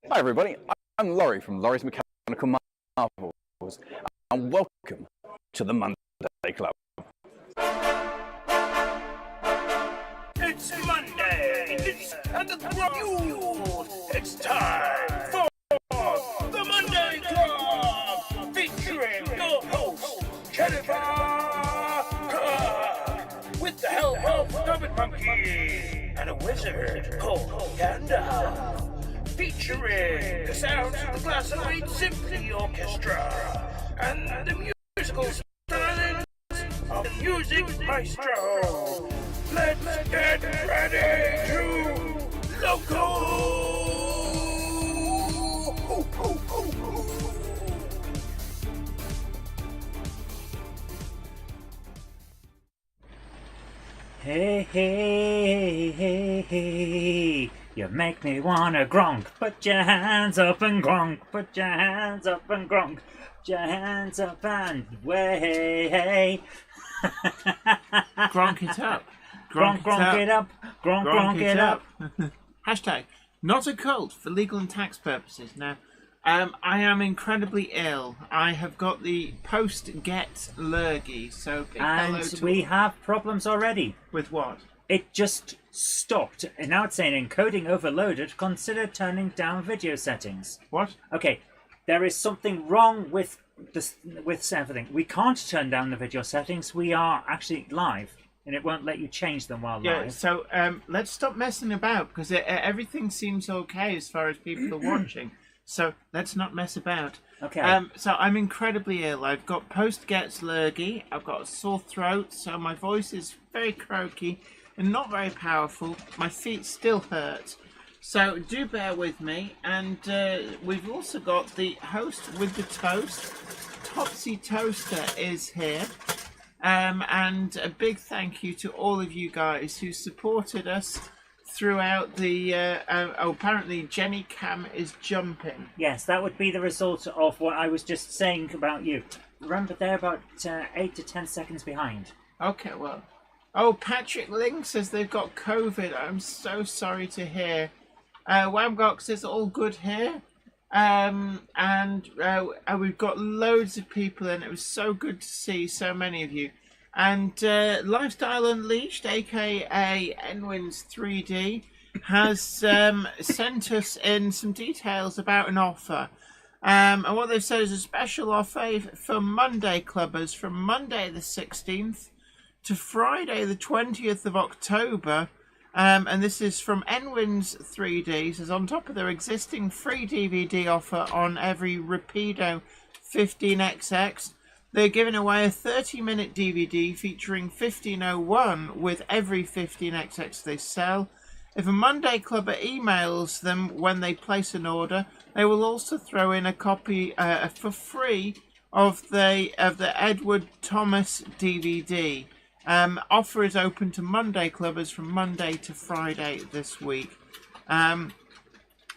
Hi everybody, I'm Laurie from Laurie's Mechanical Marvels, and welcome to the Monday Club. It's Monday, and the news. It's time for the Monday Club, featuring your host, Jennifer Kirk, with the help of Stupid Monkey and a wizard called Gandalf. Featuring the sounds of the Classic Symphony Orchestra and the musical stylings of the Music Maestro. Let's get ready to Loco! Hey, hey, hey, hey, you make me wanna gronk. Put your hands up and gronk. Put your hands up and gronk. Put your hands up and way. Gronk it up. Gronk it up. Gronk it up. Hashtag not a cult for legal and tax purposes. Now, I am incredibly ill. I have got the post-G.E.T.S lurgy, so big hello And to we have problems already. with what? It just stopped. And now it's saying encoding overloaded. Consider turning down video settings. What? Okay, there is something wrong with this, with everything. We can't turn down the video settings. We are actually live, and it won't let you change them while Yeah. live. So let's stop messing about because everything seems okay as far as people are watching. So let's not mess about. Okay. So I'm incredibly ill. I've got post-G.E.T.S lurgy. I've got a sore throat, so my voice is very croaky and not very powerful. My feet still hurt. So do bear with me. And we've also got the host with the toast. Topsy Toaster is here. And a big thank you to all of you guys who supported us throughout the apparently Jenny Cam is jumping. Yes, that would be the result of what I was just saying about you. Remember, they're about 8 to 10 seconds behind. Okay, well. Oh, Patrick Ling says they've got COVID. I'm so sorry to hear. Wamgox says all good here. And we've got loads of people in. It was so good to see so many of you. And Lifestyle Unleashed, aka Enwins 3D, has sent us in some details about an offer. And what they've said is a special offer for Monday clubbers from Monday the 16th to Friday the 20th of October. And this is from Enwins 3D. Says on top of their existing free DVD offer on every Rapido 15XX, they're giving away a 30-minute DVD featuring 1501 with every 15XX they sell. If a Monday Clubber emails them when they place an order, they will also throw in a copy for free of the Edward Thomas DVD. Offer is open to Monday Clubbers from Monday to Friday this week. And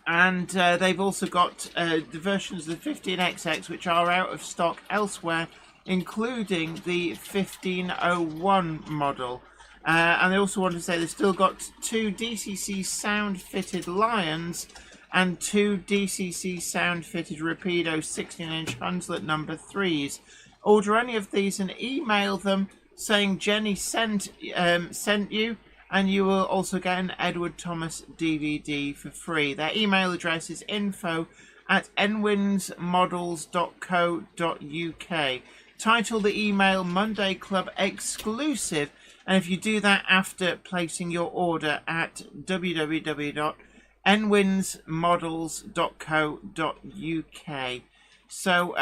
they've also got the versions of the 15XX which are out of stock elsewhere, including the 1501 model. And they also want to say they've still got 2 DCC sound-fitted Lions and 2 DCC sound-fitted Rapido 16-inch Hunslet number 3s. Order any of these and email them saying Jenny sent you, and you will also get an Edward Thomas DVD for free. Their email address is info@enwinsmodels.co.uk. Title the email Monday Club Exclusive, and if you do that after placing your order at www.enwinsmodels.co.uk. So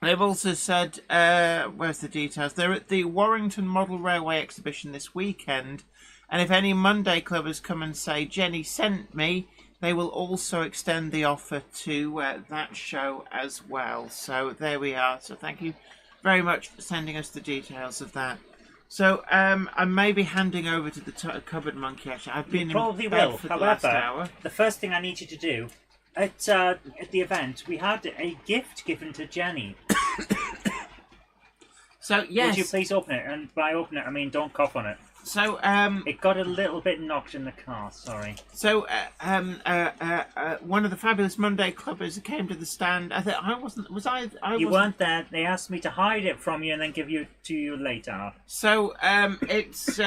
they've also said, where's the details? They're at the Warrington Model Railway exhibition this weekend, and if any Monday clubbers come and say Jenny sent me, they will also extend the offer to that show as well. So there we are. So thank you very much for sending us the details of that. So I may be handing over to the cupboard monkey. Actually, I've been Probably in bed will. for the last However, hour. the first thing I need you to do at the event, we had a gift given to Jenny. So yes, Would you please open it? And by open it, I mean don't cough on it. So It got a little bit knocked in the car. Sorry. So, one of the Fabulous Monday Clubbers came to the stand. I think I wasn't. Was I? You wasn't. weren't there. They asked me to hide it from you and then give it to you later. So, it's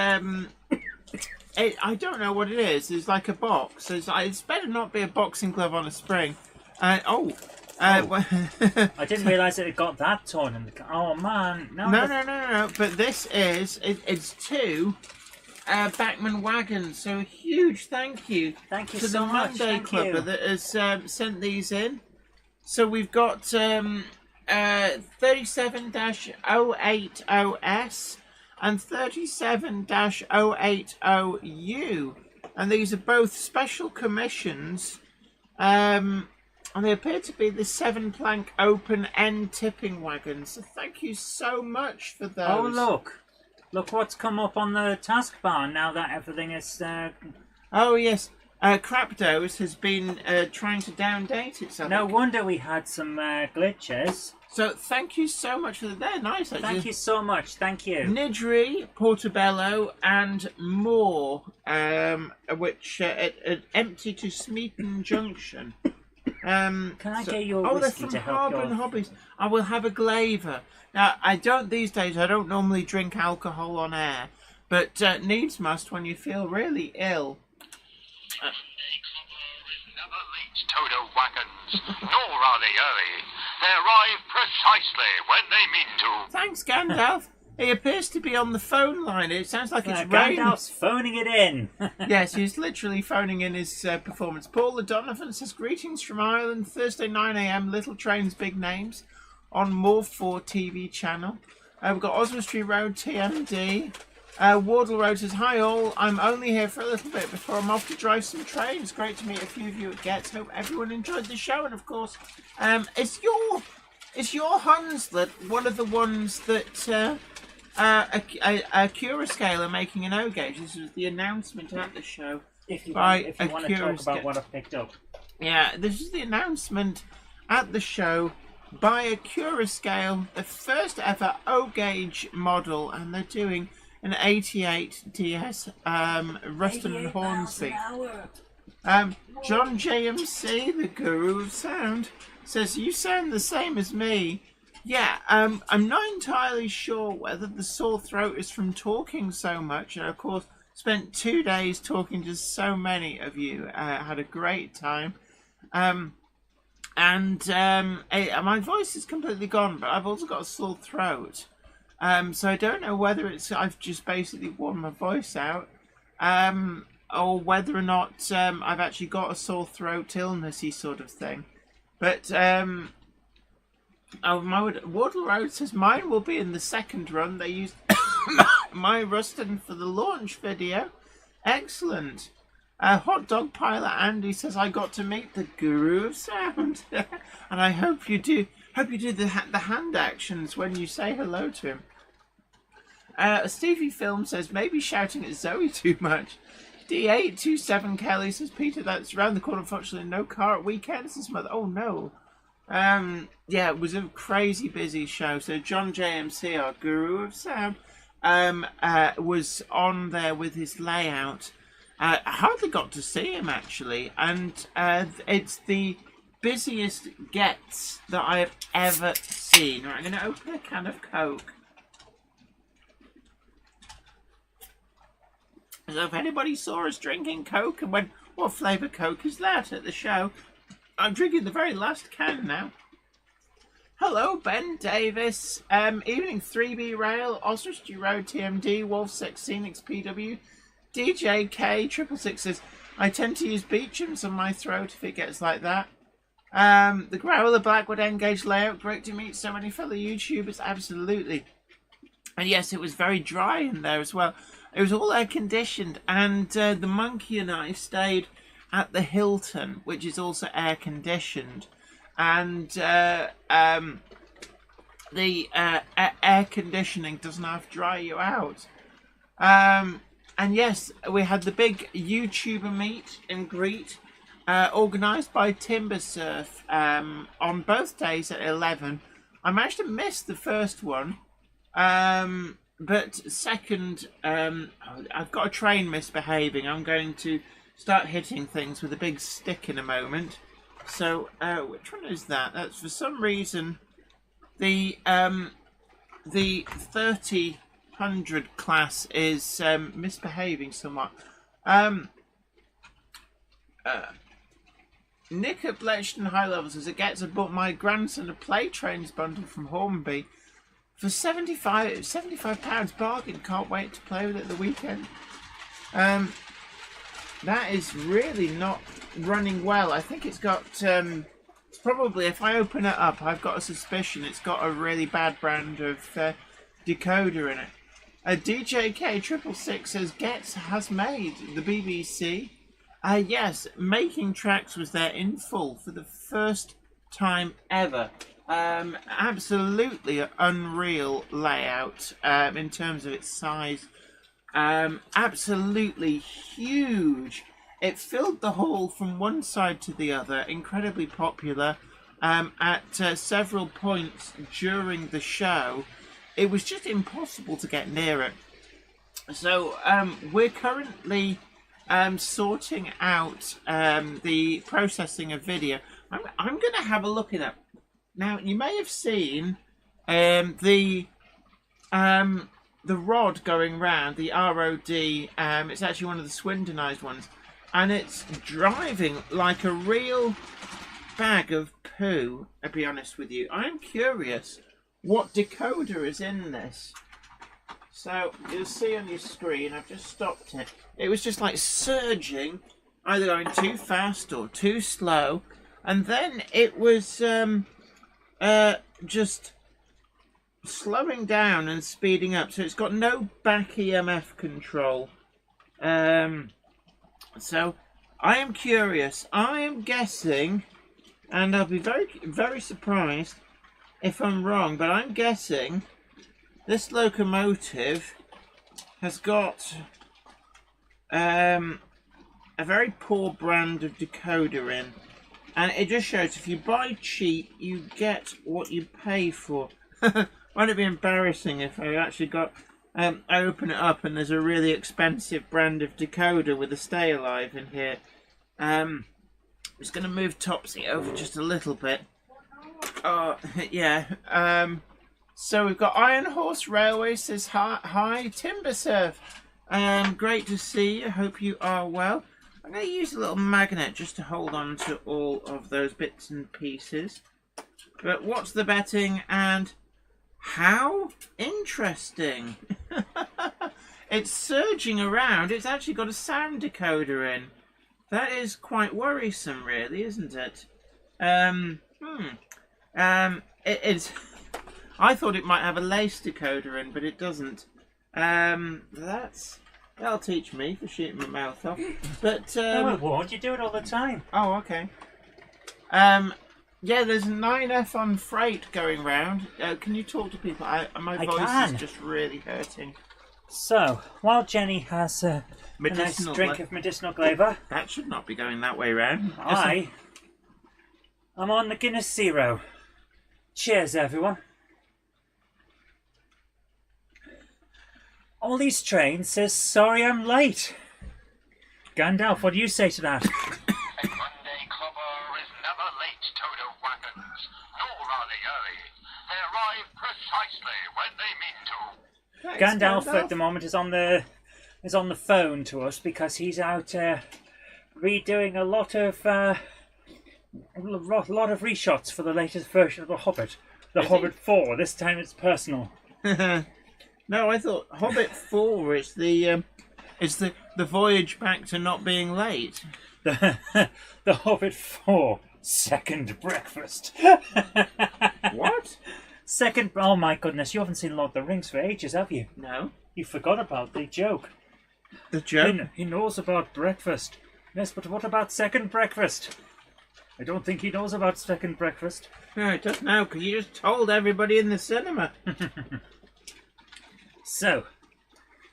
I don't know what it is. It's like a box. It's better not be a boxing glove on a spring. I didn't realise it had got that torn in the car. Oh man! No. But this is it's two. Backman Wagon, so a huge thank you Thank you to so the much. Monday Thank Clubber you. that has sent these in. So we've got 37-080S and 37-080U, and these are both special commissions. And they appear to be the 7-plank open end tipping wagons. So thank you so much for those. Oh look! Look what's come up on the taskbar now that everything is. Oh yes, Crapdos has been trying to downdate itself. No wonder we had some glitches. So thank you so much for that. They're nice, actually. Thank you so much. Thank you. Nidri, Portobello, and more, which empty to Smeaton Junction. Can I get you a they're whiskey from to help Harbour your... Hobbies. I will have a glaver. Now, I don't these days. I don't normally drink alcohol on air, but needs must when you feel really ill. Never late Toto wagons, nor are they early. They arrive precisely when they mean to. Thanks, Gandalf. He appears to be on the phone line. It sounds like it's raining. Gandalf's phoning it in. Yes, he's literally phoning in his performance. Paul O'Donovan says, greetings from Ireland, Thursday 9 a.m, Little Trains, Big Names, on More 4 TV channel. We've got Oswald Street Road, TMD. Wardle Road says, hi all, I'm only here for a little bit before I'm off to drive some trains. Great to meet a few of you at G.E.T.S. Hope everyone enjoyed the show. And of course, is your Hunslet one of the ones that a Curascale are making an O-gauge? This was the announcement at the show. If you want to talk about what I've picked up. Yeah, this is the announcement at the show by a Curascale, the first ever O-gauge model, and they're doing an 88 DS Ruston and Hornsby. John JMC, the guru of sound, says, you sound the same as me. Yeah, I'm not entirely sure whether the sore throat is from talking so much, and of course spent 2 days talking to so many of you. Had a great time. My voice is completely gone, but I've also got a sore throat. So I don't know whether I've just basically worn my voice out, or whether or not I've actually got a sore throat illnessy sort of thing. But Wardle Road says mine will be in the second run. They used my Ruston for the launch video. Excellent. Hot Dog Pilot Andy says I got to meet the guru of sound, and I hope you do. Hope you do the hand actions when you say hello to him. Stevie Film says maybe shouting at Zoe too much. D827 Kelly says Peter, that's around the corner. Unfortunately, no car at weekends this month. Oh no. Yeah, it was a crazy busy show. So John JMC, our guru of sound, was on there with his layout. I hardly got to see him actually, and it's the busiest G.E.T.S that I have ever seen. Right, I'm going to open a can of Coke. So if anybody saw us drinking Coke and went, what flavour Coke is that at the show? I'm drinking the very last can now. Hello, Ben Davis. Evening 3B Rail, Oswestry Road TMD, Wolf 6 Scenics PW, DJK 666 says, I tend to use Beecham's on my throat if it gets like that. The Growler Blackwood Engage layout, great to meet so many fellow YouTubers, absolutely. And yes, it was very dry in there as well. It was all air conditioned, and the Monkey and I stayed at the Hilton, which is also air conditioned, and the air conditioning doesn't have to dry you out. And yes, we had the big YouTuber meet and greet, organised by Timber Surf, on both days at 11. I managed to miss the first one, but second, I've got a train misbehaving. I'm going to start hitting things with a big stick in a moment. So, which one is that? That's for some reason the 3000 class is misbehaving somewhat. Nick at Bletchton High Levels says it gets bought my grandson a Play Trains bundle from Hornby for £75 bargain. Can't wait to play with it the weekend. That is really not running well. I think it's got probably, if I open it up, I've got a suspicion it's got a really bad brand of decoder in it. DJK666 says G.E.T.S has made the BBC. Yes, Making Tracks was there in full for the first time ever. Absolutely unreal layout in terms of its size. Absolutely huge. It filled the hall from one side to the other. Incredibly popular. At several points during the show, it was just impossible to get near it. So we're currently sorting out the processing of video. I'm going to have a look at it. Now, you may have seen the rod going round, the ROD. It's actually one of the Swindonised ones, and it's driving like a real bag of poo. I'll be honest with you. I'm curious what decoder is in this. So you'll see on your screen, I've just stopped it. It was just like surging, either going too fast or too slow, and then it was just slowing down and speeding up. So it's got no back EMF control. So I am curious. I am guessing, and I'll be very, very surprised if I'm wrong, but I'm guessing this locomotive has got a very poor brand of decoder in. And it just shows if you buy cheap, you get what you pay for. Won't it be embarrassing if I actually I open it up and there's a really expensive brand of decoder with a stay alive in here. I'm just going to move Topsy over just a little bit. Oh, yeah. So we've got Iron Horse Railway says hi. Timbersurf. Great to see you. Hope you are well. I'm going to use a little magnet just to hold on to all of those bits and pieces. But what's the betting and how interesting. It's surging around. It's actually got a sound decoder in. That is quite worrisome, really, isn't it? It's. I thought it might have a lace decoder in, but it doesn't. That'll teach me for shooting my mouth off. But No, it won't. You do it all the time. oh, okay. Yeah, there's 9F on freight going round. Can you talk to people? My voice can. is just really hurting. So, while Jenny has a nice drink of medicinal flavour, That should not be going that way round. I'm on the Guinness Zero. Cheers, everyone. All these trains says, sorry I'm late. Gandalf, what do you say to that? A Monday clubber is never late, Toto Wagons, nor are they early. They arrive precisely when they mean to. Thanks, Gandalf at the moment is on the phone to us because he's out redoing a lot of reshots for the latest version of The Hobbit. The Hobbit 4. This time it's personal. No, I thought Hobbit 4 is the voyage back to not being late. The Hobbit 4. Second breakfast. What? Second. Oh my goodness! You haven't seen Lord of the Rings for ages, have you? No. You forgot about the joke. The joke? He knows about breakfast. Yes, but what about second breakfast? I don't think he knows about second breakfast. No, it doesn't now, because you just told everybody in the cinema. So,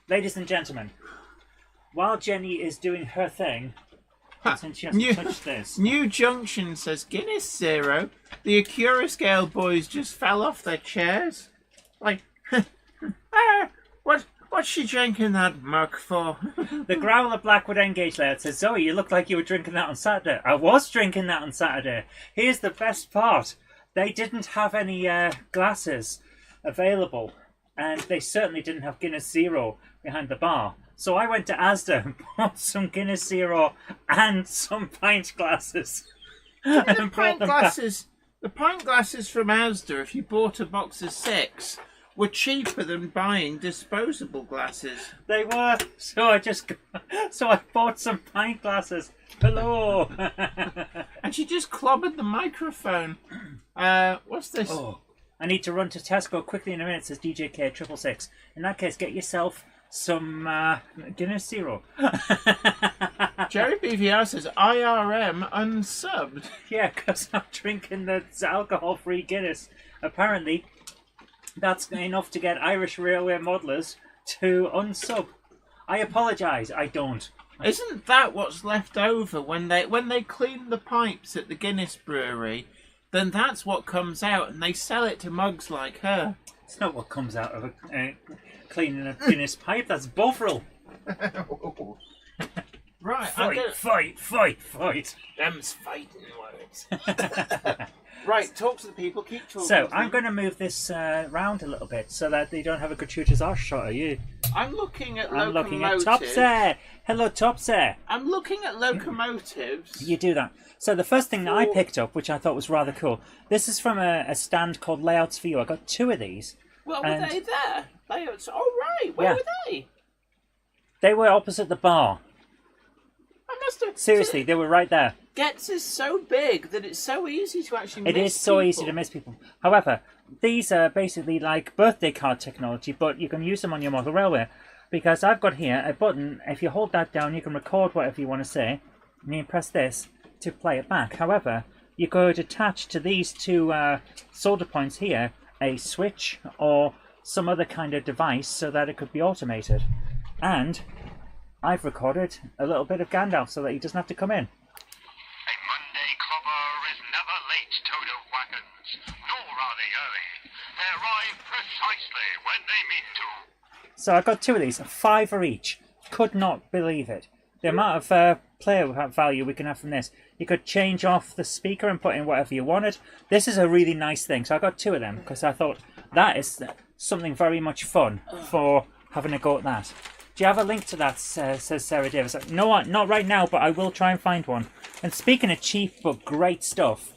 ladies and gentlemen, while Jenny is doing her thing, since she hasn't touched this. New Junction says Guinness Zero. The Acura Scale boys just fell off their chairs. Like, What's she drinking that mug for? The Growler Blackwood Engage layout says, Zoe, you look like you were drinking that on Saturday. I was drinking that on Saturday. Here's the best part. They didn't have any glasses available, and they certainly didn't have Guinness Zero behind the bar. So I went to Asda and bought some Guinness Zero and some pint glasses. The pint glasses from Asda, if you bought a box of 6, were cheaper than buying disposable glasses. They were. So I bought some pint glasses. Hello. And she just clobbered the microphone. What's this? Oh, I need to run to Tesco quickly in a minute, says DJ K666. In that case, get yourself some Guinness Zero. Jerry BVR says IRM unsubbed. Yeah, because I'm drinking the alcohol-free Guinness. Apparently, that's enough to get Irish Railway modelers to unsub. I apologise, I don't. Isn't that what's left over when they clean the pipes at the Guinness brewery? Then that's what comes out, and they sell it to mugs like her. It's not what comes out of cleaning a Guinness pipe. That's Bovril. Right, Fight. Them's fighting words. Right, talk to the people. Keep talking. So I'm going to move this round a little bit so that they don't have a gratuitous arse shot at you. I'm looking at I'm looking at locomotives. Topsy. Hello, Topsy. I'm looking at locomotives. You do that. So the first thing that I picked up, which I thought was rather cool, this is from a stand called Layouts for You. I got 2 of these. Well, were they there? Layouts. Oh, right. Where were they? They were opposite the bar. I must have. Seriously, they were right there. G.E.T.S is so big that it's so easy to actually miss It is so people. easy to miss people. However, these are basically like birthday card technology, but you can use them on your model railway. Because I've got here a button. If you hold that down, you can record whatever you want to say, and you press this to play it back. However, you could attach to these 2 solder points here a switch or some other kind of device so that it could be automated. And I've recorded a little bit of Gandalf so that he doesn't have to come in. A Monday clubber is never late to the wagons, nor are they early. They arrive precisely when they mean to. So I got 2 of these, $5 each. Could not believe it. The amount of player value we can have from this. You could change off the speaker and put in whatever you wanted. This is a really nice thing. So I got 2 of them because I thought that is something very much fun for having a go at that. Do you have a link to that, says Sarah Davis? No, not right now, but I will try and find one. And speaking of cheap but great stuff,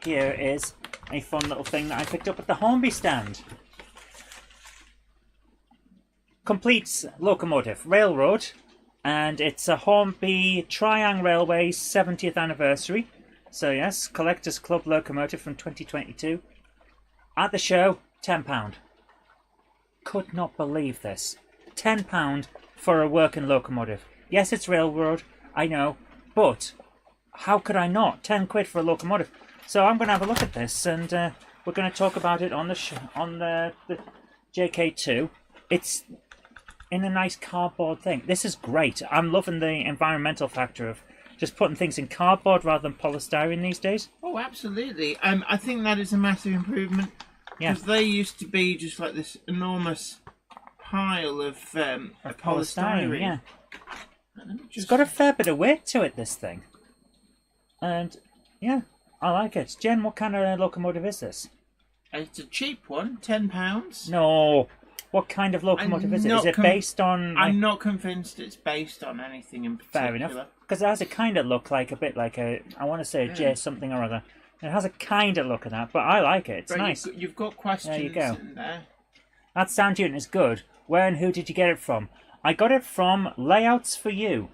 here is a fun little thing that I picked up at the Hornby stand. Completes Locomotive Railroad, and it's a Hornby Triang Railway's 70th anniversary. So yes, Collectors Club Locomotive from 2022. At the show, £10. Could not believe this. £10 for a working locomotive. Yes, it's railroad, I know, but how could I not? 10 quid for a locomotive. So I'm going to have a look at this, and we're going to talk about it on the JK2. It's in a nice cardboard thing. This is great. I'm loving the environmental factor of just putting things in cardboard rather than polystyrene these days. Oh, absolutely. I think that is a massive improvement. Yeah. Because they used to be just like this enormous pile of polystyrene. Yeah. It's got a fair bit of weight to it, this thing. And, yeah, I like it. Jen, what kind of locomotive is this? It's a cheap one, £10. No. What kind of locomotive is it? Is it based on... I'm not convinced it's based on anything in particular. Fair enough. Because it has a kind of look like a bit like a... I want to say a J something or other. It has a kind of look of that, but I like it. It's Right, nice. You've got questions There you go. in there. That sound unit is good. Where and who did you get it from? I got it from Layouts for You.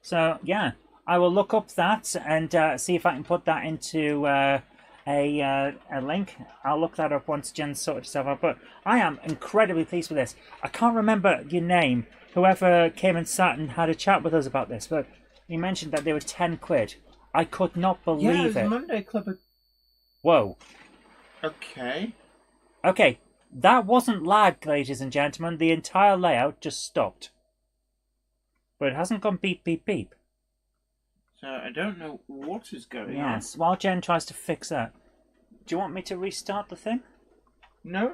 So, yeah. I will look up that and see if I can put that into a link. I'll look that up once Jen's sorted herself out. But I am incredibly pleased with this. I can't remember your name, whoever came and sat and had a chat with us about this, but you mentioned that they were 10 quid. I could not believe it. it. Monday Club. Whoa. Okay. Okay, that wasn't lag, ladies and gentlemen. The entire layout just stopped. But it hasn't gone beep, beep, beep. So I don't know what is going on. Yes, while Jen tries to fix that. Do you want me to restart the thing? No.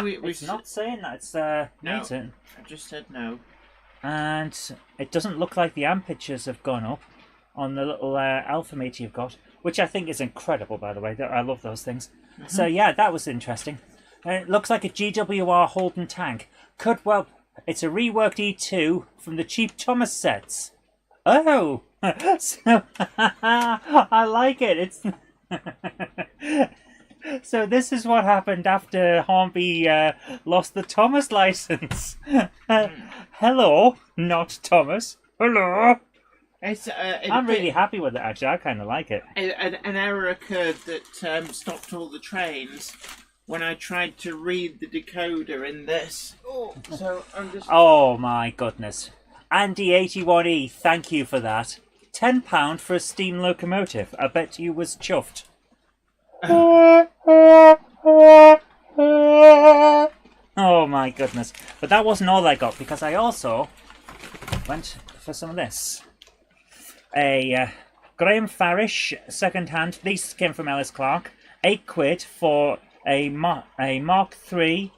It's not saying that. It's needs it. I just said no. And it doesn't look like the amperes have gone up on the little alpha meter you've got, which I think is incredible, by the way. I love those things. So yeah, that was interesting. It looks like a GWR Holden tank. It's a reworked E2 from the cheap Thomas sets. Oh, so I like it. It's so this is what happened after Hornby lost the Thomas license. Hello, not Thomas. Hello. I'm really happy with it, actually. I kind of like it. An error occurred that stopped all the trains when I tried to read the decoder in this. So I'm just... Oh my goodness. Andy81E, thank you for that. £10 for a steam locomotive. I bet you was chuffed. Oh my goodness. But that wasn't all I got, because I also went for some of this. A Graham Farish second hand. These came from Ellis Clark. £8 for a Mark III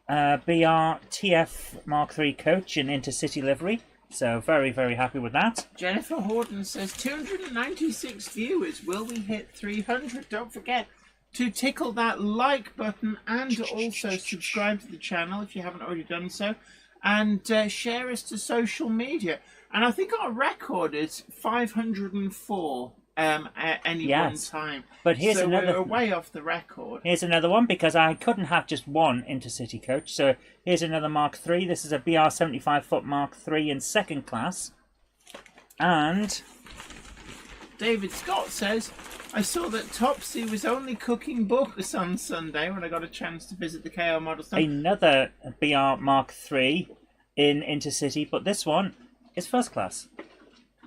BRTF Mark III coach in Intercity livery. So very, very happy with that. Jennifer Horton says 296 viewers. Will we hit 300? Don't forget to tickle that like button and also subscribe to the channel if you haven't already done so. And share us to social media. And I think our record is 504 at any one time. But here's another. We're way off the record. Here's another one, because I couldn't have just one Intercity coach. So here's another Mark III. This is a BR 75-foot Mark III in second class. And David Scott says, I saw that Topsy was only cooking books on Sunday when I got a chance to visit the KO model store. Another BR Mark III in Intercity, but this one is first class.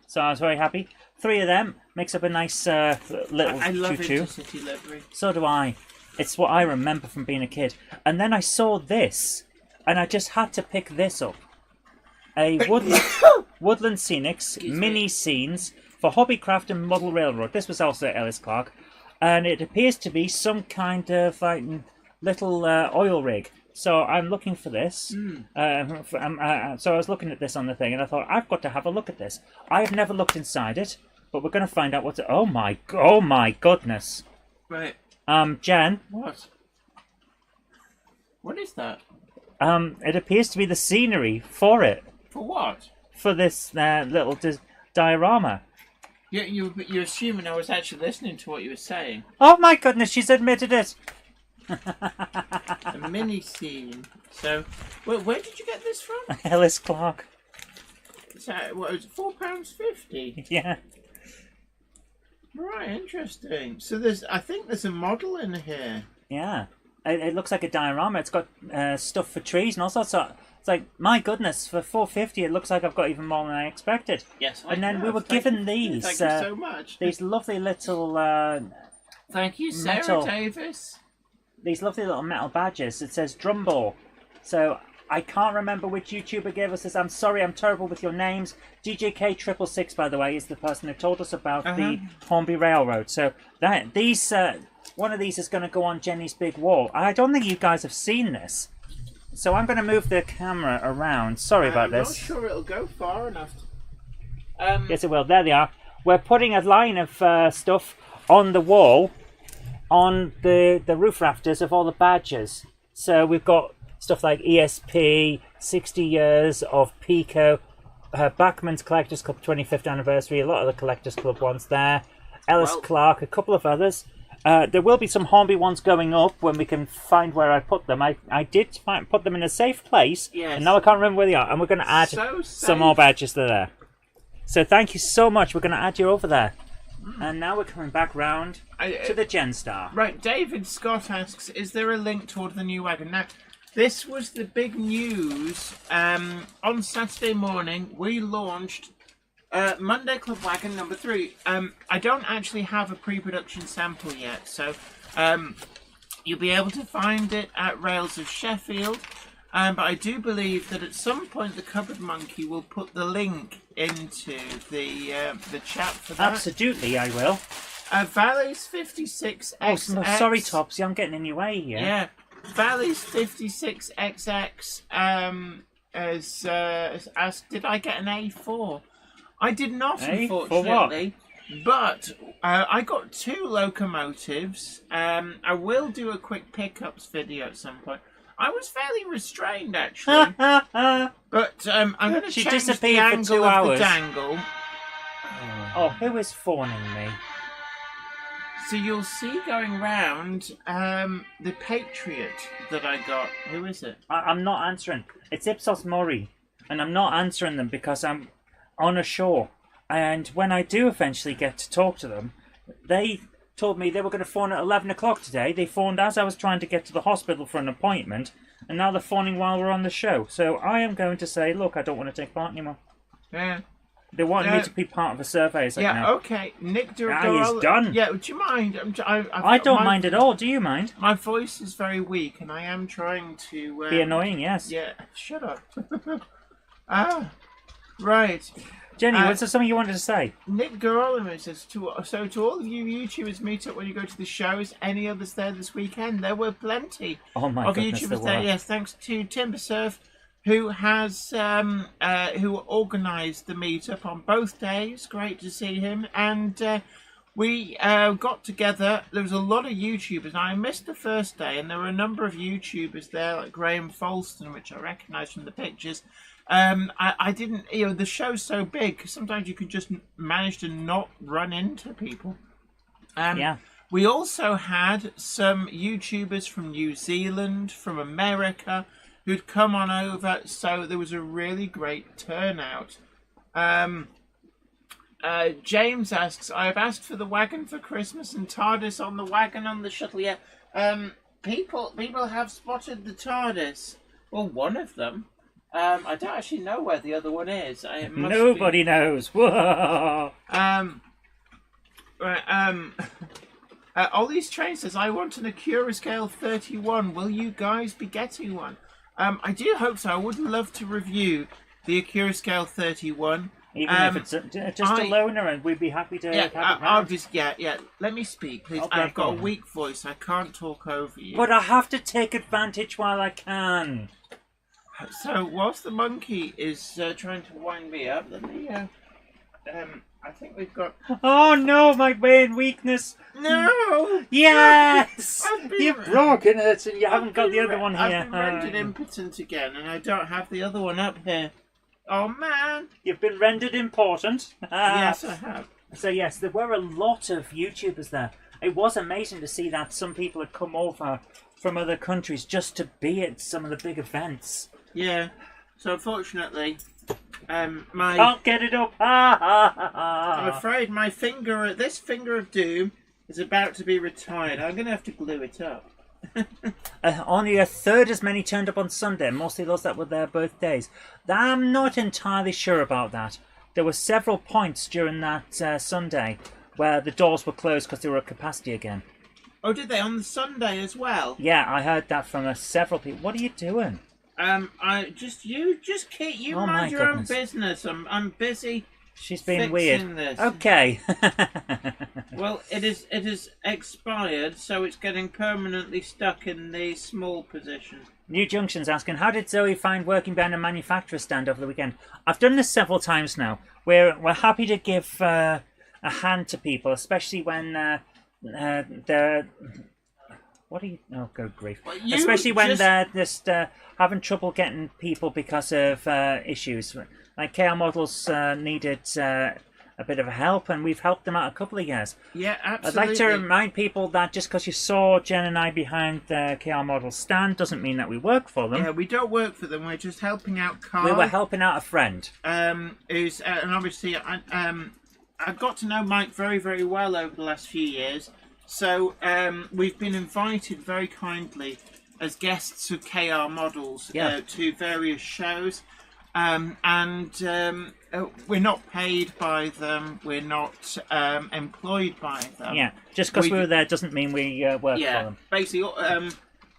So I was very happy. 3 of them makes up a nice little I love choo-choo. Intercity livery. So do I. It's what I remember from being a kid. And then I saw this, and I just had to pick this up. A Woodland Scenics mini scenes for Hobbycraft and Model Railroad. This was also at Ellis Clark, and it appears to be some kind of like little oil rig. So I'm looking for this. So I was looking at this on the thing, and I thought, I've got to have a look at this. I've never looked inside it, but we're going to find out what's... Oh my goodness. Right. Jen. What? What is that? It appears to be the scenery for it. For what? For this little diorama. You're assuming I was actually listening to what you were saying. Oh my goodness, she's admitted it. A mini scene. So, where did you get this from? Ellis Clark. So, what was it, £4.50? Yeah. Right, interesting. So I think there's a model in here. Yeah. It looks like a diorama. It's got stuff for trees and all sorts of... It's like, my goodness, for $4.50 it looks like I've got even more than I expected. Yes, and then we were given these. Thank you so much. These lovely little... Thank you, Sarah Davis. These lovely little metal badges. It says Drumball. So I can't remember which YouTuber gave us this. I'm sorry, I'm terrible with your names. DJK666, by the way, is the person who told us about the Hornby Railroad. So one of these is going to go on Jenny's big wall. I don't think you guys have seen this. So I'm going to move the camera around. Sorry about this. I'm not sure it'll go far enough. Yes, it will. There they are. We're putting a line of stuff on the wall, on the roof rafters of all the badges. So we've got stuff like ESP, 60 years of Pico, Bachman's Collectors Club 25th anniversary, a lot of the Collectors Club ones there, Ellis Clark, a couple of others. There will be some Hornby ones going up when we can find where I put them. I did put them in a safe place, and now I can't remember where they are. And we're going to add some more badges to there. So thank you so much. We're going to add you over there. And now we're coming back round to the Genstar. Right, David Scott asks, is there a link toward the new wagon? Now, this was the big news. On Saturday morning, we launched Monday Club Wagon number 3. I don't actually have a pre-production sample yet, so you'll be able to find it at Rails of Sheffield. But I do believe that at some point the Cupboard Monkey will put the link into the chat for that. Absolutely, I will. Valleys 56X. Oh, sorry, Topsy, I'm getting in your way here. Yeah. Valley's 56XX has asked, did I get an A4? I did not, A? For unfortunately. But I got 2 locomotives. I will do a quick pickups video at some point. I was fairly restrained, actually. But I'm going to change the angle of the dangle. Oh, who is phoning me? So you'll see going round the Patriot that I got. Who is it? I'm not answering. It's Ipsos Mori. And I'm not answering them because I'm on a show. And when I do eventually get to talk to them, they told me they were going to phone at 11 o'clock today. They phoned as I was trying to get to the hospital for an appointment. And now they're phoning while we're on the show. So I am going to say, look, I don't want to take part anymore. Yeah. They wanted me to be part of a survey. Like, yeah, no. Okay. Nick He's done. Yeah, do you mind? I don't mind at all. Do you mind? My voice is very weak, and I am trying to... be annoying, yes. Yeah, shut up. Right. Jenny, was there something you wanted to say? Nick Gerolamo says, to all of you YouTubers meet up when you go to the shows, any others there this weekend? There were plenty of goodness, YouTubers there. Yes, thanks to Timbersurf, who has who organised the meetup on both days. Great to see him. And we got together. There was a lot of YouTubers. I missed the first day, and there were a number of YouTubers there, like Graham Folston, which I recognise from the pictures. I didn't, the show's so big, sometimes you can just manage to not run into people. Yeah. We also had some YouTubers from New Zealand, from America, who'd come on over, so there was a really great turnout. James asks, I have asked for the Wagon for Christmas and TARDIS on the Wagon on the shuttle. Yeah, people have spotted the TARDIS. Well, one of them. I don't actually know where the other one is. Nobody knows. Whoa. Ollie's Train says, I want an Acura Scale 31. Will you guys be getting one? I do hope so. I would love to review the Acura Scale 31. Even if it's just a loaner, and we'd be happy to have it round. Let me speak, please. Okay, I've got a weak voice. I can't talk over you. But I have to take advantage while I can. So, whilst the monkey is trying to wind me up, let me, I think we've got... Oh no, my main weakness! No! Yes! You've broken it, and you haven't got the other one here. I've been rendered impotent again, and I don't have the other one up here. Oh man! You've been rendered important. Yes, I have. So yes, there were a lot of YouTubers there. It was amazing to see that some people had come over from other countries just to be at some of the big events. Yeah. So unfortunately, my... Can't get it up. I'm afraid my this finger of doom is about to be retired. I'm going to have to glue it up. Only a third as many turned up on Sunday, mostly those that were there both days. I'm not entirely sure about that. There were several points during that Sunday where the doors were closed because they were at capacity again. Oh, did they? On the Sunday as well? Yeah, I heard that from several people. What are you doing? Mind your own business. I'm busy. She's being weird. This. Okay. Well, it is expired, so it's getting permanently stuck in the small position. New Junction's asking, how did Zoe find working behind a manufacturer's stand over the weekend? I've done this several times now. We're happy to give a hand to people, especially when they're... What are you... Oh, good grief. Well, especially when they're just having trouble getting people because of issues. Like KR Models needed a bit of help, and we've helped them out a couple of years. Yeah, absolutely. I'd like to remind people that just because you saw Jen and I behind the KR Models stand doesn't mean that we work for them. Yeah, we don't work for them. We're just helping out Carl. We were helping out a friend. And obviously, I've got to know Mike very, very well over the last few years. So we've been invited very kindly as guests of KR Models to various shows. We're not paid by them. We're not employed by them. Yeah, just because we were there doesn't mean we work for them. Basically,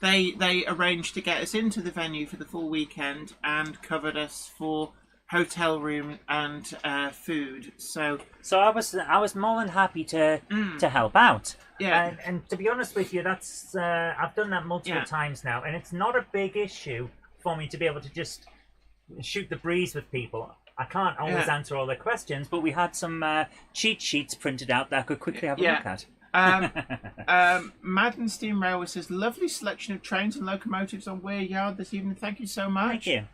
they arranged to get us into the venue for the full weekend and covered us for hotel room and food. So I was more than happy to help out. Yeah. And to be honest with you, that's I've done that multiple times now, and it's not a big issue for me to be able to just shoot the breeze with people. I can't always answer all their questions, but we had some cheat sheets printed out that I could quickly have a look at. Madden Steam Railway says, lovely selection of trains and locomotives on Weir Yard this evening. Thank you so much. Thank you.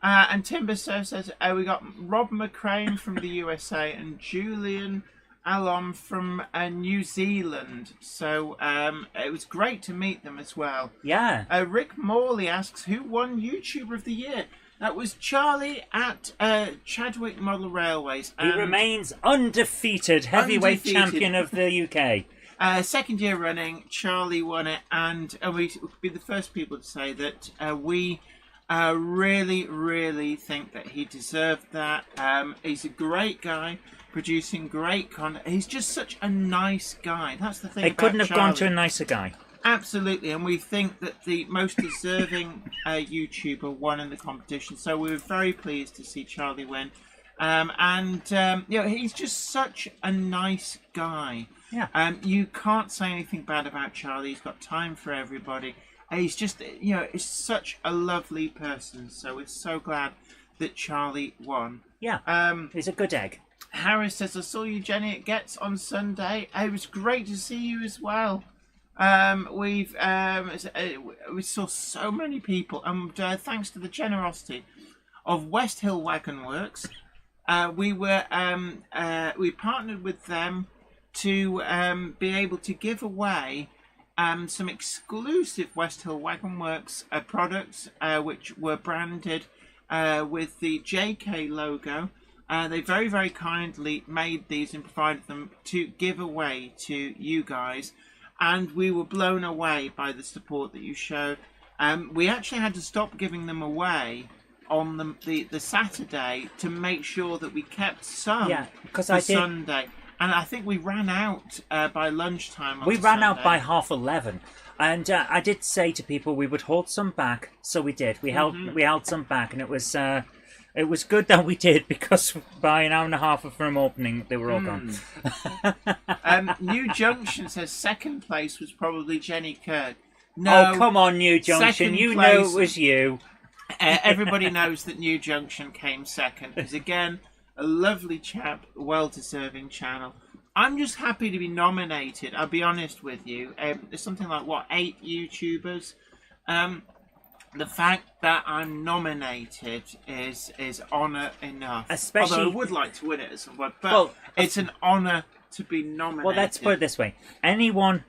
And Timber says, we got Rob McCrane from the USA and Julian Alon from New Zealand. So it was great to meet them as well. Yeah. Rick Morley asks, who won YouTuber of the Year? That was Charlie at Chadwick Model Railways. He remains undefeated heavyweight champion of the UK. Second year running, Charlie won it, and we would be the first people to say that we really, really think that he deserved that. He's a great guy, producing great content. He's just such a nice guy. That's the thing. It couldn't have gone to a nicer guy. Absolutely, and we think that the most deserving YouTuber won in the competition. So we were very pleased to see Charlie win. He's just such a nice guy. Yeah. You can't say anything bad about Charlie. He's got time for everybody. He's just, he's such a lovely person. So we're so glad that Charlie won. Yeah. He's a good egg. Harris says, I saw you, Jenny, at G.E.T.S on Sunday. It was great to see you as well. We saw so many people, and thanks to the generosity of West Hill Wagon Works, we partnered with them to be able to give away some exclusive West Hill Wagon Works products, which were branded with the JK logo. They very, very kindly made these and provided them to give away to you guys. And we were blown away by the support that you showed. We actually had to stop giving them away on the Saturday to make sure that we kept some for Sunday. And I think we ran out by lunchtime. We ran out by 11:30. And I did say to people we would hold some back, so we did. We held some back, and it was good that we did, because by an hour and a half from opening, they were all gone. New Junction says second place was probably Jenny Kirk. No, oh, come on, New Junction. You know it was you. Everybody knows that New Junction came second. He's, again, a lovely chap, well-deserving channel. I'm just happy to be nominated, I'll be honest with you. There's something like, 8 YouTubers? The fact that I'm nominated is honour enough. Especially, although I would like to win it at some point, but it's an honour to be nominated. Well, let's put it this way. Anyone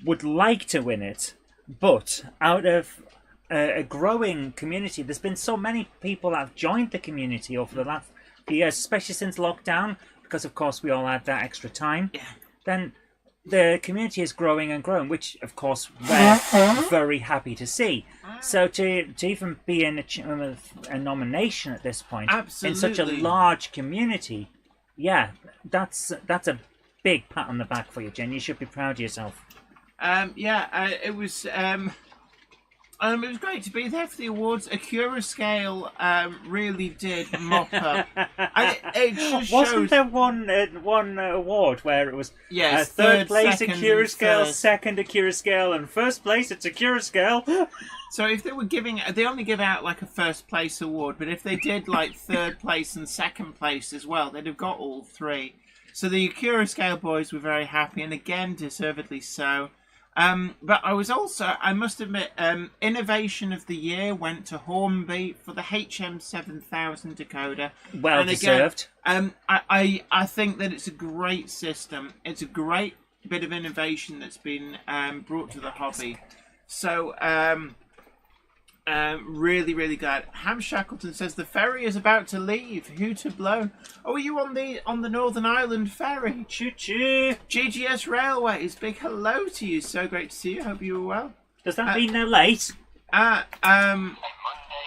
would like to win it, but out of a growing community, there's been so many people that have joined the community over the last few years, especially since lockdown, because of course we all had that extra time. Yeah. Then the community is growing and growing, which of course we're very happy to see. So to even be in a nomination at this point, absolutely, in such a large community, that's a big pat on the back for you, Jen. You should be proud of yourself. It was great to be there for the awards. Acura Scale really did mop up. It just Wasn't there one award where it was third place Acura Scale, second Acura Scale, and first place it's Acura Scale? So if they were they only give out like a first place award, but if they did like third place and second place as well, they'd have got all 3. So the Acura Scale boys were very happy, and again, deservedly so. But I must admit, Innovation of the Year went to Hornby for the HM7000 decoder. Well deserved. I think that it's a great system. It's a great bit of innovation that's been brought to the hobby. So, really, really glad. Ham Shackleton says the ferry is about to leave. Who to blow? Oh, are you on the Northern Ireland ferry? Choo choo. G.E.T.S Railways. Big hello to you. So great to see you. Hope you were well. Does that mean they're late? A Monday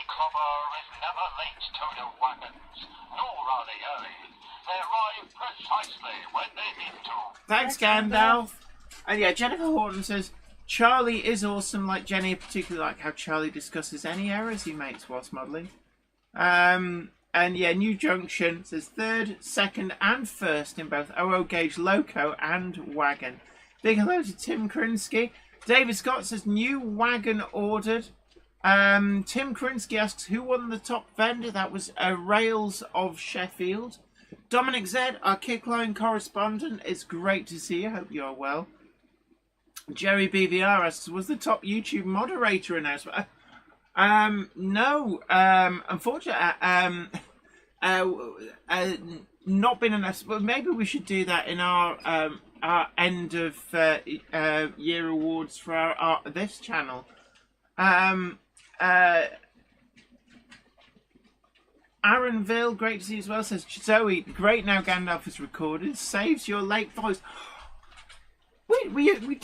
clubber is never late to the wagons, nor are they early. They arrive precisely when they mean to. Thanks, Gandalf. And Jennifer Horton says, Charlie is awesome, like Jenny, particularly like how Charlie discusses any errors he makes whilst modelling. And yeah, New Junction says third, second, and first in both OO Gauge Loco and Wagon. Big hello to Tim Krinsky. David Scott says new Wagon ordered. Tim Krinsky asks who won the top vendor. That was Rails of Sheffield. Dominic Z, our Kickline correspondent. It's great to see you. Hope you're well. Jerry BVR asks, was the top YouTube moderator announced? No. Unfortunately, not been announced. But maybe we should do that in our end of year awards for our this channel. Aaronville, great to see you as well, says Zoe, great now Gandalf is recorded, saves your late voice. We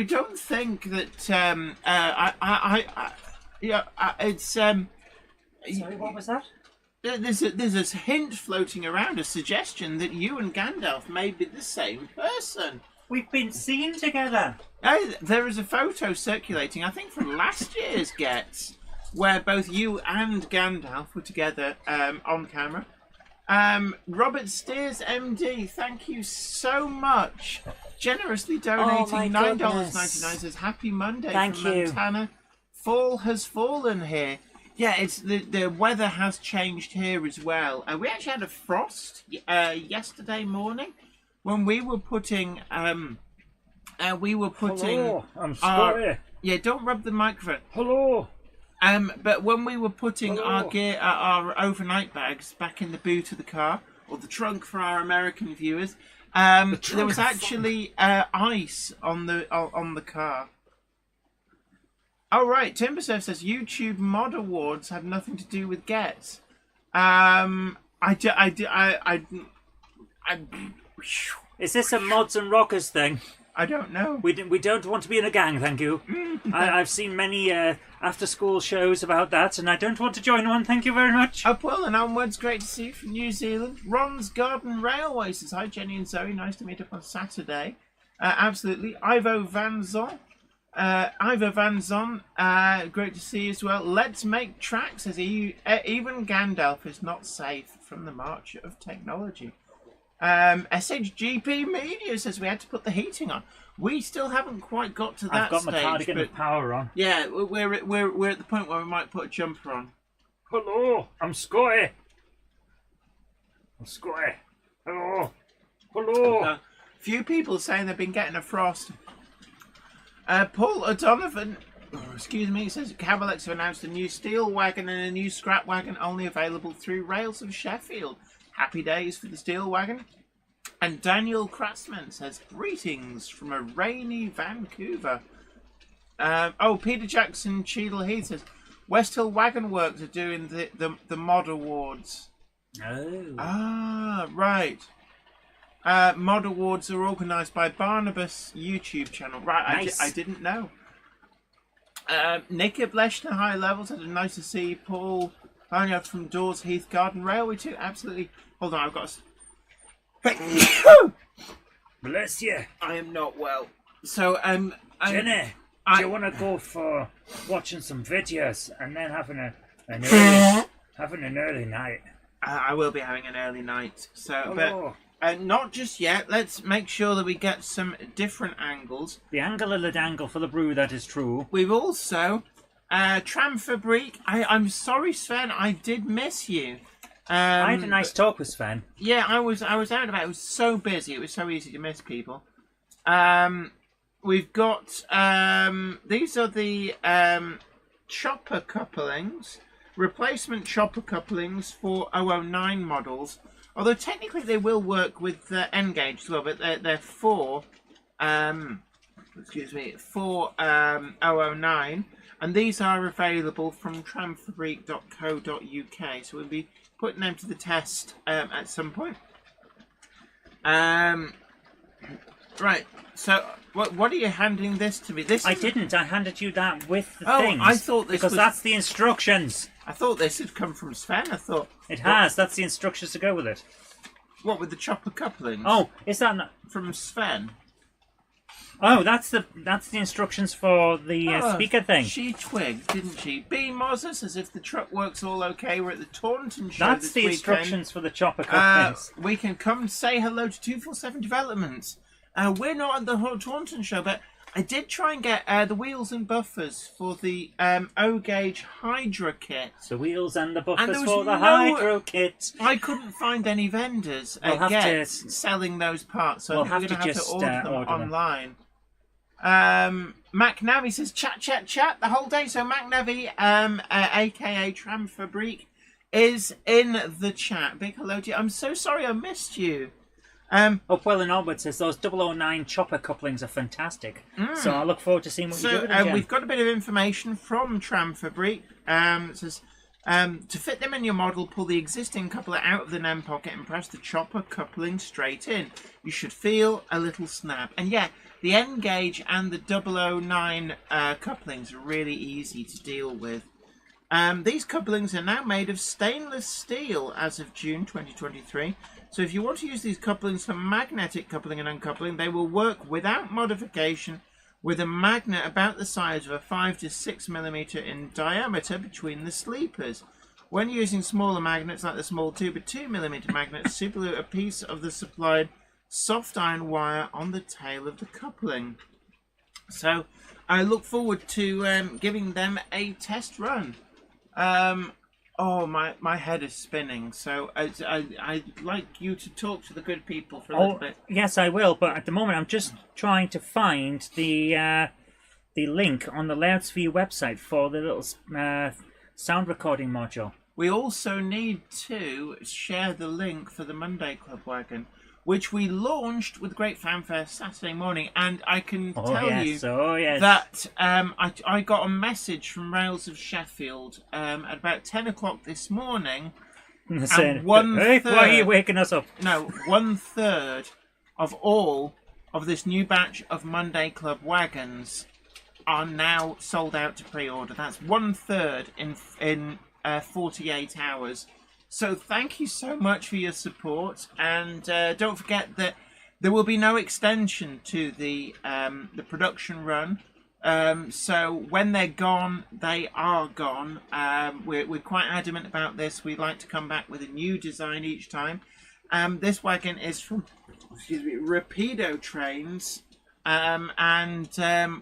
don't think that it's Sorry, what was that? There's a hint floating around, a suggestion that you and Gandalf may be the same person. We've been seen together. There is a photo circulating, I think from last year's G.E.T.S, where both you and Gandalf were together on camera. Robert Steers, MD, thank you so much. Generously donating $9.99, says Happy Monday Thank from you. Montana. Fall has fallen here. Yeah, it's the weather has changed here as well. We actually had a frost yesterday morning when we were putting Hello, I'm sorry. yeah, don't rub the microphone. Hello. But when we were putting our gear, our overnight bags back in the boot of the car, or the trunk for our American viewers, there was actually ice on the car. Oh right, Timbersurf says YouTube Mod Awards had nothing to do with G.E.T.S. Is this a mods and rockers thing? I don't know. We don't want to be in a gang, thank you. I've seen many after-school shows about that, and I don't want to join one. Thank you very much. Upwell and onwards, great to see you from New Zealand. Ron's Garden Railway says, hi Jenny and Zoe, nice to meet up on Saturday. Absolutely. Ivo Van Zon, great to see you as well. Let's Make Tracks says, even Gandalf is not safe from the march of technology. SHGP Media says we had to put the heating on. We still haven't quite got to that I've got stage. my cardigan with power on. Yeah, we're at the point where we might put a jumper on. Hello, I'm Scotty. Hello. Few people saying they've been getting a frost. Paul O'Donovan, says Cavalex have announced a new steel wagon and a new scrap wagon only available through Rails of Sheffield. Happy days for the steel wagon. And Daniel Craftsman says, greetings from a rainy Vancouver. Peter Jackson Cheadle Heath says, West Hill Wagon Works are doing the Mod Awards. Oh. Ah, right. Mod Awards are organised by Barnabas YouTube channel. Right, nice. I didn't know. Nick of Leicester High Levels said, nice to see Paul Barnyard from Dawes Heath Garden Railway too. Absolutely. Hold on, I've got Bless you. I am not well. So, Jenny, do you want to go for watching some videos and then having an early night? I will be having an early night. So, Hello. but not just yet. Let's make sure that we get some different angles. The angle of the dangle for the brew, that is true. We've also Tramfabrique. I'm sorry, Sven. I did miss you. I had a nice talk with Sven. Yeah, I was out and about. It was so busy. It was so easy to miss people. We've got these are the chopper couplings, replacement chopper couplings for 009 models. Although technically they will work with N gauge as well, but they're for 009, and these are available from tramfabrique.co.uk. So we'll be putting them to the test at some point. Right. So what are you handing this to me? I didn't. I handed you that with the things. I thought this because was... that's the instructions. I thought this had come from Sven. I thought it has. That's the instructions to go with it. What with the chopper couplings? Oh, is that not... from Sven? Oh, that's the instructions for the speaker thing. She twigged, didn't she? B. Mozza says if the truck works all okay, we're at the Taunton show That's this the weekend. instructions for the chopper cut things. We can come say hello to 247 Developments. We're not at the Taunton show, but I did try and get the wheels and buffers for the O-Gauge Hydra kit. The wheels and the buffers there was for the no- hydro kit. I couldn't find any vendors We'll have at to- G.E.T.S selling those parts, so we'll I think we're have going to to have to just, order them order them. online. Mac Navi says chat the whole day. So Mac Navi, aka Tram Fabrique, is in the chat. Big hello to you. I'm so sorry I missed you. Upwell and Onward says those 009 chopper couplings are fantastic. So I look forward to seeing what you do So with them, Jen. we've got a bit of information from Tram Fabrique. It says to fit them in your model, pull the existing coupler out of the NEM pocket and press the chopper coupling straight in. You should feel a little snap. And yeah, the N gauge and the 009 couplings are really easy to deal with. These couplings are now made of stainless steel as of June 2023. So if you want to use these couplings for magnetic coupling and uncoupling, they will work without modification with a magnet about the size of a 5 to 6 millimeter in diameter between the sleepers. When using smaller magnets like the small 2 by 2 millimeter magnets, superglue a piece of the supplied soft iron wire on the tail of the coupling. So I look forward to giving them a test run. Oh, my head is spinning. So I'd like you to talk to the good people for a little bit. Yes, I will. But at the moment, I'm just trying to find the link on the Loudspeed website for the little sound recording module. We also need to share the link for the Monday Club Wagon, which we launched with great fanfare Saturday morning. And I can tell you that I got a message from Rails of Sheffield at about 10 o'clock this morning. Saying, And hey, why are you waking us up? No, 1/3 of all of this new batch of Monday Club Wagons are now sold out to pre-order. That's 1/3 in 48 hours. So thank you so much for your support, and don't forget that there will be no extension to the production run. So when they're gone, they are gone. We're quite adamant about this. We like to come back with a new design each time. This wagon is from Rapido Trains, and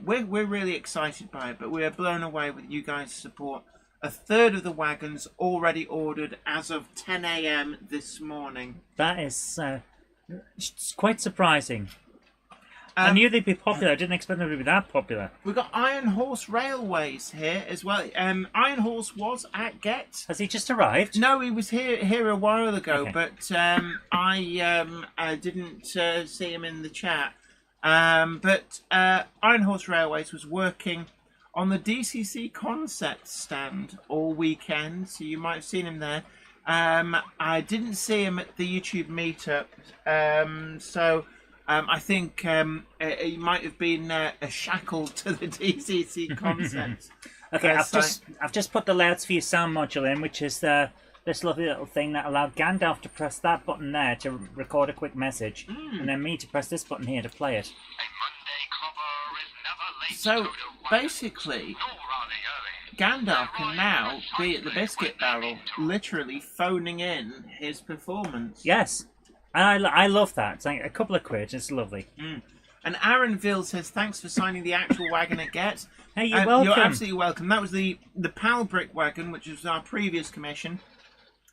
we're really excited by it. But we are blown away with you guys' support. 1/3 of the wagons already ordered as of 10 a.m. this morning. That is it's quite surprising. I knew they'd be popular. I didn't expect them to be that popular. We've got Iron Horse Railways here as well. Iron Horse was at G.E.T.S. Has he just arrived? No, he was here a while ago, Okay. but I didn't see him in the chat. But Iron Horse Railways was working on the DCC concept stand all weekend, so you might have seen him there. I didn't see him at the YouTube meetup, so I think he might have been shackled to the DCC concept. Okay, I've just put the Loudspeed sound module in, which is this lovely little thing that allowed Gandalf to press that button there to record a quick message, and then me to press this button here to play it. So basically, Gandalf can now be at the biscuit barrel, literally phoning in his performance. Yes, and I love that. It's like a couple of quid. It's lovely. And Aaron Ville says, thanks for signing the actual wagon at G.E.T.S. Hey, you're welcome. You're absolutely welcome. That was the PAL brick wagon, which was our previous commission.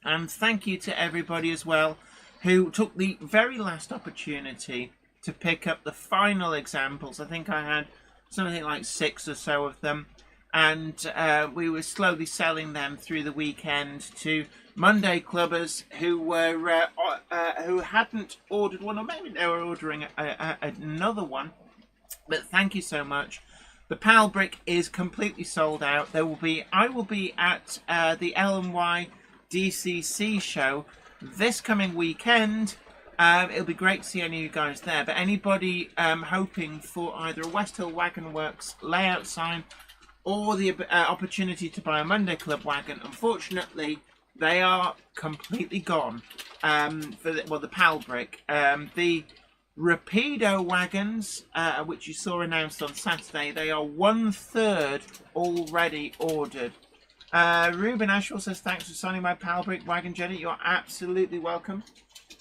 And thank you to everybody as well who took the very last opportunity to pick up the final examples. I think I had something like 6 or so of them, and we were slowly selling them through the weekend to Monday clubbers who were who hadn't ordered one, or maybe they were ordering another one. But thank you so much. The PAL brick is completely sold out. I will be at the LNY DCC show this coming weekend. It'll be great to see any of you guys there. But anybody hoping for either a West Hill Wagon Works layout sign or the opportunity to buy a Monday Club wagon, unfortunately, they are completely gone for the PAL brick. The Rapido wagons, which you saw announced on Saturday, they are 1/3 already ordered. Ruben Ashwell says, thanks for signing my Palbrick wagon, Jenny. You're absolutely welcome.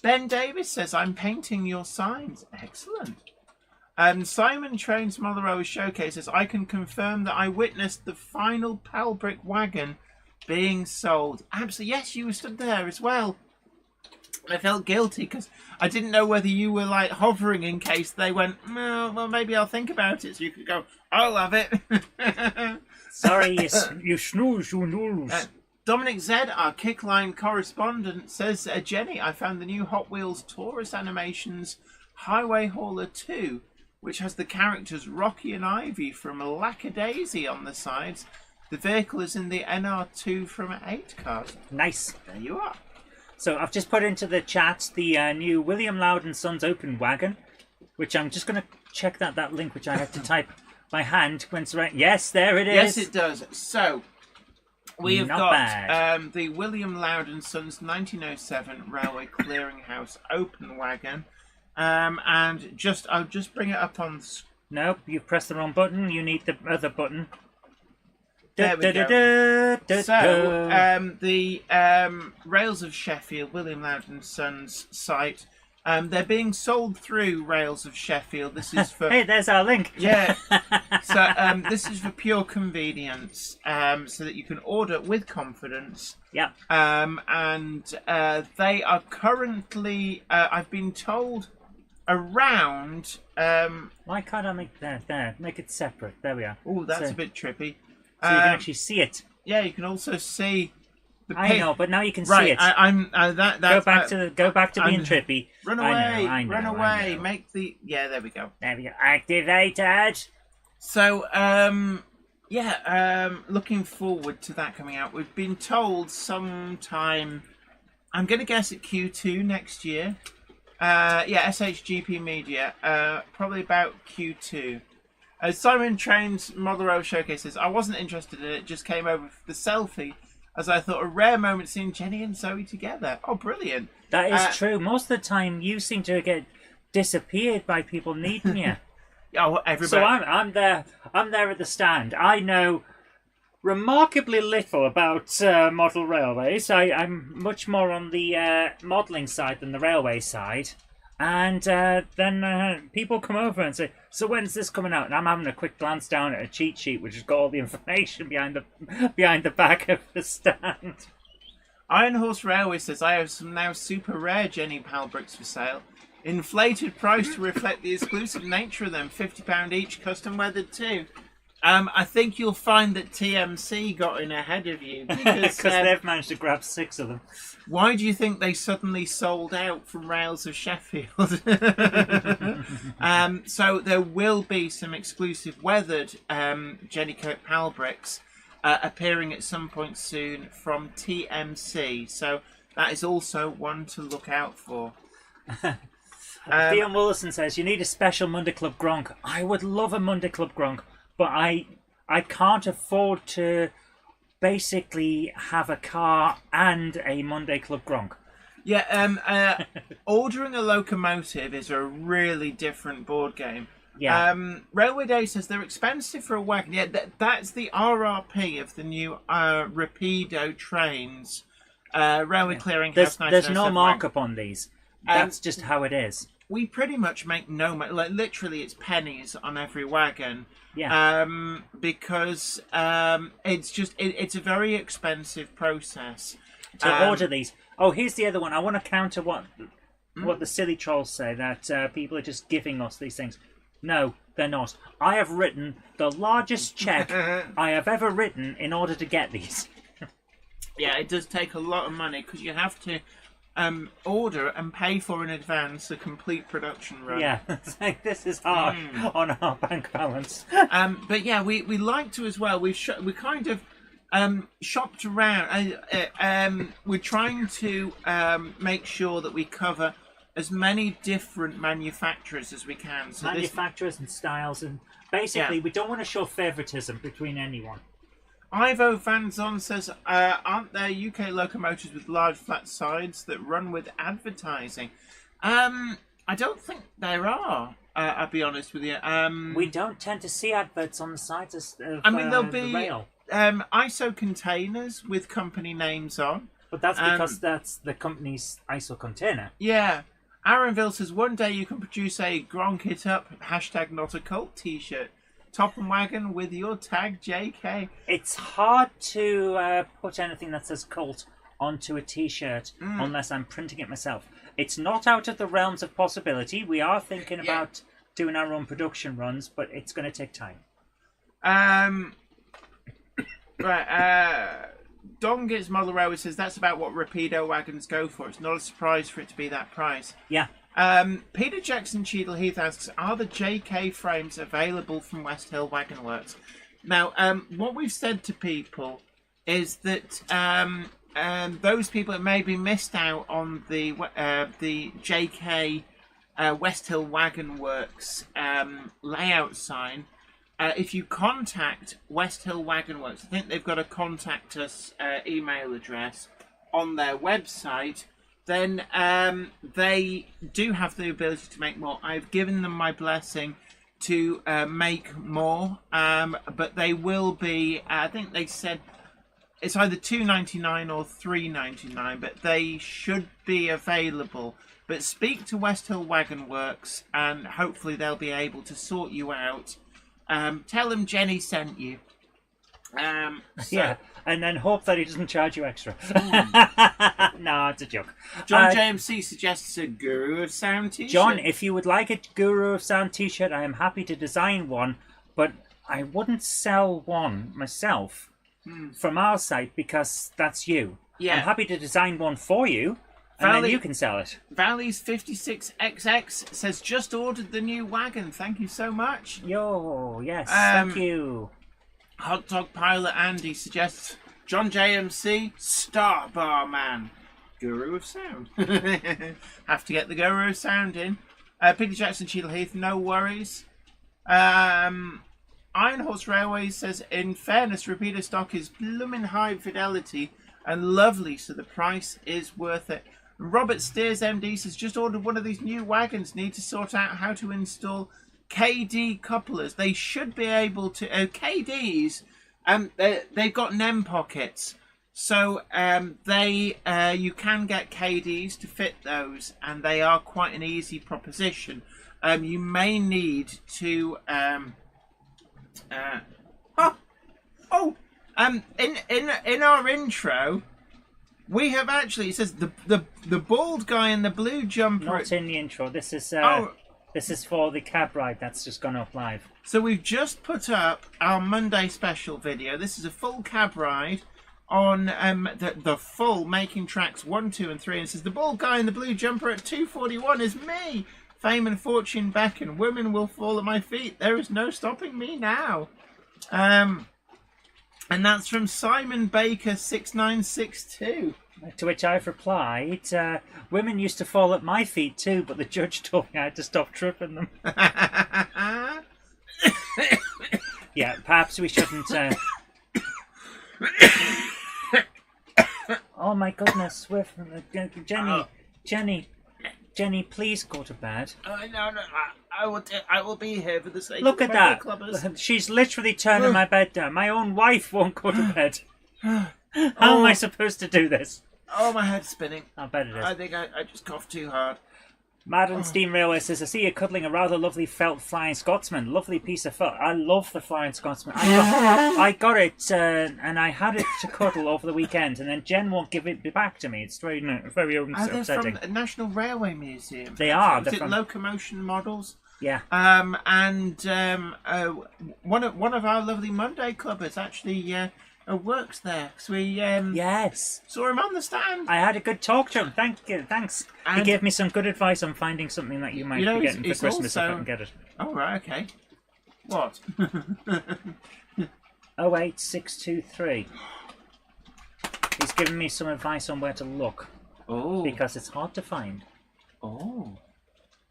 Ben Davis says, I'm painting your signs. Excellent. Simon Trains Mother Showcase says, I can confirm that I witnessed the final Palbrick wagon being sold. Absolutely. Yes, you were stood there as well. I felt guilty because I didn't know whether you were like hovering in case they went, well, maybe I'll think about it. So you could go, I'll have it. Sorry, you snooze, you lose. Dominic Z, our Kickline correspondent, says, Jenny, I found the new Hot Wheels Taurus Animations Highway Hauler 2, which has the characters Rocky and Ivy from Lackadaisy on the sides. The vehicle is in the NR2 from 8 cars. Nice. There you are. So I've just put into the chat the new William Loud and Sons Open Wagon, which I'm just going to check that link, which I had to type by hand. When it's right. Yes, there it is. Yes, it does. So we have Not got bad. the William Loud and Sons 1907 Railway Clearinghouse Open Wagon, and I'll just bring it up on. Nope, you've pressed the wrong button. You need the other button. There we go. So, the Rails of Sheffield, William Loud and Sons site, they're being sold through Rails of Sheffield. This is for Hey, there's our link. yeah. So this is for pure convenience, so that you can order with confidence. Yeah. And they are currently, I've been told, around. Why can't I make that there? Make it separate. There we are. Oh, that's So- a bit trippy. So you can actually see it. Yeah, you can also see the I know, but now you can right, see it. I'm go back to being I'm- trippy. Run away! I know, run I away! know. Make the there we go. There we go. Activated. So looking forward to that coming out. We've been told sometime. I'm going to guess at Q2 next year. SHGP Media. Probably about Q2. Simon Train's Mother Showcase says, I wasn't interested in it, just came over for the selfie, as I thought a rare moment seeing Jenny and Zoe together. Oh, brilliant. That is true. Most of the time, you seem to get disappeared by people needing you. Oh, everybody. So I'm there. I'm there at the stand. I know remarkably little about model railways. I'm much more on the modelling side than the railway side. And then people come over and say, so when's this coming out? And I'm having a quick glance down at a cheat sheet which has got all the information behind the back of the stand. Iron Horse Railway says, I have some now super rare Jenny Palbricks for sale. Inflated price to reflect the exclusive nature of them. £50 each, custom weathered too. I think you'll find that TMC got in ahead of you. Because they've managed to grab 6 of them. Why do you think they suddenly sold out from Rails of Sheffield? So there will be some exclusive weathered Jenny Kirk Palbricks appearing at some point soon from TMC. So that is also one to look out for. Dion Willison says, you need a special Monday Club Gronk. I would love a Monday Club Gronk, but I can't afford to basically have a car and a Monday Club Gronk. Yeah, ordering a locomotive is a really different board game. Yeah. Railway Day says they're expensive for a wagon. Yeah, that's the RRP of the new Rapido trains. Railway Clearinghouse. There's no markup on these. That's just how it is. We pretty much make no money. Like literally, it's pennies on every wagon. Yeah. Because it's a very expensive process to order these. Oh, here's the other one. I want to counter what the silly trolls say, that people are just giving us these things. No, they're not. I have written the largest check I have ever written in order to get these. Yeah, it does take a lot of money because you have to order and pay for in advance a complete production run. Yeah, it's like, this is hard on our bank balance. But yeah, we like to as well. We kind of shopped around. We're trying to make sure that we cover as many different manufacturers as we can. So manufacturers and styles, and basically we don't want to show favouritism between anyone. Ivo Van Zon says, aren't there UK locomotives with large flat sides that run with advertising? I don't think there are. I'll be honest with you. We don't tend to see adverts on the sides of I mean, there'll the be rail. ISO containers with company names on. But that's because that's the company's ISO container. Yeah. Aaronville says, one day you can produce a Gronk It Up, #NotACult t-shirt. Top and Wagon with your tag JK. It's hard to put anything that says cult onto a t-shirt unless I'm printing it myself. It's not out of the realms of possibility. We are thinking about doing our own production runs, but it's going to take time. Right, Dongit's Model Railway says that's about what Rapido wagons go for. It's not a surprise for it to be that price. Yeah. Peter Jackson Cheadle Heath asks, are the JK frames available from West Hill Wagon Works? Now, what we've said to people is that those people that maybe missed out on the JK West Hill Wagon Works layout sign, if you contact West Hill Wagon Works, I think they've got a contact us email address on their website, then they do have the ability to make more. I've given them my blessing to make more, but they will be, I think they said it's either $2.99 or $3.99, but they should be available. But speak to West Hill Wagon Works and hopefully they'll be able to sort you out. Tell them Jenny sent you. Yeah, and then hope that he doesn't charge you extra. No, it's a joke. John JMC suggests a Guru of Sound t-shirt. John, if you would like a Guru of Sound t-shirt, I am happy to design one, but I wouldn't sell one myself from our site because that's you. Yeah. I'm happy to design one for you, and then you can sell it. Valley's 56XX says, just ordered the new wagon. Thank you so much. Yo, yes, thank you. Hot Dog Pilot Andy suggests John JMC, Star Bar Man. Guru of Sound. Have to get the Guru of Sound in. Peter Jackson Cheadle Heath, no worries. Iron Horse Railways says, in fairness, repeater stock is blooming high fidelity and lovely, so the price is worth it. Robert Steers MD says, just ordered one of these new wagons. Need to sort out how to install KD couplers. They should be able to... KDs, they've got NEM pockets. So you can get KDs to fit those, and they are quite an easy proposition. You may need to... in our intro, we have actually, it says the bald guy in the blue jumper. Not in the intro. This is this is for the cab ride that's just gone up live. So we've just put up our Monday special video. This is a full cab ride on the full Making Tracks 1, 2 and 3. And it says the bald guy in the blue jumper at 2:41 is me. Fame and fortune beckon. Women will fall at my feet. There is no stopping me now. And that's from Simon Baker 6962. To which I've replied, women used to fall at my feet too, but the judge told me I had to stop tripping them. Yeah, perhaps we shouldn't... Oh my goodness, Jenny, please go to bed. No, I will be here for the sake Look of at the that. clubbers. She's literally turning my bed down. My own wife won't go to bed. How am I supposed to do this? Oh, my head's spinning. I bet it is. I think I just coughed too hard. Madden Steam Railway says, I see you cuddling a rather lovely felt Flying Scotsman. Lovely piece of felt. I love the Flying Scotsman. I got it, and I had it to cuddle over the weekend, and then Jen won't give it back to me. It's very Are they upsetting. from the National Railway Museum? They are. Is it locomotion models? Yeah. One of our lovely Monday clubbers actually works there. So we Yes. saw him on the stand. I had a good talk to him. Thanks. He And- gave me some good advice on finding something that you might You know, be getting for it's Christmas if I also- can get it. Oh, right, okay. What? 08623. He's given me some advice on where to look Oh. because it's hard to find. Oh.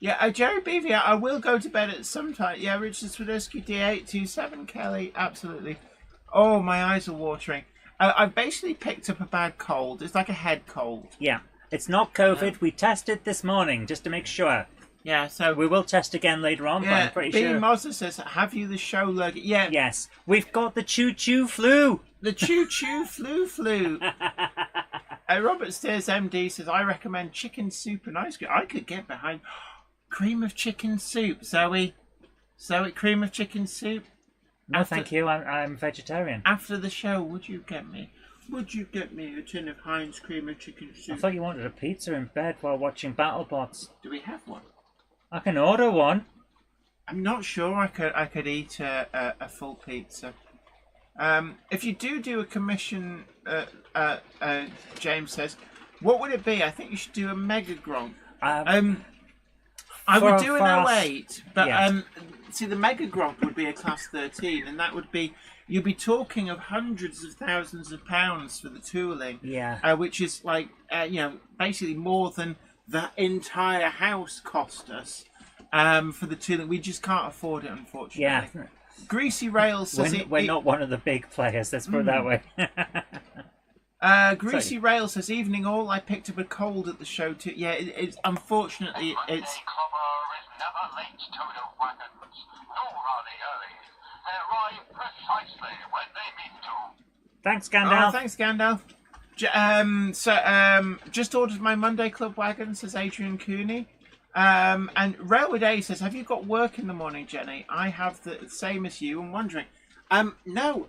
Yeah, Jerry Beavy, I will go to bed at some time. Yeah, Richard Swiderski, D827, Kelly, absolutely. Oh, my eyes are watering. I've basically picked up a bad cold. It's like a head cold. Yeah, it's not COVID. We tested this morning just to make sure. Yeah, so We will test again later on, but yeah, I'm pretty Bean sure. Mozza says, "Have you the show logo?" Yeah, Yes, we've got the choo-choo flu. the choo choo flu. Robert Steers MD says, "I recommend chicken soup and ice cream." I could get behind cream of chicken soup. Zoe, cream of chicken soup. No, thank you. I'm vegetarian. After the show, would you get me a tin of Heinz cream of chicken I soup? thought you wanted a pizza in bed while watching BattleBots. Do we have one? I can order one. I'm not sure I could eat a full pizza. If you do a commission, James says, what would it be? I think you should do a Mega Gronk. I would do an 08, but yeah. See, the Mega Gronk would be a Class 13, and that would be, you'd be talking of hundreds of thousands of pounds for the tooling. Yeah. Which is like, basically more than the entire house cost us for the tooling. We just can't afford it, unfortunately. Yeah. Greasy Rails says we're not one of the big players, let's put it that way. Greasy Rail says, "Evening all. I picked up a cold at the show too." Yeah, it's unfortunately Monday it's. Clubber is never late to the wagons, nor are they early. They arrive precisely when they mean to. Thanks, Oh, Gandalf. thanks, Gandalf. Just ordered my Monday Club wagon, says Adrian Cooney. And Railway Day says, "Have you got work in the morning, Jenny?" I have the same as you. I'm wondering. No.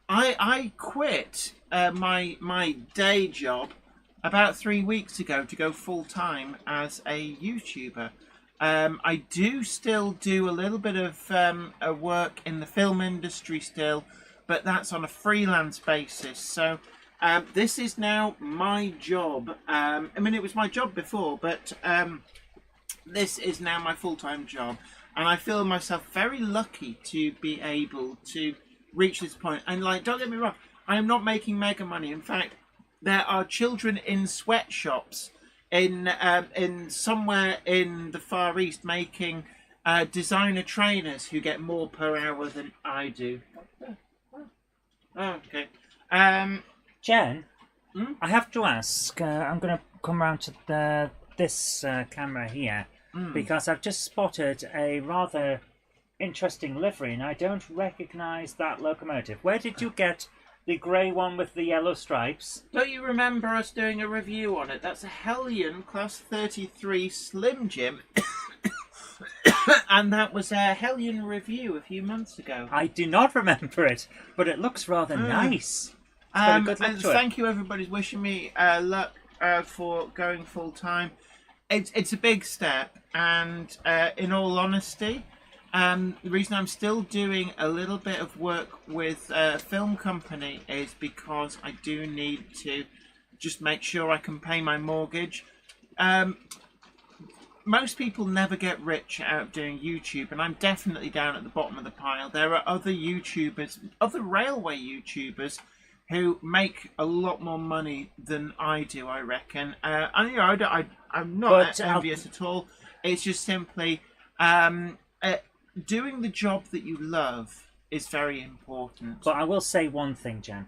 I quit my day job about 3 weeks ago to go full time as a YouTuber. I do still do a little bit of work in the film industry still, but that's on a freelance basis. So this is now my job. I mean, it was my job before, but this is now my full-time job, and I feel myself very lucky to be able to reach this point. And like, don't get me wrong, I am not making mega money. In fact, there are children in sweatshops in somewhere in the Far East making designer trainers who get more per hour than I do. Oh, okay. Jen, I have to ask, I'm going to come round to this camera here, because I've just spotted a rather interesting livery, and I don't recognise that locomotive. Where did you get the grey one with the yellow stripes? Don't you remember us doing a review on it? That's a Hellion Class 33 Slim Jim. And that was a Hellion review a few months ago. I do not remember it, but it looks rather nice. It's got a good look And to it. thank you, everybody's wishing me luck for going full time. It's a big step, and in all honesty, the reason I'm still doing a little bit of work with a film company is because I do need to just make sure I can pay my mortgage. Most people never get rich out of doing YouTube, and I'm definitely down at the bottom of the pile. There are other YouTubers, other railway YouTubers, who make a lot more money than I do, I reckon. And you know, I'm not envious at all. It's just simply doing the job that you love is very important. But I will say one thing, Jen.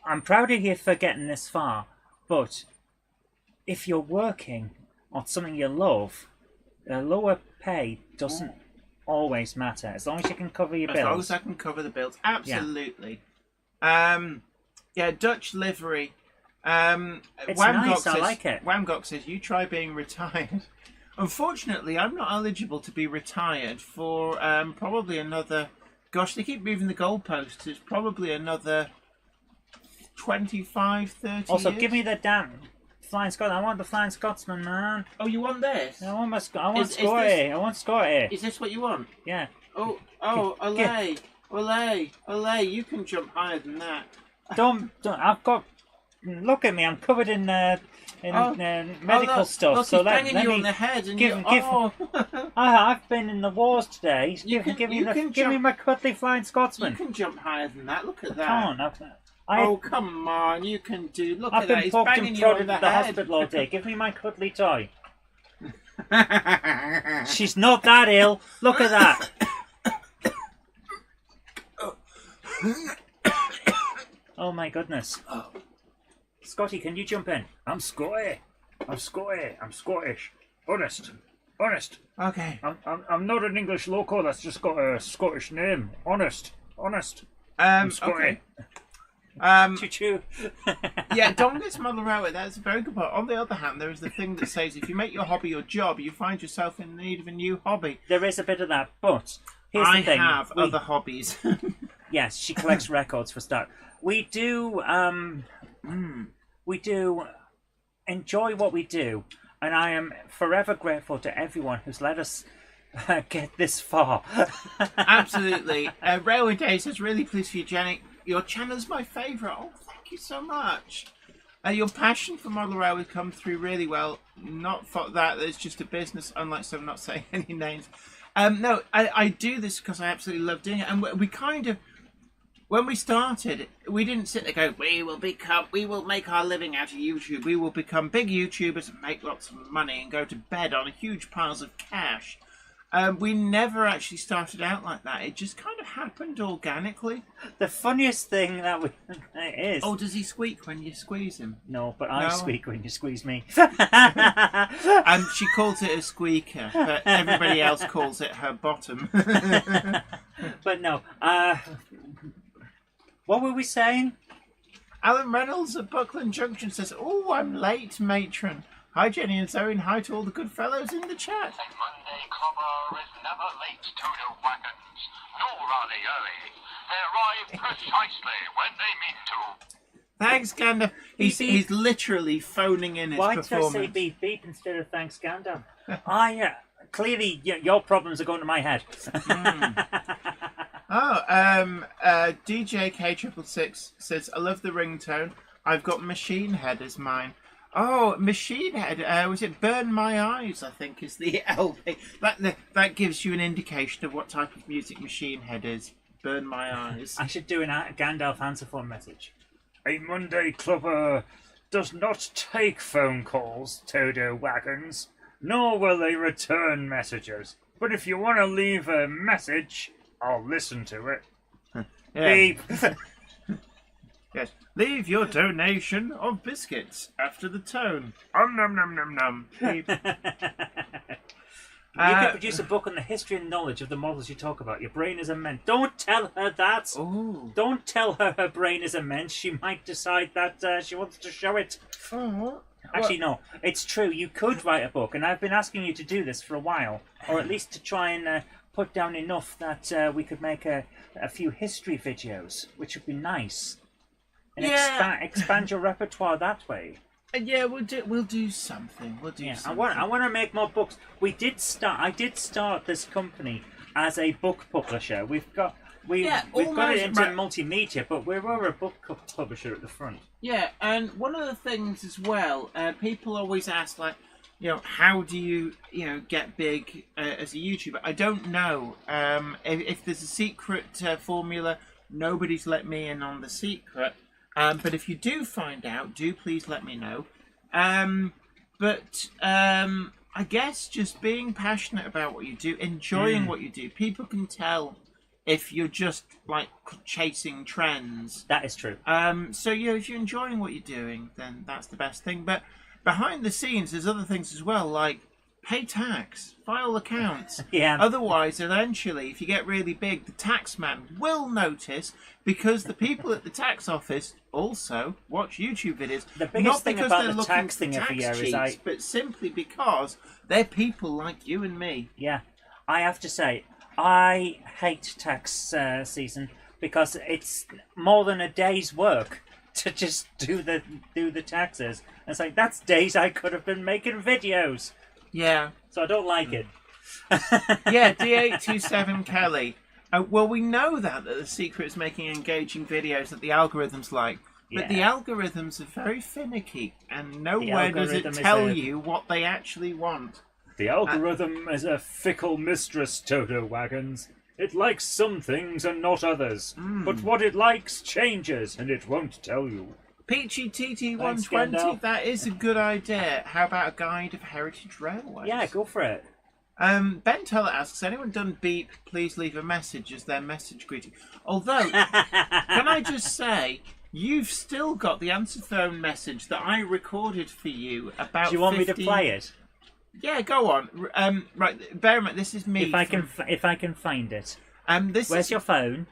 I'm proud of you for getting this far, but if you're working on something you love, a lower pay doesn't always matter, as long as you can cover your bills. As long as I can cover the bills, absolutely. Yeah, Dutch livery. It's nice, I like it. Wamgok says, "You try being retired." Unfortunately, I'm not eligible to be retired for probably another... Gosh, they keep moving the goalposts. It's probably another 25, 30 Also, years. give me the damn Flying Scotsman. I want the Flying Scotsman, man. Oh, you want this? I want Scotty. this- I want Scotty. Is this what you want? Yeah. Oh, Olay. Olay, you can jump higher than that. Don't. I've got. Look at me. I'm covered in medical stuff. Look, so he's banging let you me on the head, and give. I've been in the wars today. Give me my cuddly Flying Scotsman. You can jump higher than that. Look at that. Come on. Oh, come on. You can do... Look I've at that. been He's poked banging and you on prodded the at the head. hospital all day. Give me my cuddly toy. She's not that ill. Look at that. Oh my goodness. Scotty, can you jump in? I'm Scotty. I'm Scottish. Honest. Honest. Okay. I'm not an English local that's just got a Scottish name. Honest. Okay. Choo-choo. Yeah, don't get Model Railway. That's a very good point. On the other hand, there is the thing that says if you make your hobby your job, you find yourself in need of a new hobby. There is a bit of that, but here's the thing. I have other hobbies. Yes, she collects records for start. We do enjoy what we do, and I am forever grateful to everyone who's let us get this far. Absolutely. Railway Days is really pleased for you, Jenny. Your channel's my favourite. Oh, thank you so much. Your passion for model railway come through really well. Not for that, it's just a business, unlike some not saying any names. No, I do this because I absolutely love doing it. And we kind of, when we started, we didn't sit there going, we will make our living out of YouTube. We will become big YouTubers and make lots of money and go to bed on huge piles of cash. We never actually started out like that. It just kind of happened organically. The funniest thing that is... Oh, does he squeak when you squeeze him? No, but I squeak when you squeeze me. She calls it a squeaker, but everybody else calls it her bottom. But no, what were we saying? Alan Reynolds at Buckland Junction says, "Oh, I'm late, matron. Hi, Jenny and Zoe, and hi to all the good fellows in the chat." A Monday clobber is never late to the wagons, nor are they early. They arrive precisely when they mean to. Thanks, Gander. He's literally phoning in his performance. Why did I say beep beep instead of thanks, Gander? Clearly your problems are going to my head. DJ K666 says, "I love the ringtone. I've got Machine Head as mine." Oh, Machine Head. Was it Burn My Eyes, I think, is the LP. That gives you an indication of what type of music Machine Head is. Burn My Eyes. I should do a Gandalf answer phone message. A Monday clubber does not take phone calls, Toto Wagons, nor will they return messages. But if you want to leave a message, I'll listen to it. Beep. Yes. Leave your donation of biscuits after the tone. Nom nom nom nom. Beep. You could produce a book on the history and knowledge of the models you talk about. Your brain is immense. Don't tell her that. Ooh. Don't tell her her brain is immense. She might decide that she wants to show it. Oh. Actually, no. It's true. You could write a book, and I've been asking you to do this for a while, or at least to try and put down enough that we could make a few history videos, which would be nice, and expand your repertoire that way. Yeah, we'll do something. We'll do something. I want to make more books. I did start this company as a book publisher. We've got it into multimedia, but we were a book publisher at the front. Yeah, and one of the things as well, people always ask, like, how do you, get big as a YouTuber? I don't know. If there's a secret formula, nobody's let me in on the secret. But if you do find out, do please let me know. I guess just being passionate about what you do, enjoying what you do. People can tell if you're just like chasing trends. That is true. So if you're enjoying what you're doing, then that's the best thing. But behind the scenes, there's other things as well, like pay tax, file accounts. Yeah. Otherwise, eventually, if you get really big, the tax man will notice, because the people at the tax office also watch YouTube videos. The biggest thing about the tax thing every year is but simply because they're people like you and me. Yeah, I have to say, I hate tax season because it's more than a day's work to just do the taxes. And it's like, that's days I could have been making videos. Yeah. So I don't like it. Yeah, D827 Kelly. Well, we know that the secret is making engaging videos that the algorithms like. But the algorithms are very finicky, and nowhere does it tell you what they actually want. The algorithm is a fickle mistress, Toto Wagons. It likes some things and not others. But what it likes changes, and it won't tell you. Peachy TT120, that is a good idea. How about a guide of heritage railways? Yeah, go for it. Ben Teller asks, anyone done beep, please leave a message as their message greeting. Although, can I just say, you've still got the answer phone message that I recorded for you about 15... Do you want me to play it? Yeah, go on. Right, bear in mind, this is me. If I can find it. This Where's is your phone?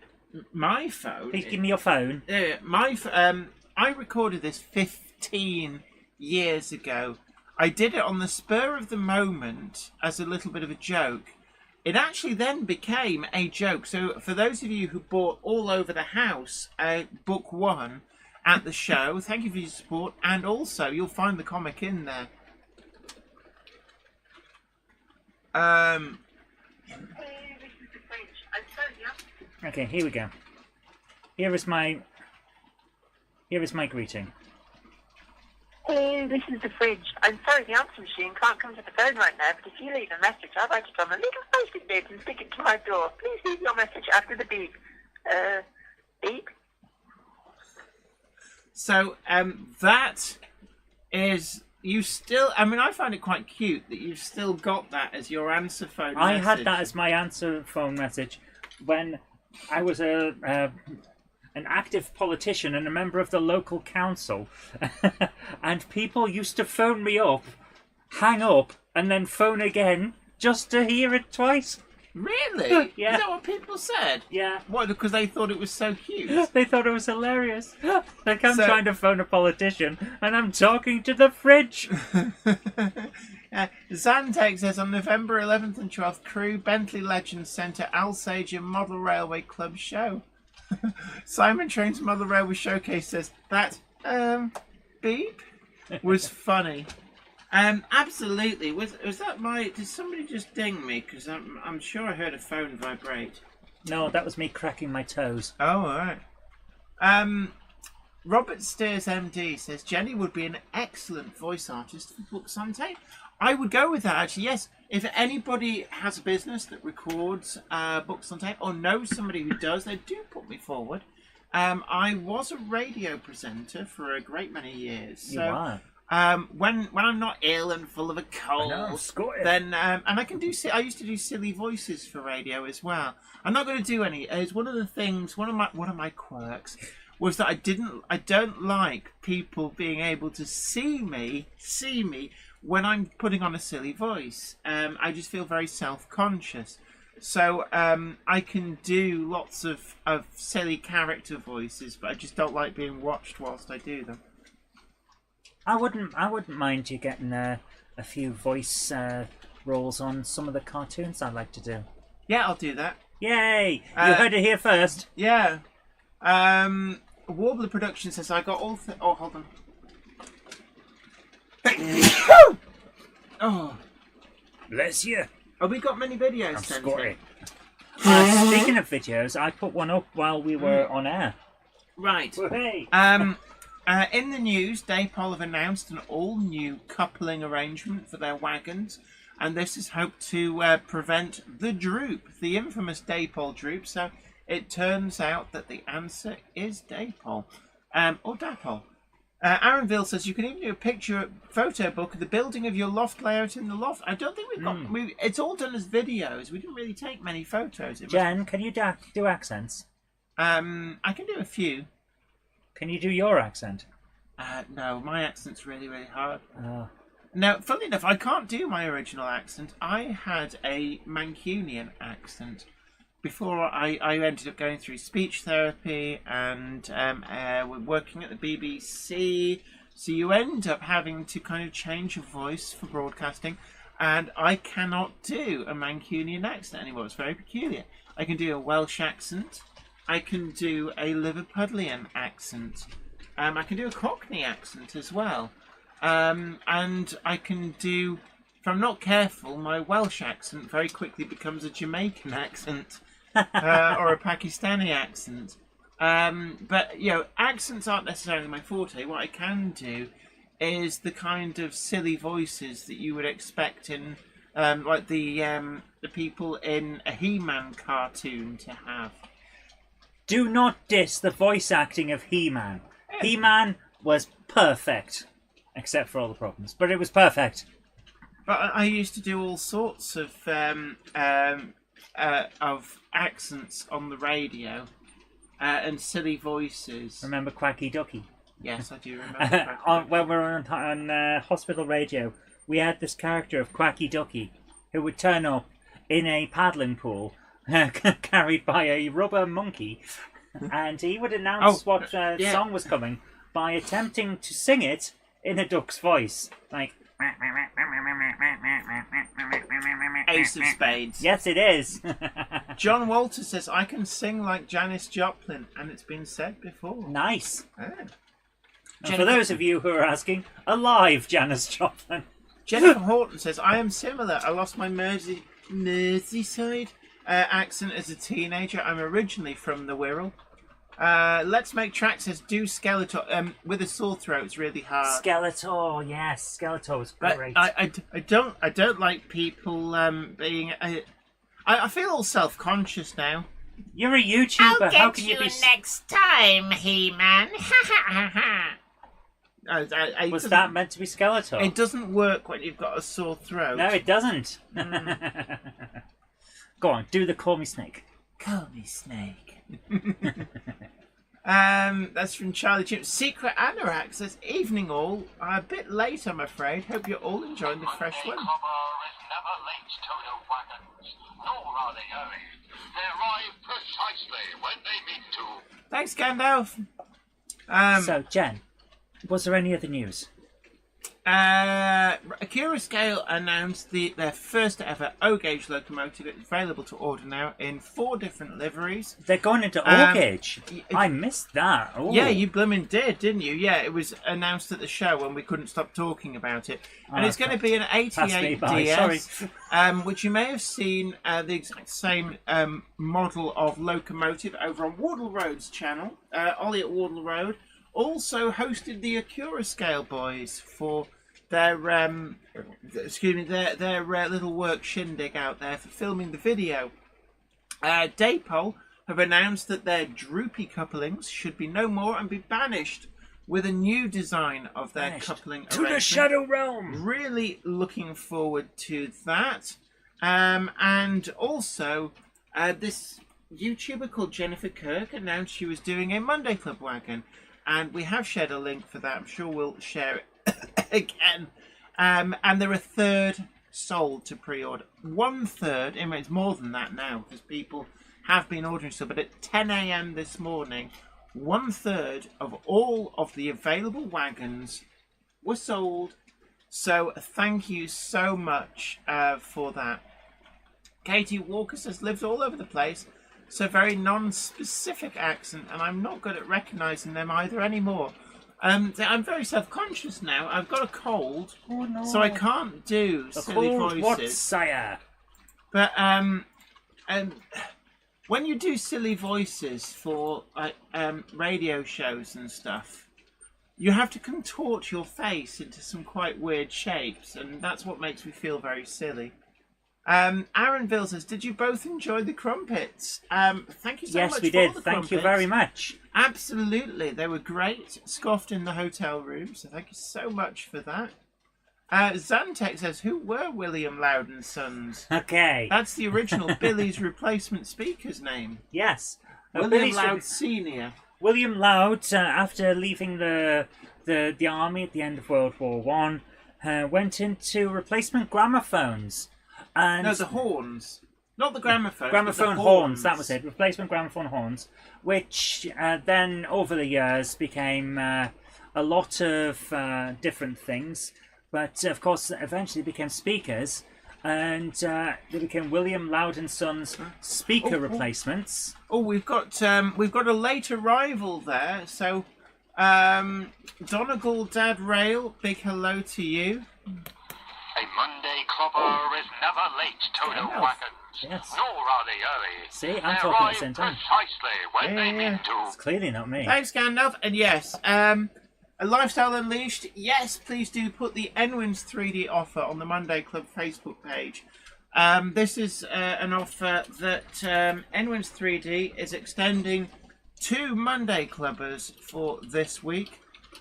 my phone. Please give me your phone. I recorded this 15 years ago. I did it on the spur of the moment as a little bit of a joke. It actually then became a joke. So for those of you who bought All Over the House, book 1 at the show, thank you for your support. And also, you'll find the comic in there. Okay, here we go. Here is my greeting. Hey, this is the fridge. I'm sorry, the answer machine can't come to the phone right now, but if you leave a message, I'll write it on a little post-it note and stick it to my door. Please leave your message after the beep. Beep? So, that is... You still... I mean, I find it quite cute that you've still got that as your answer phone I message. had that as my answer phone message when I was an active politician and a member of the local council. And people used to phone me up, hang up, and then phone again just to hear it twice. Really? Yeah. Is that what people said? Yeah. What, because they thought it was so cute? They thought it was hilarious. Like I'm So- trying to phone a politician and I'm talking to the fridge. Zantek says on November 11th and 12th, Crew Bentley Legends Centre Alsager Model Railway Club show. Simon Train's Model Railway Showcase says that beep was funny. Absolutely. Was that my? Did somebody just ding me? Because I'm sure I heard a phone vibrate. No, that was me cracking my toes. Oh, all right. Robert Steers MD says Jenny would be an excellent voice artist for Books on Tape. I would go with that, actually, yes. If anybody has a business that records books on tape or knows somebody who does, they do put me forward. I was a radio presenter for a great many years. So, You are. when I'm not ill and full of a cold, then and I can do. I used to do silly voices for radio as well. I'm not going to do any. It's one of the things. One of my quirks was that I don't like people being able to see me when I'm putting on a silly voice. I just feel very self-conscious. So I can do lots of silly character voices, but I just don't like being watched whilst I do them. I wouldn't mind you getting a few voice roles on some of the cartoons I'd like to do. Yeah, I'll do that. Yay! You heard it here first. Yeah. Warbler Production says I got all. Oh, hold on. Oh, Bless you. have we got many videos I'm sent scoring. in? Speaking of videos, I put one up while we were on air. Right. Hey. In the news, Daypol have announced an all-new coupling arrangement for their wagons, and this is hoped to prevent the droop, the infamous Daypol droop. So it turns out that the answer is Daypol, or Dapol. Aaron Ville says you can even do a photo book of the building of your loft layout in the loft. I don't think we've got. It's all done as videos. We didn't really take many photos. Jen, can you do accents? I can do a few. Can you do your accent? No, my accent's really, really hard. Oh. Now, funnily enough, I can't do my original accent. I had a Mancunian accent before I ended up going through speech therapy and working at the BBC. So you end up having to kind of change your voice for broadcasting. And I cannot do a Mancunian accent anymore. It's very peculiar. I can do a Welsh accent. I can do a Liverpudlian accent. I can do a Cockney accent as well. And I can do, if I'm not careful, my Welsh accent very quickly becomes a Jamaican accent or a Pakistani accent. But, you know, accents aren't necessarily my forte. What I can do is the kind of silly voices that you would expect in, like the people in a He-Man cartoon to have. Do not diss the voice acting of He-Man. He-Man was perfect, except for all the problems, but it was perfect. But I used to do all sorts of accents on the radio and silly voices. Remember Quacky Ducky? Yes, I do remember. When we were on hospital radio, we had this character of Quacky Ducky who would turn up in a paddling pool carried by a rubber monkey, and he would announce what song was coming by attempting to sing it in a duck's voice, like Ace of Spades. Yes, it is. John Walter says, I can sing like Janis Joplin, and it's been said before. Nice. Ah. And for those of you who are asking, alive Janis Joplin. Jennifer Horton says, I am similar. I lost my Merseyside accent as a teenager. I'm originally from the Wirral. Let's Make Tracks says, do Skeletor. With a sore throat, it's really hard. Skeletor, yes. Skeletor was great. I don't like people being... I feel all self-conscious now. You're a YouTuber. How can you be... next time, He-Man. Was that meant to be Skeletor? It doesn't work when you've got a sore throat. No, it doesn't. Go on, do the Call Me Snake. Call me Snake. That's from Charlie Chip. Secret Anorak says, evening all. I'm a bit late, I'm afraid. Hope you're all enjoying the fresh one. Monday Clubber is never late to the wagons, nor are they early. They arrive precisely when they mean to. Thanks, Gandalf. So, Jen, was there any other news? Acura Scale announced their first ever O-gauge locomotive. It's available to order now in 4 different liveries. They're going into O-gauge. I missed that. Ooh. Yeah, you blooming did, didn't you? Yeah, it was announced at the show and we couldn't stop talking about it. And it's going to be an 88 DS, which you may have seen the exact same model of locomotive over on Wardle Road's channel. Ollie at Wardle Road also hosted the Acura Scale boys for their little work shindig out there for filming the video. Daypol have announced that their droopy couplings should be no more and be banished with a new design of their coupling to the Shadow Realm. Really looking forward to that. And also, this YouTuber called Jennifer Kirk announced she was doing a Monday Club wagon. And we have shared a link for that. I'm sure we'll share it again. And there are 1/3 sold to pre-order. 1/3, I mean, it's more than that now because people have been ordering stuff. But at 10 a.m. this morning, 1/3 of all of the available wagons were sold. So thank you so much for that. Katie Walker says, lives all over the place. So very non-specific accent, and I'm not good at recognising them either anymore. I'm very self-conscious now. I've got a cold, so I can't do silly voices. What, sire? But when you do silly voices for radio shows and stuff, you have to contort your face into some quite weird shapes, and that's what makes me feel very silly. Aaronville says, did you both enjoy the crumpets? Thank you so much. Yes, we for did. the Thank you crumpets. very much. Absolutely. They were great. Scoffed in the hotel room, so thank you so much for that. Zantek says, who were William Loud and Sons? Okay. That's the original Billy's replacement speaker's name. Yes. William Loud Senior. William Loud, after leaving the army at the end of World War One, went into replacement gramophones. And no, the horns. Not the gramophone. Gramophone horns, that was it. Replacement gramophone horns, which then over the years became a lot of different things. But of course, eventually became speakers, and they became William Loud and Sons speaker replacements. Oh, we've got a late arrival there. So, Donegal Dad Rail, big hello to you. A Monday Clubber is never late to the wagons, Yes. nor are they early. See, I'm they talking at arrive the same time. precisely when they mean to. It's clearly not me. Thanks, Gandalf. And yes, a Lifestyle Unleashed. Yes, please do put the Enwins 3D offer on the Monday Club Facebook page. This is an offer that Enwins 3D is extending to Monday Clubbers for this week.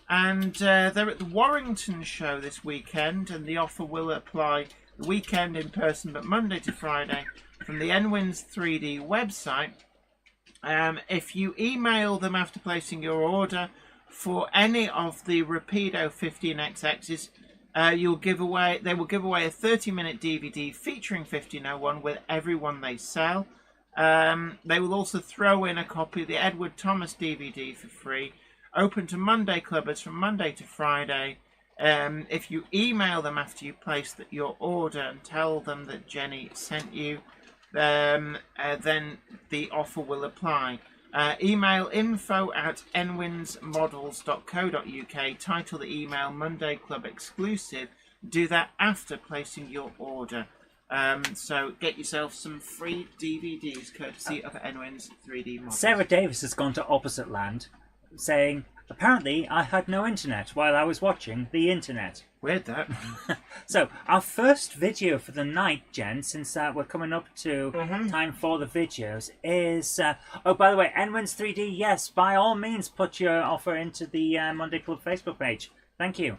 And they're at the Warrington show this weekend, and the offer will apply the weekend in person, but Monday to Friday from the Enwins 3D website. If you email them after placing your order for any of the Rapido 15XXs, They will give away a 30-minute DVD featuring 1501 with everyone they sell. They will also throw in a copy of the Edward Thomas DVD for free, open to Monday clubbers from Monday to Friday. If you email them after you place your order and tell them that Jenny sent you, then the offer will apply. Email info@enwinsmodels.co.uk. Title the email Monday Club Exclusive. Do that after placing your order. So get yourself some free DVDs courtesy of Enwins 3D Models. Sarah Davis has gone to opposite land, saying, apparently I had no internet while I was watching the internet. Weird that. So, our first video for the night, Jen, since we're coming up to time for the videos, is... oh, by the way, Enwins 3D, yes, by all means, put your offer into the Monday Club Facebook page. Thank you.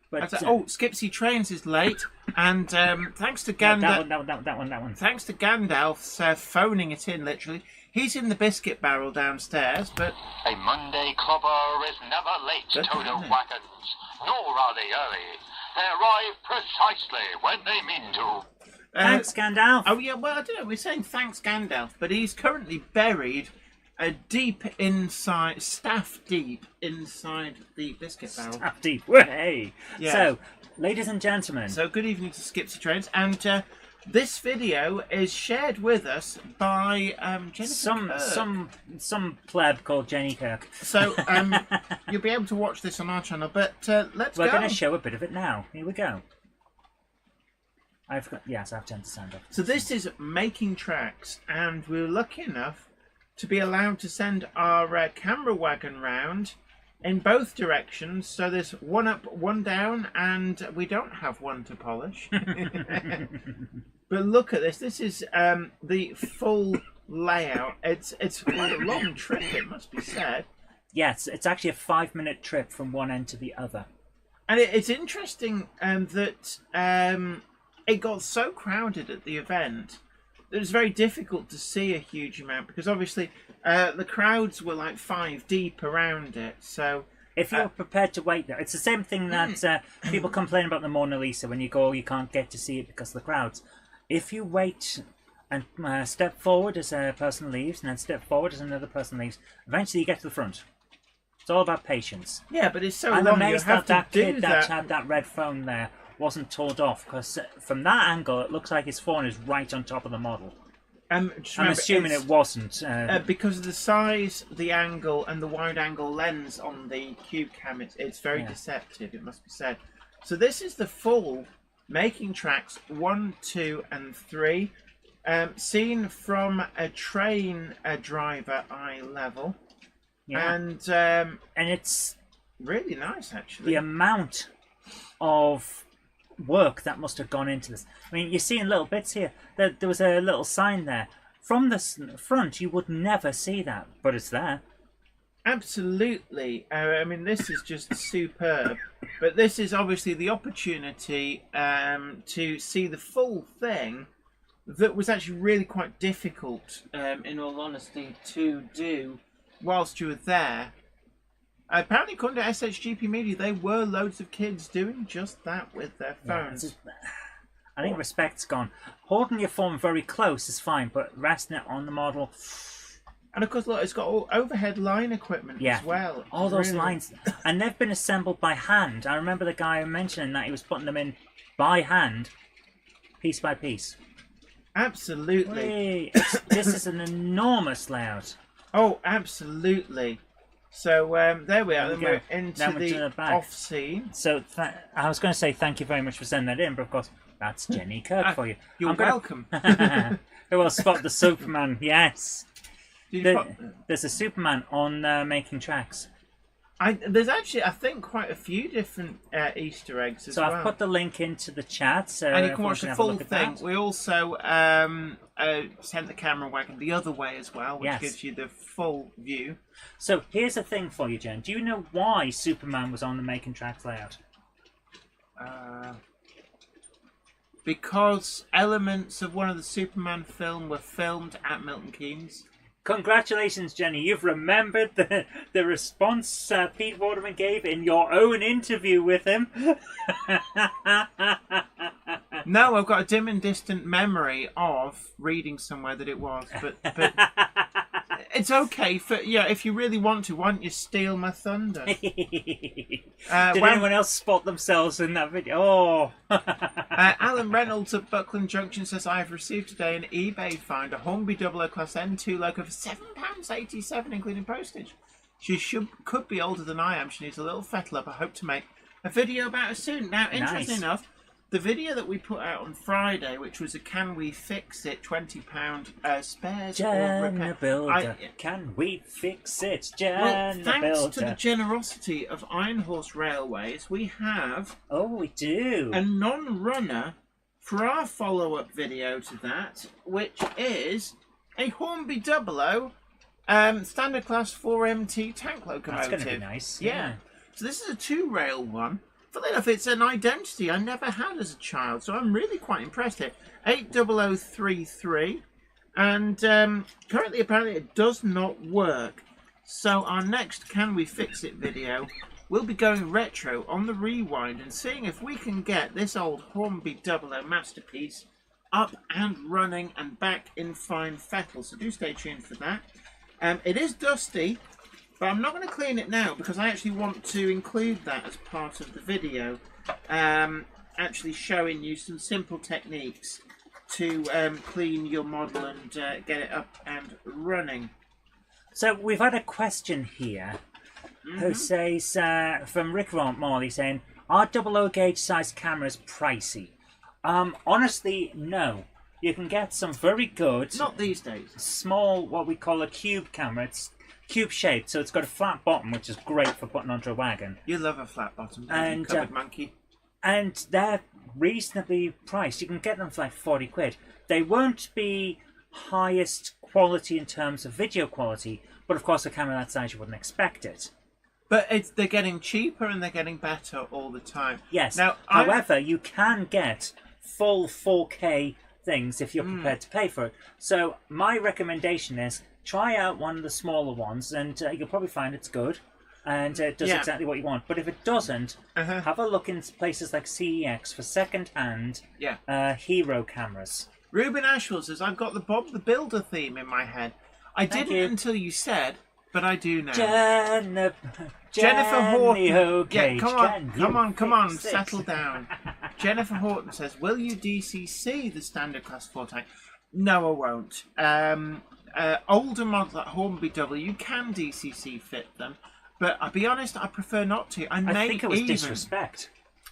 But, Skipsy Trains is late, and thanks to Gandalf... That one. Thanks to Gandalf's phoning it in, literally. He's in the biscuit barrel downstairs, but... A Monday clubber is never late, Toto Wagons, nor are they early. They arrive precisely when they mean to. Thanks, Gandalf. Oh, yeah, well, I don't know. We're saying thanks, Gandalf, but he's currently buried staff deep inside the biscuit barrel. Staff deep. Hey. Yeah. So, ladies and gentlemen. So, good evening to Skipsy Trains, and this video is shared with us by Jenny Kirk. Some pleb called Jenny Kirk. So, you'll be able to watch this on our channel, but let's go. We're going to show a bit of it now. Here we go. I've turned the sound off. So this is Making Tracks, and we're lucky enough to be allowed to send our camera wagon round in both directions. So there's one up, one down, and we don't have one to polish. But look at this. This is the full layout. It's a long trip, it must be said. Yes, it's actually a 5-minute trip from one end to the other. And it's interesting that it got so crowded at the event that it was very difficult to see a huge amount, because obviously the crowds were like 5 deep around it. So if you're prepared to wait there, it's the same thing that people complain about the Mona Lisa. When you go, you can't get to see it because of the crowds. If you wait and step forward as a person leaves, and then step forward as another person leaves, eventually you get to the front. It's all about patience. Yeah, but it's so I'm long. amazed You have that to kid do that that. had that red phone there wasn't told off, because from that angle it looks like his phone is right on top of the model. Just I'm remember, assuming it wasn't. because of the size, the angle, and the wide-angle lens on the Cube Cam. It's very deceptive, it must be said. So this is the full Making Tracks 1, 2, and 3, seen from a train driver eye level, and it's really nice, actually. the amount of work that must have gone into this. I mean, you're seeing little bits here. There was a little sign there. From the front, you would never see that, but it's there. Absolutely. I mean, this is just superb. But this is obviously the opportunity to see the full thing that was actually really quite difficult, in all honesty, to do whilst you were there. Apparently, according to SHGP Media, there were loads of kids doing just that with their phones. I think respect's gone. Holding your phone very close is fine, but resting it on the model... And of course, look, it's got all overhead line equipment as well. All those lines. And they've been assembled by hand. I remember the guy mentioning that he was putting them in by hand, piece by piece. Absolutely. This is an enormous layout. Oh, absolutely. So there we are. Then we're into the off scene. So I was going to say thank you very much for sending that in, but of course that's Jenny Kirk for you. You're welcome. Who will spot the Superman? Yes. There's a Superman on Making Tracks. There's actually, I think, quite a few different Easter eggs as well. So I've put the link into the chat. So and you can watch the full thing. We also sent the camera wagon the other way as well, which gives you the full view. So here's the thing for you, Jen. Do you know why Superman was on the Making Tracks layout? Because elements of one of the Superman film were filmed at Milton Keynes. Congratulations, Jenny. You've remembered the response Pete Waterman gave in your own interview with him. No, I've got a dim and distant memory of reading somewhere that it was, but it's okay. If you really want to, why don't you steal my thunder? Did anyone else spot themselves in that video? Oh. Alan Reynolds of Buckland Junction says, I have received today an eBay find, a Hornby 00 Class N2 Loco for £7.87, including postage. She could be older than I am. She needs a little fettle up. I hope to make a video about her soon. Now, interesting enough, the video that we put out on Friday, which was a Can We Fix It £20 spares or repair. Builder. Can we fix it? Builder. Thanks to the generosity of Iron Horse Railways, we have we do a non-runner for our follow-up video to that, which is a Hornby 00 standard class 4MT tank locomotive. That's going to be nice. Yeah. So this is a 2-rail one. Funnily enough, it's an identity I never had as a child, so I'm really quite impressed here. 80033, and currently apparently it does not work. So our next Can We Fix It video will be going retro on the rewind and seeing if we can get this old Hornby 00 masterpiece up and running and back in fine fettle. So do stay tuned for that. It is dusty, but I'm not going to clean it now because I actually want to include that as part of the video. Actually showing you some simple techniques to clean your model and get it up and running. So we've had a question here who says, from Rick Morley saying, are 00 gauge size cameras pricey? Honestly, no. You can get some very good... Not these days. Small, what we call a cube camera. It's cube shaped, so it's got a flat bottom, which is great for putting onto a wagon. You love a flat bottom, don't you, covered monkey? And they're reasonably priced. You can get them for like 40 quid. They won't be highest quality in terms of video quality, but of course a camera that size you wouldn't expect it. But they're getting cheaper and they're getting better all the time. Yes. Now, however, you can get full 4K things if you're prepared to pay for it. So my recommendation is try out one of the smaller ones, and you'll probably find it's good and it does exactly what you want. But if it doesn't, have a look in places like CEX for second-hand hero cameras. Ruben Ashwell says, I've got the Bob the Builder theme in my head. I didn't until you said, but I do now. Jennifer Horton. Come on, settle down. Jennifer Horton says, will you DCC the standard class 4 tank? No, I won't. Older models like Hornby 00, you can DCC fit them, but I'll be honest, I prefer not to. I think it was disrespect.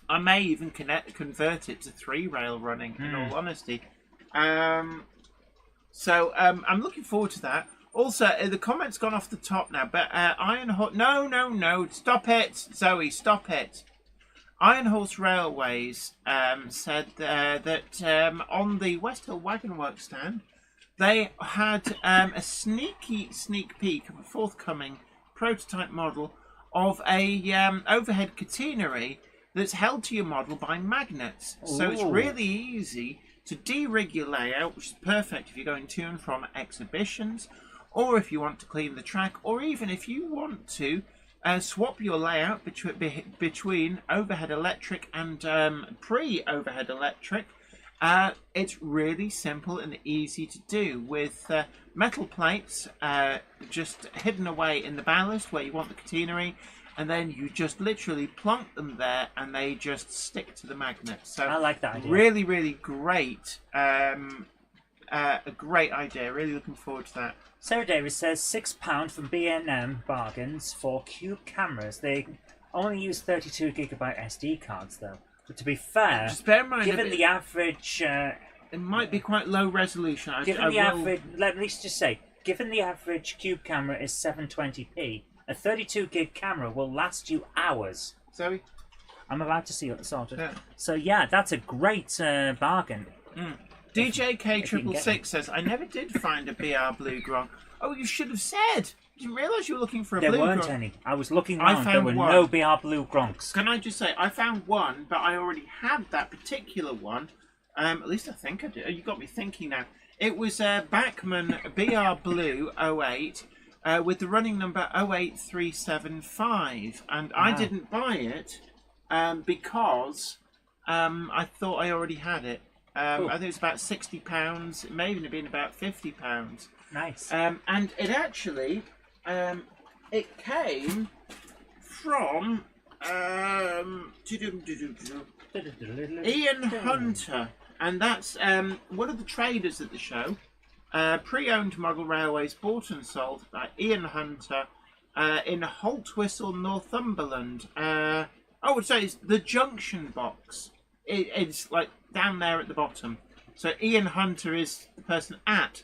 I may even convert it to 3-rail running, in all honesty. So I'm looking forward to that. Also, the comment's gone off the top now, but Iron Horse... No, stop it, Zoe, stop it. Iron Horse Railways said that on the West Hill Wagon Works stand, they had a sneak peek of a forthcoming prototype model of a overhead catenary that's held to your model by magnets. Ooh. So it's really easy to de-rig your layout, which is perfect if you're going to and from exhibitions, or if you want to clean the track, or even if you want to swap your layout between overhead electric and pre-overhead electric. It's really simple and easy to do with metal plates just hidden away in the ballast where you want the catenary, and then you just literally plonk them there and they just stick to the magnet. So I like that idea. Really, really great. A great idea. Really looking forward to that. Sarah Davis says £6 from B&M Bargains for cube cameras. They only use 32GB SD cards though. But to be fair, just bear in mind, given the average... it might be quite low resolution. Given the average... Let me just say, given the average cube camera is 720p, a 32GB camera will last you hours. Zoe? I'm about to see it sorted. Yeah. So yeah, that's a great bargain. DJ K666 says, I never did find a BR Blue Gronk. Oh, you should have said. I didn't realise you were looking for a Blue Gronk. There weren't any. I was looking around. There were no BR Blue Gronks. Can I just say, I found one, but I already had that particular one. At least I think I did. Oh, you got me thinking now. It was Bachmann BR Blue 08 with the running number 08375, and I didn't buy it because I thought I already had it. I think it was about £60. It may even have been about £50. Nice. And it actually it came from Ian Hunter, and that's one of the traders at the show. Pre-owned model railways bought and sold by Ian Hunter in Holtwhistle, Northumberland. So it's the junction box. It's like down there at the bottom. So Ian Hunter is the person at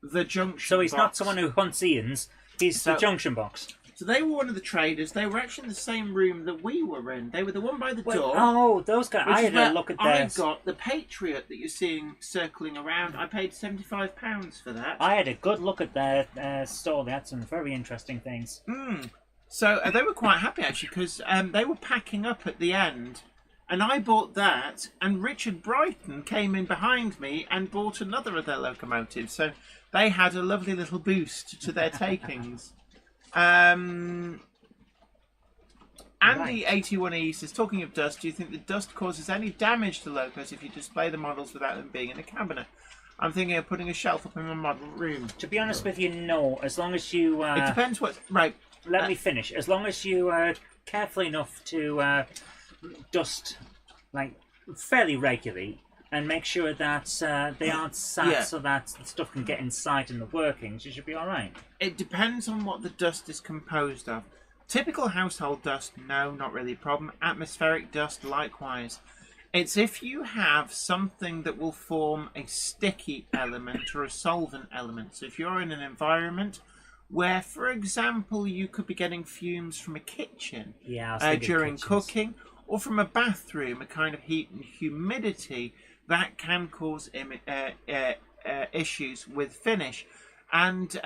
the junction. So he's box. not someone who hunts Ians. He's the junction box. So they were one of the traders. They were actually in the same room that we were in. They were the one by the door. Oh, those guys. I had a look at theirs. I got the Patriot that you're seeing circling around. I paid £75 for that. I had a good look at their store. They had some very interesting things. So they were quite happy actually because they were packing up at the end. And I bought that, and Richard Brighton came in behind me and bought another of their locomotives. So they had a lovely little boost to their takings. Andy81E says, talking of dust, do you think the dust causes any damage to locos if you display the models without them being in a cabinet? I'm thinking of putting a shelf up in my model room. To be honest with you, no. As long as you... it depends what... Right. Let me finish. As long as you are careful enough to dust like fairly regularly and make sure that they aren't sat so that stuff can get inside in the workings, you should be all right. It depends on what the dust is composed of. Typical household dust, no, not really a problem. Atmospheric dust, likewise. It's if you have something that will form a sticky element or a solvent element. So if you're in an environment where, for example, you could be getting fumes from a kitchen during cooking, or from a bathroom, a kind of heat and humidity, that can cause issues with finish. And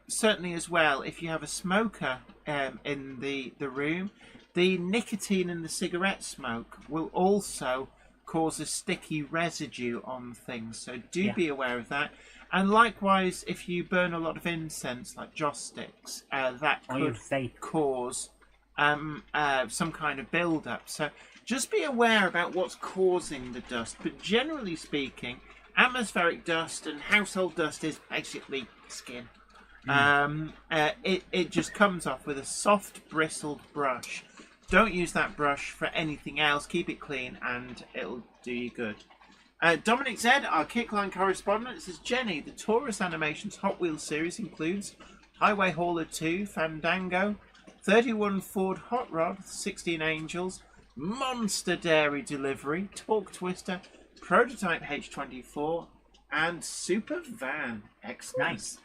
certainly as well, if you have a smoker in the room, the nicotine in the cigarette smoke will also cause a sticky residue on things. So do be aware of that. And likewise, if you burn a lot of incense, like joss sticks, that could cause some kind of build-up. So just be aware about what's causing the dust. But generally speaking, atmospheric dust and household dust is basically skin. It just comes off with a soft bristled brush. Don't use that brush for anything else. Keep it clean and it'll do you good. Dominic Z, our Kickline correspondent, says, Jenny, the Taurus Animations Hot Wheels series includes Highway Hauler 2, Fandango, 31 Ford Hot Rod, 16 Angels, Monster Dairy Delivery, Torque Twister, Prototype H24, and Super Van. Excellent. Nice.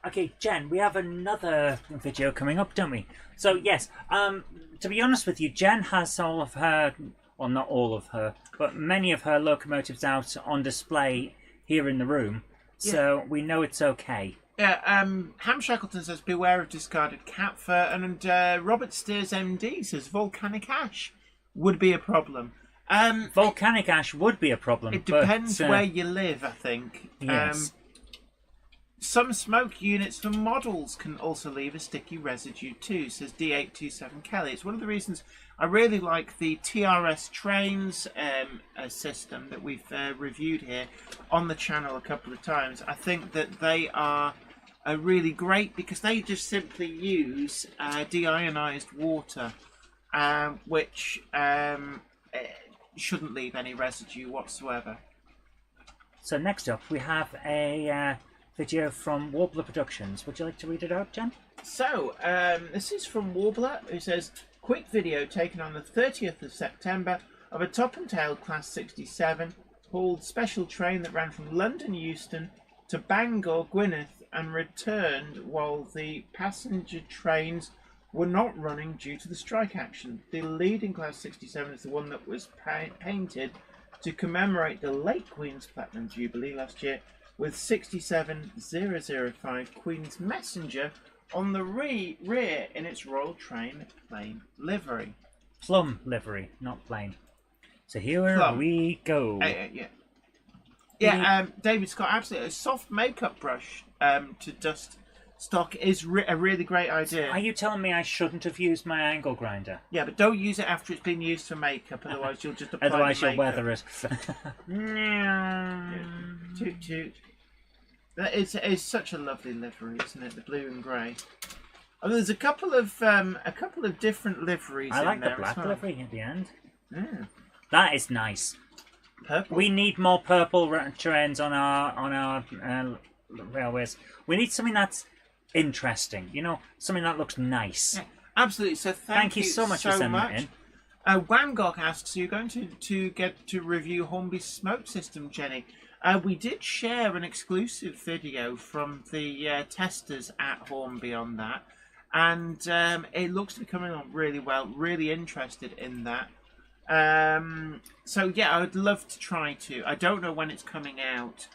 Okay, Jen, we have another video coming up, don't we? So, yes, to be honest with you, Jen has all of her, well, not all of her, but many of her locomotives out on display here in the room, so we know it's okay. Yeah, Ham Shackleton says, beware of discarded cat fur, and Robert Steers MD says, volcanic ash would be a problem. Volcanic ash would be a problem. It depends where you live, I think. Yes. Some smoke units for models can also leave a sticky residue too, says D827 Kelly. It's one of the reasons I really like the TRS trains system that we've reviewed here on the channel a couple of times. I think that they are really great because they just simply use deionized water, which shouldn't leave any residue whatsoever. So next up we have a video from Warbler Productions. Would you like to read it out, Jen? So, this is from Warbler, who says, quick video taken on the 30th of September of a top and tail Class 67 hauled special train that ran from London Euston to Bangor, Gwynedd and returned while the passenger trains were not running due to the strike action. The leading Class 67 is the one that was painted to commemorate the late Queen's Platinum Jubilee last year, with 67005 Queen's Messenger on the rear in its Royal Train plain livery. Plum livery, not plain. So here we go. Yeah, David Scott, absolutely. A soft makeup brush to dust stock is a really great idea. Are you telling me I shouldn't have used my angle grinder? Yeah, but don't use it after it's been used for makeup, otherwise you'll just apply Otherwise, the you'll makeup. weather it. Toot toot. That is such a lovely livery, isn't it? The blue and grey. Oh, there's a couple of different liveries. I like in the there black as well. livery at the end. Yeah. That is nice. Purple. We need more purple trains on our railways. We need something that's interesting. You know, something that looks nice. Yeah, absolutely. So thank you so much for sending that in. Wangok asks, are you going to get to review Hornby's smoke system, Jenny? We did share an exclusive video from the testers at Hornby on that, and it looks to be coming on really well. Really interested in that. So yeah, I would love to try to. I don't know when it's coming out,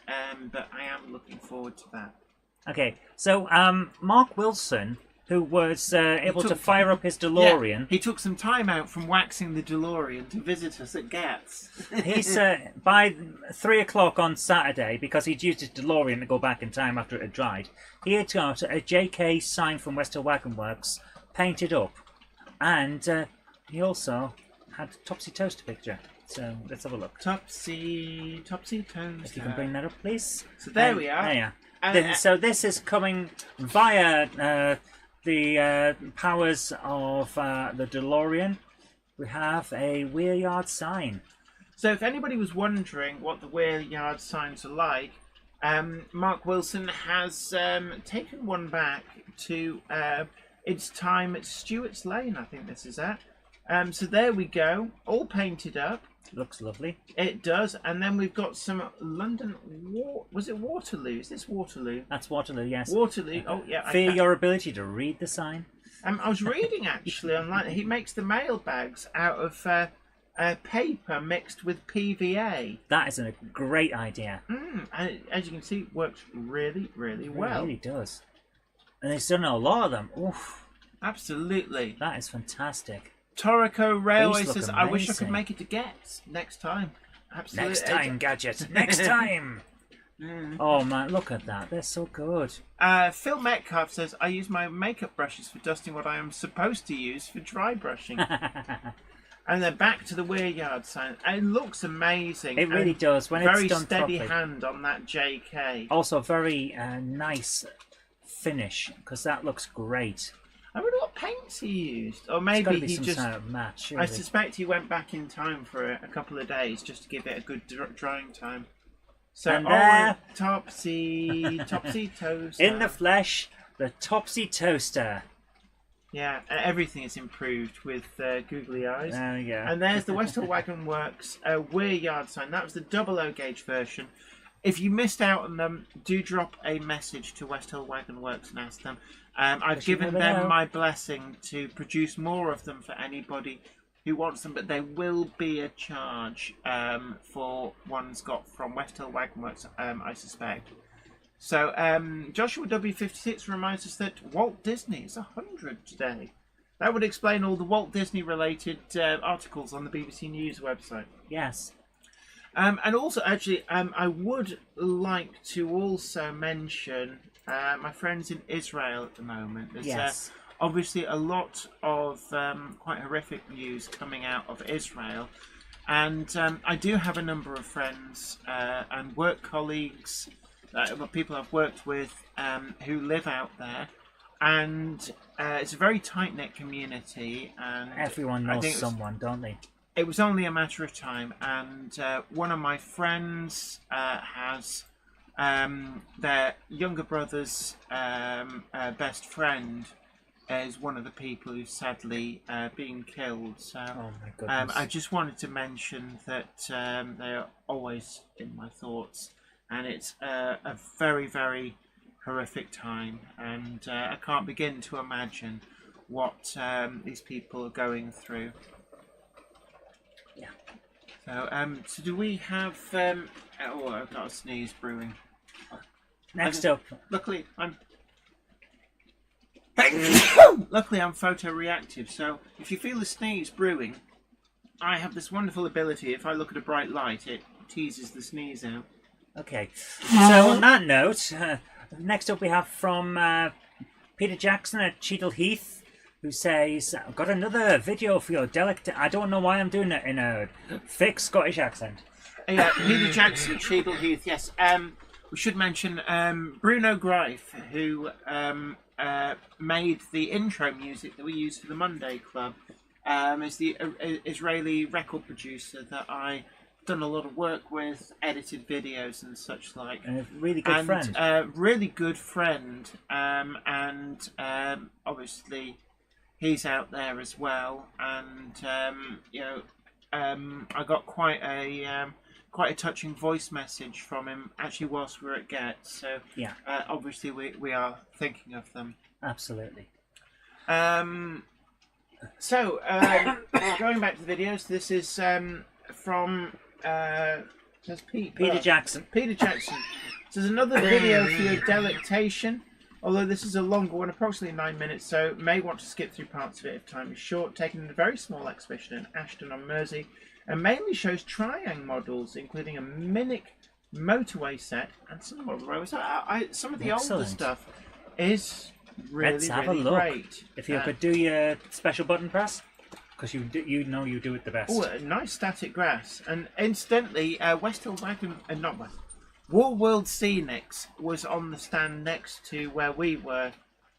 but I am looking forward to that. Okay, so Mark Wilson, who was able to fire up his DeLorean. Yeah, he took some time out from waxing the DeLorean to visit us at G.E.T.S. He's by 3 o'clock on Saturday, because he'd used his DeLorean to go back in time after it had dried. He had got a J.K. sign from West Hill Wagon Works painted up, and he also had a Topsy Toaster picture. So let's have a look. Topsy Toaster. If you can bring that up, please. So there we are. There you are. So this is coming via the powers of the DeLorean. We have a Weir Yard sign. So if anybody was wondering what the Weir Yard signs are like, Mark Wilson has taken one back to its time at Stewart's Lane, I think this is at. So there we go, all painted up. Looks lovely. It does, and then we've got some London. Was it Waterloo? Is this Waterloo? That's Waterloo, yes. Waterloo. Oh yeah. Fear your ability to read the sign. I was reading actually online. He makes the mailbags out of paper mixed with PVA. That is a great idea. And as you can see, it works really, really well. It really does. And he's done a lot of them. Oof. Absolutely. That is fantastic. Torrico Railway These look says, I wish I could amazing. make it to G.E.T.S next time. Absolutely. Next time, Gadget. Next time. Oh man, look at that. They're so good. Phil Metcalf says, I use my makeup brushes for dusting what I am supposed to use for dry brushing. And then back to the Weir Yard sign. It looks amazing. It really does. When it's done very steady properly. hand on that JK. Also, very nice finish, because that looks great. I wonder what paints he used. Or It's maybe gotta be he some just... sort of match. I Surely. suspect he went back in time for a couple of days just to give it a good drying time. So, And there- Topsy Toaster. In the flesh, the Topsy Toaster. Yeah, everything is improved with googly eyes. There we go. And there's the West Hill Wagon Works Weir Yard sign. That was the 00 gauge version. If you missed out on them, do drop a message to West Hill Wagon Works and ask them. I've given never them know. my blessing to produce more of them for anybody who wants them, but there will be a charge for ones got from West Hill Wagon Works, I suspect. So Joshua W56 reminds us that Walt Disney is 100 today. That would explain all the Walt Disney related articles on the BBC News website. Yes. And also, actually, I would like to also mention my friends in Israel at the moment. There's Yes. obviously a lot of quite horrific news coming out of Israel. And I do have a number of friends and work colleagues, people I've worked with who live out there. And it's a very tight-knit community. And Everyone I knows think someone, don't they? it was only a matter of time, and one of my friends has their younger brother's best friend is one of the people who's sadly being killed. So Oh my goodness. I just wanted to mention that they are always in my thoughts, and it's a very, very horrific time, and I can't begin to imagine what these people are going through. Yeah. So do we have? Oh, I've got a sneeze brewing. Next up. Luckily, I'm photoreactive. So if you feel a sneeze brewing, I have this wonderful ability. If I look at a bright light, it teases the sneeze out. Okay. So on that note, next up we have from Peter Jackson at Cheadle Heath, who says, "I've got another video for your delicate." I don't know why I'm doing it in a thick Scottish accent. Yeah, Peter Jackson, Cheadle Heath. Yes. We should mention Bruno Greif, who made the intro music that we use for the Monday Club. Is the Israeli record producer that I done a lot of work with, edited videos and such like. And a really good friend. Really good friend. And obviously he's out there as well. And I got quite a touching voice message from him actually whilst we were at G.E.T.S. So Yeah. Obviously we are thinking of them. Absolutely. So going back to the videos, this is from says Peter Jackson. Peter Jackson. This is another video for your delectation. Although this is a longer one, approximately 9 minutes, so may want to skip through parts of it if time is short. Taken in a very small exhibition in Ashton on Mersey, and mainly shows Triang models, including a Minic motorway set and some model rows. Some of the older Excellent. stuff is really, Let's have really a look. great. If you could do your special button press, because you do it the best. Oh, a nice static grass. And incidentally, West Hill Wagon, not West, War World Scenics was on the stand next to where we were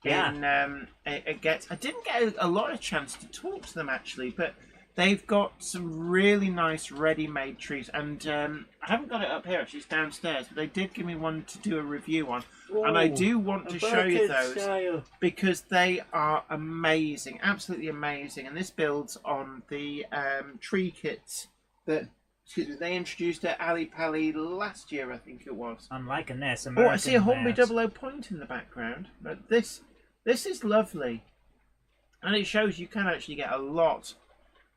in at G.E.T.S. I didn't get a lot of chance to talk to them actually, but they've got some really nice ready-made trees. And I haven't got it up here, actually, it's downstairs, but they did give me one to do a review on. And I do want to show you those because they are amazing, absolutely amazing. And this builds on the tree kits that they introduced at Ali Pali last year, I think it was. I'm liking this. Oh, I see a Hornby 00 point in the background. But this is lovely. And it shows you can actually get a lot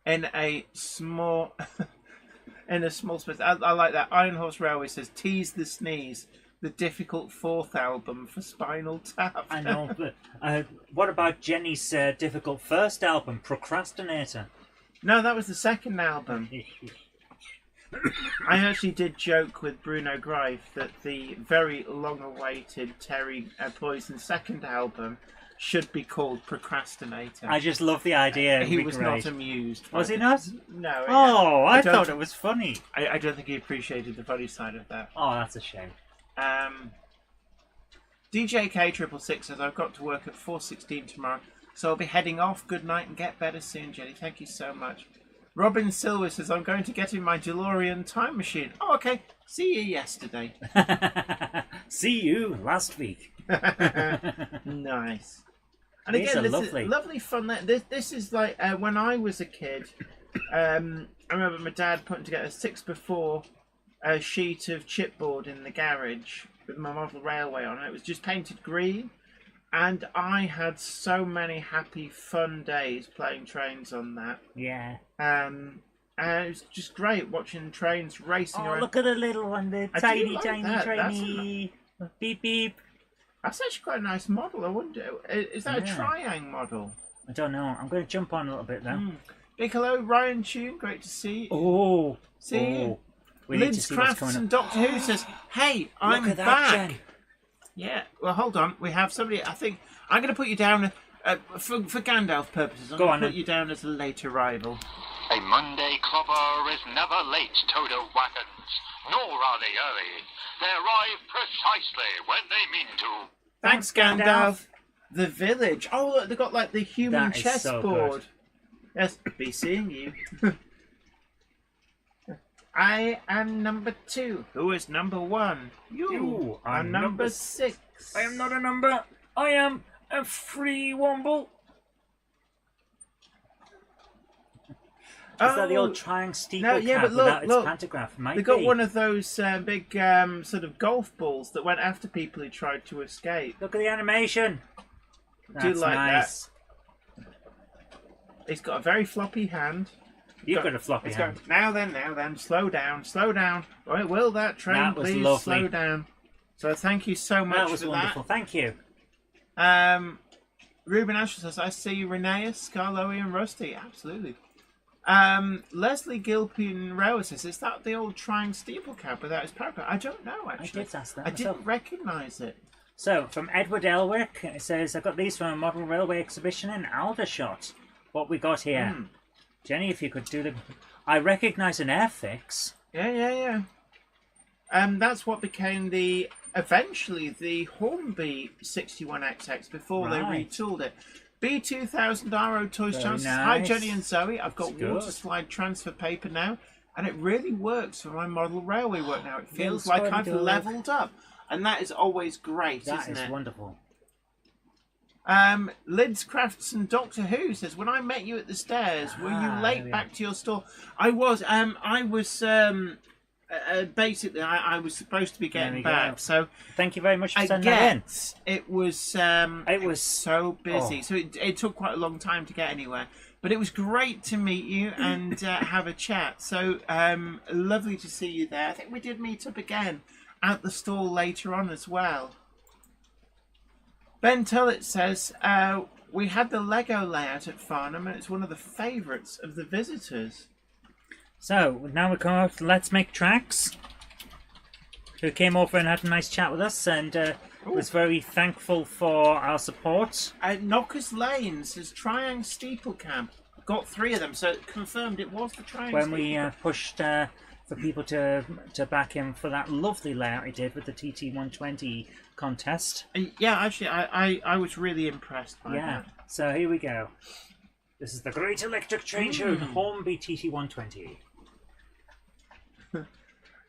in a small space. I like that. Iron Horse Railway says, "Tease the Sneeze, the difficult 4th album for Spinal Tap." I know, but what about Jenny's difficult first album, Procrastinator? No, that was the second album. I actually did joke with Bruno Greif that the very long-awaited Terry Poison second album should be called Procrastinator. I just love the idea. He was not amused. Was he not? No. Oh, I thought it was funny. I don't think he appreciated the funny side of that. Oh, that's a shame. DJ K666 says, "I've got to work at 4:16 tomorrow, so I'll be heading off. Good night and get better soon, Jenny." Thank you so much. Robin Silver says, "I'm going to get in my DeLorean time machine." Oh, okay. See you yesterday. See you last week. Nice. And again, this is lovely fun. This is like when I was a kid. I remember my dad putting together a 6x4 sheet of chipboard in the garage with my model railway on it. It was just painted green. And I had so many happy, fun days playing trains on that. Yeah. And it was just great watching trains racing around. Oh, look at the little one, the tiny trainy. Beep, beep. That's actually quite a nice model, I wonder. Is that a Triang model? I don't know. I'm going to jump on a little bit now. Big hello, Ryan Tune. Great to see you. Oh. See you. We need to Liz see what's Crafts coming and up. Doctor Who says, "Hey, I'm Look at that, back." Jen. Yeah, well, hold on. We have somebody. I think I'm going to put you down for Gandalf purposes. I'm Go going on, to put you down as a late arrival. A Monday clubber is never late to the wagons, nor are they early. They arrive precisely when they mean to. Thanks, Gandalf. The village. Oh, look, they've got like the human That is so chessboard. good. Yes, be seeing you. I am number 2. Who is number 1? You are number 6. I am not a number. I am a free womble. Is that the old triangle steeple cap but without its look. pantograph? Might They got be. one of those big sort of golf balls that went after people who tried to escape. Look at the animation. That's Do you like nice. that? He's got a very floppy hand. You've got a floppy hand. Now then, slow down. Right, will that train That was please lovely. slow down? So thank you so much That was for wonderful. Thank you. that. Ruben Asher says, "I see you, Renee, Scarlowy and Rusty." Absolutely. Leslie Gilpin Rowe says, is that the old Triang steeple cab without his paragraph? I don't know, actually. I did ask that I myself. didn't recognise it. So, from Edward Elwick, it says, I got these from a model railway exhibition in Aldershot. What we got here. Jenny, if you could do the... I recognise an Airfix. Yeah. That's what became eventually the Hornby 61XX before they retooled it. B2000RO Toys Very Chance. nice. Hi Jenny and Zoe. I've got Good. water slide transfer paper now, and it really works for my model railway work now. It feels Feels like quite I've good. leveled up, and that is always great, That isn't is it? wonderful. Lids Crafts and Doctor Who says, when I met you at the stairs, were you there late we back to your store? I was. Basically, I was supposed to be There we getting go. back, so Thank you very much for I sending that in. guess it was. It was- so busy, oh. so it took quite a long time to get anywhere. But it was great to meet you and have a chat. So lovely to see you there. I think we did meet up again at the stall later on as well. Ben Tullett says, we had the Lego layout at Farnham and it's one of the favourites of the visitors. So, now we come out to Let's Make Tracks, who came over and had a nice chat with us and was very thankful for our support. Knockers Lane says, Triang Steeple Cab. Got 3 of them, so it confirmed it was the Triang When Steeple we Cab. pushed for people to back him for that lovely layout he did with the TT120 contest. Yeah, actually, I was really impressed by Yeah, that. so here we go. This is the Great Electric Train Show, Hornby TT120.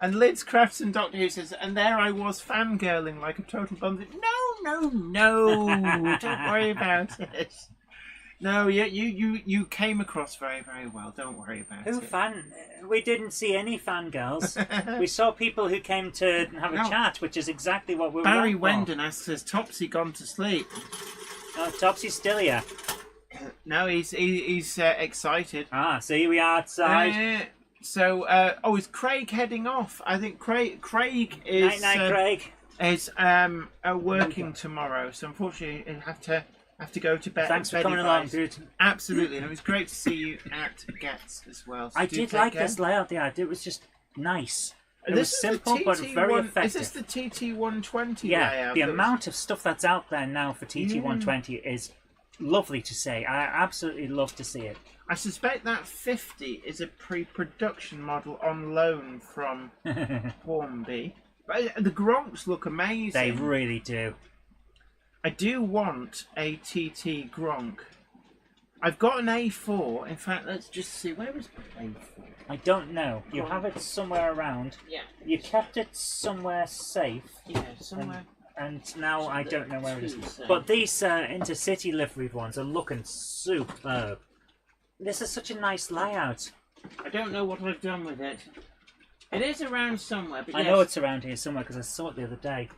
And Lids Crafts and Doctor Who says, and there I was fangirling like a total bum. No, don't worry about it. No, you came across very, very well. Don't worry about Who it. fan? We didn't see any fangirls. We saw people who came to have a No. chat, which is exactly what we were Barry waiting for. Wendon asks, has Topsy gone to sleep? Oh, Topsy's still here. No, he's excited. Ah, so here we are outside. So, is Craig heading off? I think Craig is Night, Craig. is working tomorrow, so unfortunately he'll have to go to bed. Thanks for bed coming advice. along, dude. Absolutely, and it was great to see you at G.E.T.S as well. So I do did take like care. this layout. Yeah, it was just nice. It This was is simple the but very TT1 effective. Is this the TT120 Yeah, layout? the that was- amount of stuff that's out there now for TT120 is lovely to see. I absolutely love to see it. I suspect that 50 is a pre-production model on loan from Hornby. But the Gronks look amazing. They really do. I do want a TT Gronk. I've got an A4. In fact, let's just see. Where is my A4? I don't know. You have it somewhere around. Yeah. You kept it somewhere safe. Yeah, somewhere. And now I don't know where it is. Too safe. But these intercity liveried ones are looking superb. This is such a nice layout. I don't know what I've done with it. It is around somewhere, but I yes. know it's around here somewhere because I saw it the other day.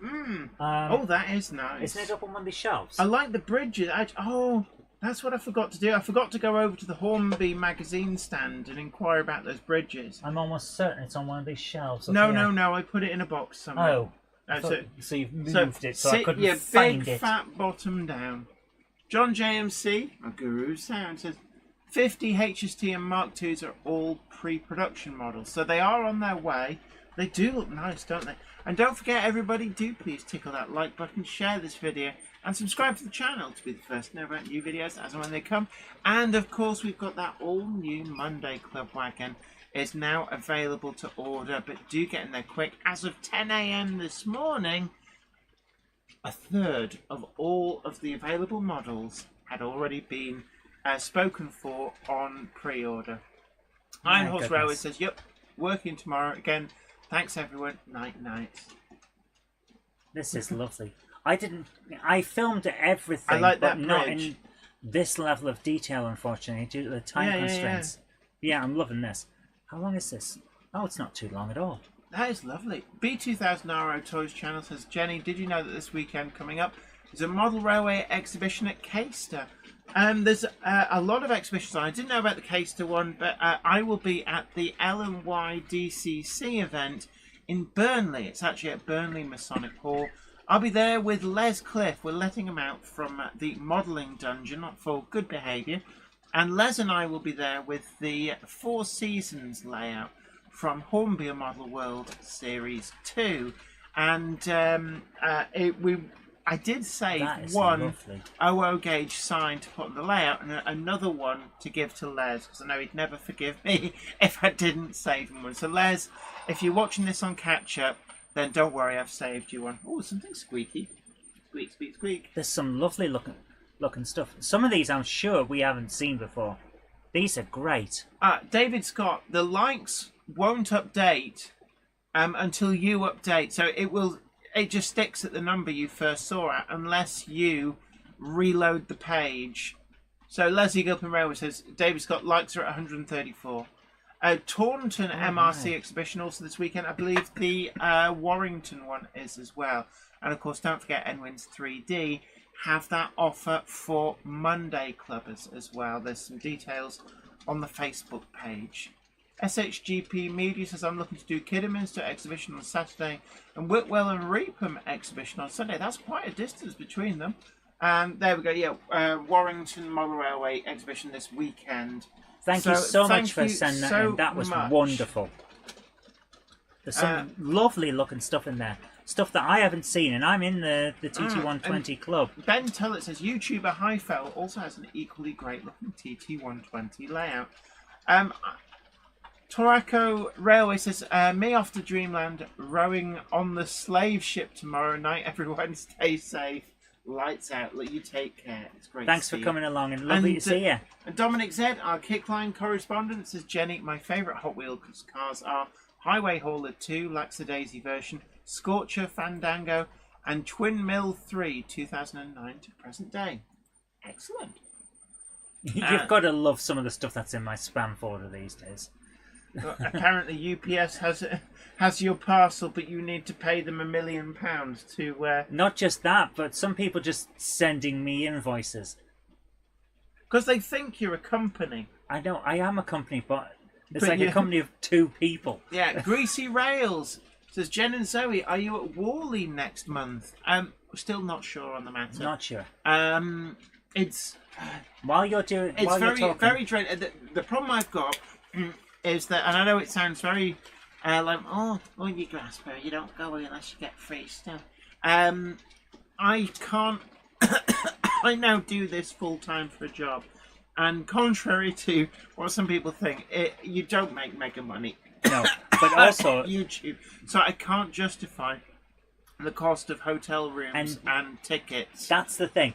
Oh, that is nice. Isn't it up on one of these shelves? I like the bridges. That's what I forgot to do. I forgot to go over to the Hornby magazine stand and inquire about those bridges. I'm almost certain it's on one of these shelves. up No, here. no. I put it in a box somewhere. Oh. No, So you've moved it, so I couldn't yeah, find big it. fat bottom down. John JMC, a Guru Sound, says 50 HST and Mark IIs are all pre-production models, so they are on their way. They do look nice, don't they? And don't forget, everybody, do please tickle that like button, share this video, and subscribe to the channel to be the first to know about new videos as and when they come. And of course, we've got that all-new Monday Club Wagon. Is now available to order, but do get in there quick. As of 10 AM this morning, a third of all of the available models had already been spoken for on pre-order. Iron Horse Railway says, yep, working tomorrow. Again, thanks everyone. Night, night. This is lovely. I filmed everything, I like but that not bridge. in this level of detail, unfortunately, due to the time constraints. Yeah, I'm loving this. How long is this? Oh, it's not too long at all. That is lovely. B2000RO Toys channel says, Jenny, did you know that this weekend coming up is a model railway exhibition at G.E.T.S? There's a lot of exhibitions on. I didn't know about the G.E.T one, but I will be at the L&Y DCC event in Burnley. It's actually at Burnley Masonic Hall. I'll be there with Les Cliff. We're letting him out from the modelling dungeon for good behaviour. And Les and I will be there with the Four Seasons layout from Hornby Model World Series 2. And I did save one lovely. 00 gauge sign to put on the layout and another one to give to Les, because I know he'd never forgive me if I didn't save him one. So Les, if you're watching this on catch up, then don't worry, I've saved you one. Oh, something squeaky. Squeak, squeak, squeak. There's some lovely looking stuff. Some of these I'm sure we haven't seen before. These are great. David Scott, the likes won't update until you update. So it just sticks at the number you first saw at unless you reload the page. So Leslie Gilpin Railway says David Scott likes are at 134. Taunton MRC exhibition also this weekend. I believe the Warrington one is as well. And of course, don't forget Enwins 3D have that offer for Monday clubbers as well. There's some details on the Facebook page. SHGP Media says I'm looking to do Kidderminster exhibition on Saturday and Whitwell and Reepham exhibition on Sunday. That's quite a distance between them. And there we go. Yeah, Warrington Model Railway exhibition this weekend. Thank you so much for sending that in. That was wonderful. There's some lovely looking stuff in there. Stuff that I haven't seen, and I'm in the TT120 club. Ben Tullett says YouTuber Highfell also has an equally great looking TT120 layout. Torako Railway says, me off to Dreamland, rowing on the slave ship tomorrow night. Everyone stay safe. Lights out. Look, you take care. It's great. Thanks for coming along and lovely to see you. And Dominic Z, our Kickline correspondent, says, Jenny, my favourite Hot Wheels cars are Highway Hauler 2, Laxadaisy version, Scorcher, Fandango, and Twin Mill 3, 2009 to present day. Excellent. You've got to love some of the stuff that's in my spam folder these days. Apparently UPS has your parcel, but you need to pay them £1 million to... Not just that, but some people just sending me invoices. Because they think you're a company. I know, I am a company, but it's like a company of two people. Yeah, Greasy Rails says, Jen and Zoe, are you at Worley next month? Still not sure on the matter. Not sure. It's... While you're doing... It's while very, you're talking, very dreadful. The problem I've got... is that, and I know it sounds very like, oh, you grasper, you don't go unless you get free stuff. I can't. I now do this full time for a job, and contrary to what some people think, you don't make mega money. No, but also YouTube, so I can't justify the cost of hotel rooms and tickets. That's the thing.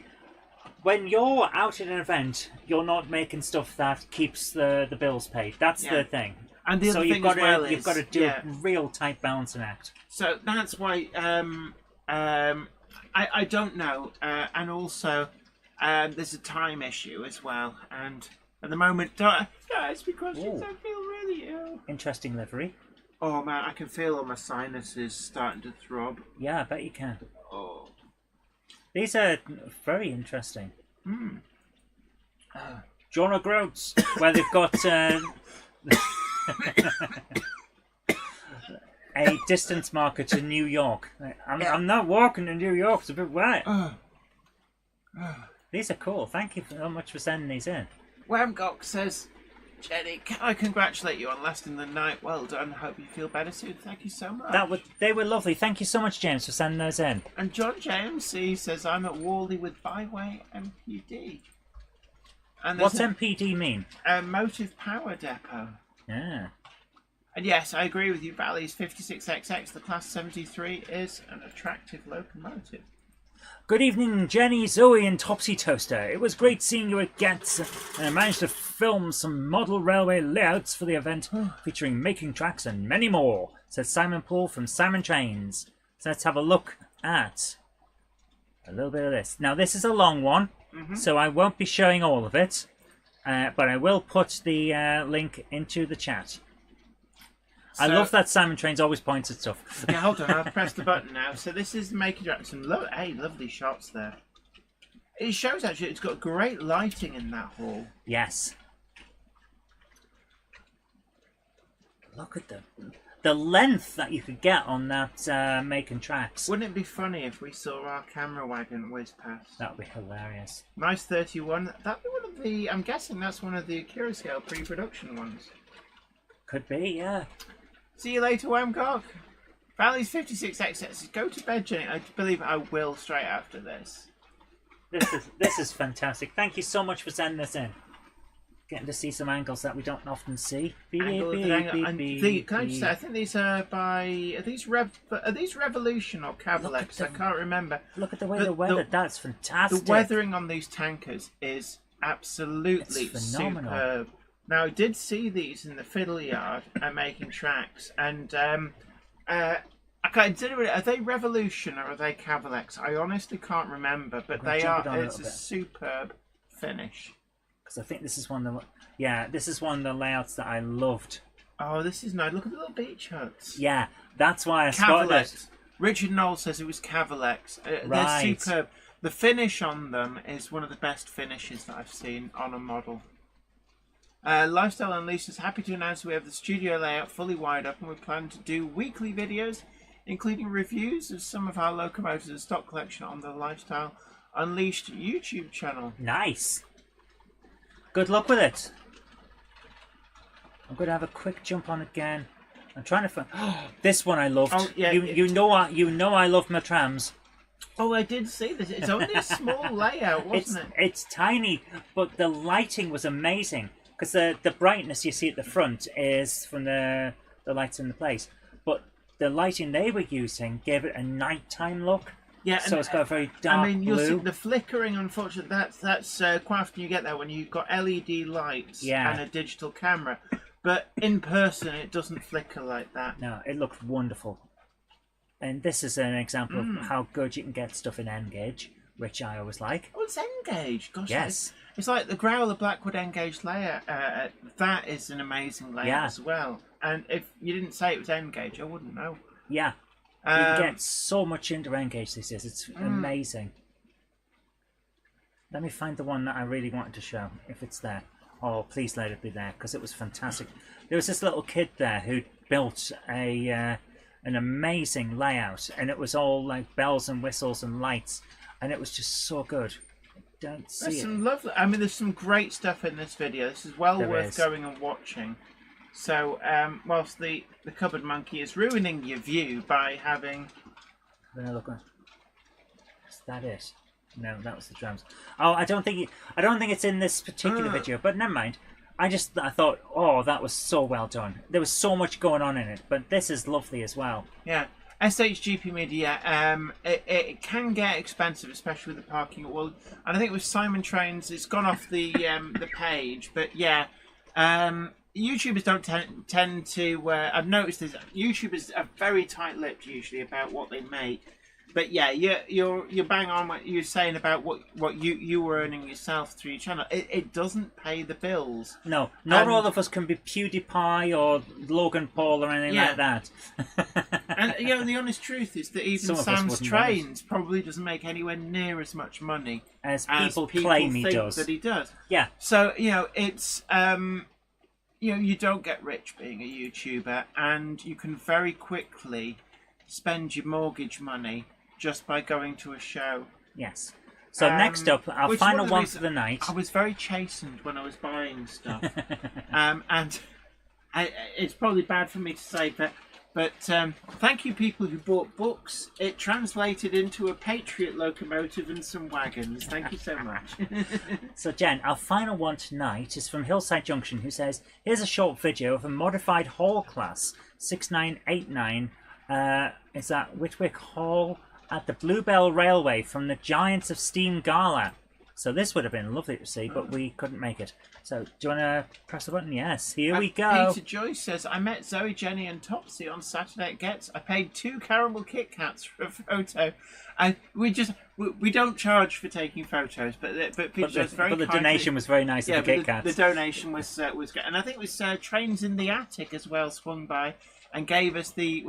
When you're out at an event, you're not making stuff that keeps the bills paid. That's the thing. And the other thing you've got to do a real tight balancing act. So that's why I don't know. And also, there's a time issue as well. And at the moment, it's because I feel really ill. Interesting livery. Oh man, I can feel all my sinuses starting to throb. Yeah, I bet you can. Oh. These are very interesting. John O'Groats, where they've got a distance marker to New York. I'm not walking to New York, it's a bit wet. These are cool. Thank you so much for sending these in. Whamgock says, Jenny, can I congratulate you on lasting the night? Well done. Hope you feel better soon. Thank you so much. They were lovely. Thank you so much, James, for sending those in. And John JMC says, I'm at Worley with Byway MPD. And what's MPD mean? Motive Power Depot. Yeah. And yes, I agree with you. Valley's 56XX, the Class 73, is an attractive locomotive. Good evening, Jenny, Zoe, and Topsy Toaster. It was great seeing you at G.E.T.S, and I managed to film some model railway layouts for the event, featuring making tracks and many more, said Simon Paul from Simon Trains. So let's have a look at a little bit of this. Now, this is a long one, so I won't be showing all of it, but I will put the link into the chat. I love that Simon Trains always points at stuff. Yeah, hold on, I'll press the button now. So this is Maker Jackson. Hey, lovely shots there. It shows actually it's got great lighting in that hall. Yes. Look at the the length that you could get on that making tracks. Wouldn't it be funny if we saw our camera wagon whiz past? That would be hilarious. Nice 31. That'd be one of the. I'm guessing that's one of the Akira scale pre-production ones. Could be, yeah. See you later, Wamcock. Valley's 56 excesses. Go to bed, Jenny. I believe I will straight after this. This is fantastic. Thank you so much for sending this in. Getting to see some angles that we don't often see. Angle of the angle. And can I just say, I think these are by. Are these Revolution or Cavalex? I can't remember. Look at the way they're weathered. That's fantastic. The weathering on these tankers is absolutely phenomenal. Superb. Now, I did see these in the fiddle yard making tracks, and I can't consider it. Are they Revolution or are they Cavalex? I honestly can't remember, but they are. It's a superb finish. Because I think this is one of the this is one of the layouts that I loved. Oh, this is nice. Look at the little beach huts. Yeah, that's why I spotted it. Richard Knoll says it was Cavalex. Right. They're superb. The finish on them is one of the best finishes that I've seen on a model. Lifestyle Unleashed is happy to announce we have the studio layout fully wired up, and we plan to do weekly videos, including reviews of some of our locomotives and stock collection on the Lifestyle Unleashed YouTube channel. Nice. Good luck with it. I'm going to have a quick jump on again. I'm trying to find this one I loved. Oh, yeah, you know I love my trams. Oh, I did see this. It's only a small layout, wasn't it? It's tiny, but the lighting was amazing because the brightness you see at the front is from the lights in the place, but the lighting they were using gave it a nighttime look. Yeah, so it's got a very dark blue. you'll see the flickering. Unfortunately, that's quite often you get that when you've got LED lights and a digital camera. But in person, it doesn't flicker like that. No, it looked wonderful. And this is an example of how good you can get stuff in N-gauge, which I always like. Oh, it's N-gauge. Gosh, yes. It's like the Growler Blackwood N-gauge layer. That is an amazing layer as well. And if you didn't say it was N-gauge, I wouldn't know. Yeah. You can get so much into N-gauge these days. It's amazing. Let me find the one that I really wanted to show, if it's there. Oh, please let it be there, because it was fantastic. There was this little kid there who built an amazing layout, and it was all like bells and whistles and lights, and it was just so good. I don't see There's it. some lovely. I mean, there's some great stuff in this video. This is well worth going and watching. So, whilst the cupboard monkey is ruining your view by having. Is that it? No, that was the drums. Oh, I don't think it's in this particular video, but never mind. I thought, oh, that was so well done. There was so much going on in it, but this is lovely as well. Yeah, SHGP Media. It can get expensive, especially with the parking. Well, and I think with Simon Trains, it's gone off the page, but yeah. YouTubers don't tend to. I've noticed this. YouTubers are very tight-lipped usually about what they make. But yeah, you're bang on what you're saying about what you were earning yourself through your channel. It doesn't pay the bills. No, not all of us can be PewDiePie or Logan Paul or anything like that. And the honest truth is that even Sam's Trains probably doesn't make anywhere near as much money as people claim he does. That he does. Yeah. So it's you don't get rich being a YouTuber, and you can very quickly spend your mortgage money just by going to a show. Yes. So next up, our final one for the night. I was very chastened when I was buying stuff. And it's probably bad for me to say, but thank you people who bought books. It translated into a Patriot locomotive and some wagons. Thank you so much. So Jen, our final one tonight is from Hillside Junction, who says, here's a short video of a modified Hall class 6989. Is that Whitwick Hall at the Bluebell Railway from the Giants of Steam Gala. So this would have been lovely to see, but we couldn't make it. So do you want to press the button? Yes, here we go. Peter Joyce says, I met Zoe, Jenny and Topsy on Saturday at G.E.T.S. I paid 2 caramel Kit Kats for a photo. We don't charge for taking photos, but Peter Joyce very kindly... But the donation was very nice of the Kit Kats. The donation was great. And I think it was Trains in the Attic as well swung by and gave us the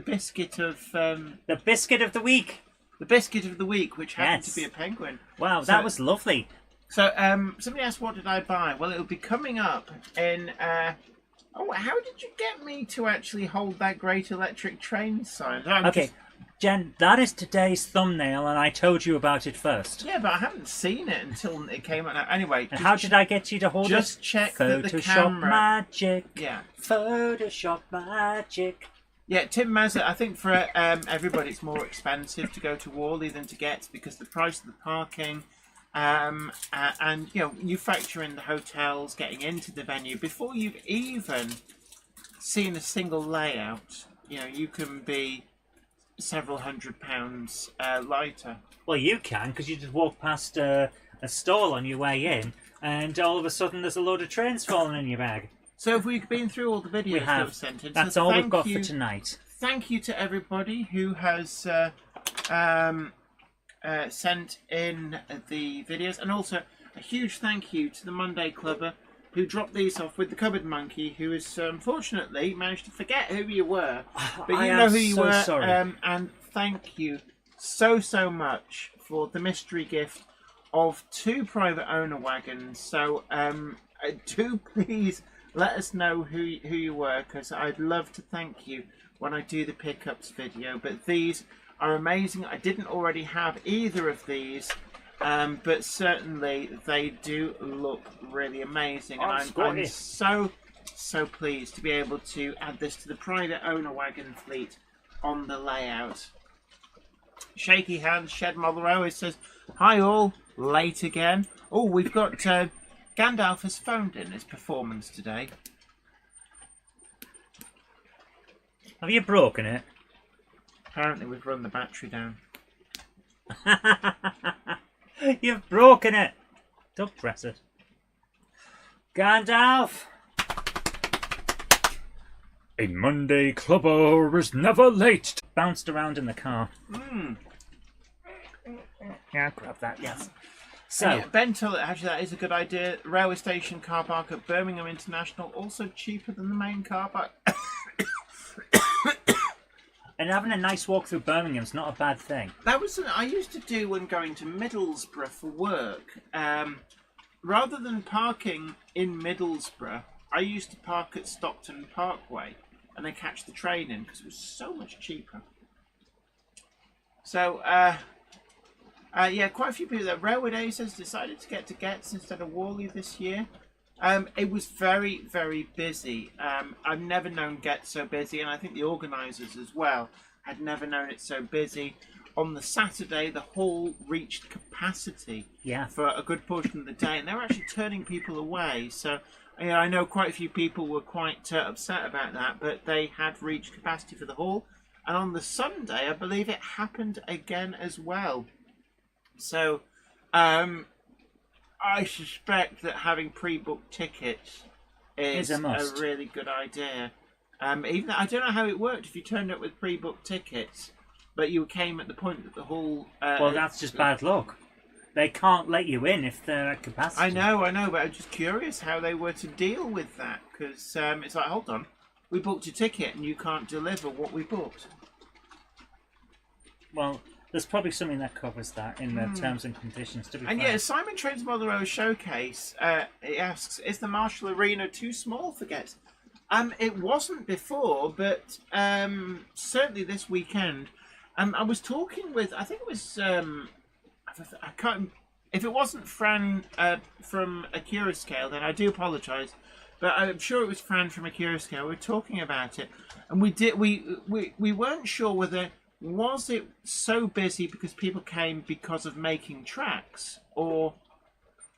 biscuit of... the biscuit of the week. The biscuit of the week, which happened to be a penguin. Wow, that was lovely. So somebody asked, what did I buy? Well, it'll be coming up in Oh, how did you get me to actually hold that great electric train sign? Okay, Jen, that is today's thumbnail, and I told you about it first. Yeah, but I haven't seen it until it came out. Anyway, And how did I get you to hold it? just check that the Photoshop camera. magic. Yeah. Photoshop magic. Yeah, Tim Mazza, I think for everybody it's more expensive to go to Whalley than to G.E.T.S because the price of the parking, and you factor in the hotels, getting into the venue before you've even seen a single layout. You can be several £100 lighter. Well, you can, because you just walk past a stall on your way in, and all of a sudden there's a load of trains falling in your bag. So have we been through all the videos We that have. were sent in? That's So all we've thank got you- for tonight. Thank you to everybody who has sent in the videos, and also a huge thank you to the Monday Clubber who dropped these off with the Cupboard Monkey, who has unfortunately managed to forget who you were. But I you am know who you so were, sorry. and thank you so much for the mystery gift of 2 private owner wagons. So do please let us know who you were, because I'd love to thank you when I do the pickups video. But these are amazing. I didn't already have either of these, but certainly they do look really amazing. And I'm so pleased to be able to add this to the private owner wagon fleet on the layout. Shaky Hands Shed Model always says, "Hi all, late again." Oh, we've got Gandalf has phoned in his performance today. Have you broken it? Apparently we've run the battery down. You've broken it! Don't press it. Gandalf! A Monday clubber is never late. Bounced around in the car. Yeah, grab that, yes. So, Yeah, Bentel, actually that is a good idea. Railway station car park at Birmingham International, also cheaper than the main car park. and having a nice walk through Birmingham's not a bad thing. That was something I used to do when going to Middlesbrough for work. Rather than parking in Middlesbrough, I used to park at Stockton Parkway and then catch the train in because it was so much cheaper. So, yeah, quite a few people. Railway Days has decided to get to G.E.T.S instead of Whalley this year. It was very, very busy. I've never known G.E.T so busy, and I think the organisers as well had never known it so busy. On the Saturday, the hall reached capacity for a good portion of the day, and they were actually turning people away. So, I know quite a few people were quite upset about that, but they had reached capacity for the hall. And on the Sunday, I believe it happened again as well. So, I suspect that having pre-booked tickets is a really good idea. Even I don't know how it worked if you turned up with pre-booked tickets, but you came at the point that the hall. Well, that's just bad luck. They can't let you in if they're at capacity. I know, but I'm just curious how they were to deal with that, because it's like, hold on, we booked a ticket and you can't deliver what we booked. Well, there's probably something that covers that in the terms and conditions, to be fair. Yeah, Simon Trains Model Row Showcase, he asks, is the Marshall Arena too small for G.E.T.S? It wasn't before, but certainly this weekend. I was talking with, I think it was, I can't, if it wasn't Fran from Akira Scale, then I do apologise. But I'm sure it was Fran from Akira Scale. We were talking about it, and we weren't sure whether was it so busy because people came because of making tracks, or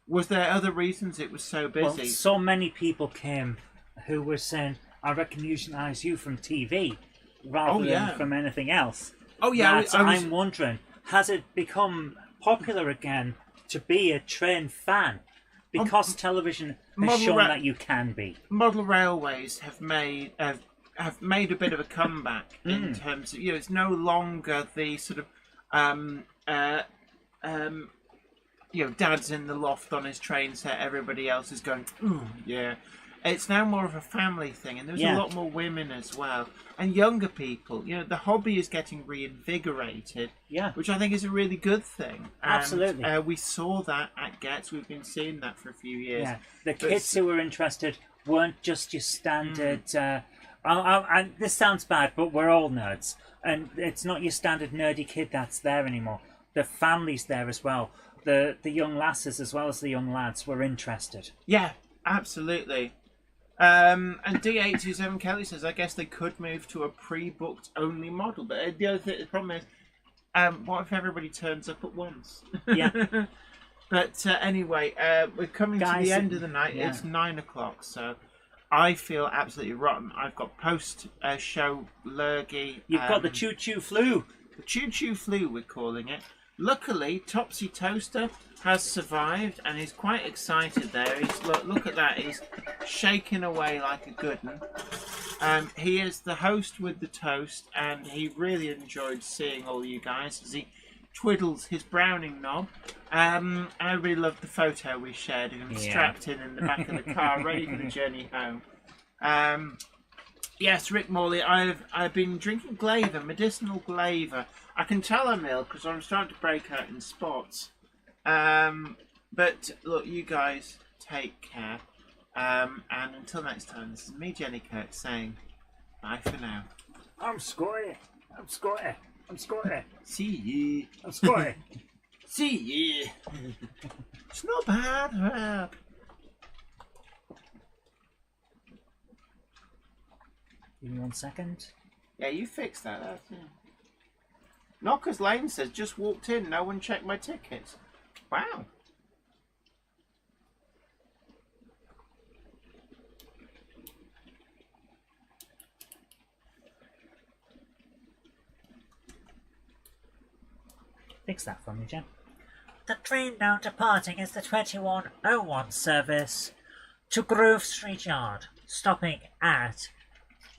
was there other reasons it was so busy? Well, so many people came who were saying, "I recognise you from TV rather than from anything else." Oh yeah, I'm wondering, has it become popular again to be a train fan? Because television has shown that you can be. Model railways have made a bit of a comeback in terms of, it's no longer the sort of dad's in the loft on his train set, everybody else is going, ooh, yeah. It's now more of a family thing, and there's a lot more women as well, and younger people. The hobby is getting reinvigorated, which I think is a really good thing. Absolutely. We saw that at G.E.T.S. We've been seeing that for a few years. Yeah, the kids who were interested weren't just your standard. And this sounds bad, but we're all nerds, and it's not your standard nerdy kid that's there anymore. The family's there as well. The young lasses as well as the young lads were interested. Yeah, absolutely. And D827 Kelly says, I guess they could move to a pre-booked only model. But the other thing, the problem is, what if everybody turns up at once? Yeah. But anyway, we're coming to the end of the night. Yeah. It's 9 o'clock, so I feel absolutely rotten. I've got post-show lurgy. You've got the choo-choo flu. The choo-choo flu, we're calling it. Luckily, Topsy Toaster has survived and he's quite excited there. Look at that. He's shaking away like a good one. He is the host with the toast, and he really enjoyed seeing all you guys as he twiddles his Browning knob. I really loved the photo we shared of him strapped in the back of the car, ready for the journey home. Yes, Rick Morley, I've been drinking Glaver, medicinal Glaver. I can tell I'm ill because I'm starting to break out in spots. But look, you guys take care. And until next time, this is me, Jenny Kirk, saying bye for now. I'm Scotty. I'm Scotty. I'm Scotty. See ye. I'm Scotty. See ye. It's not bad. Give me 1 second. Yeah, you fixed that. That's it. Knockers Lane says, just walked in, no one checked my tickets. Wow. Fix that for me, Jen. The train now departing is the 2101 service to Grove Street Yard, stopping at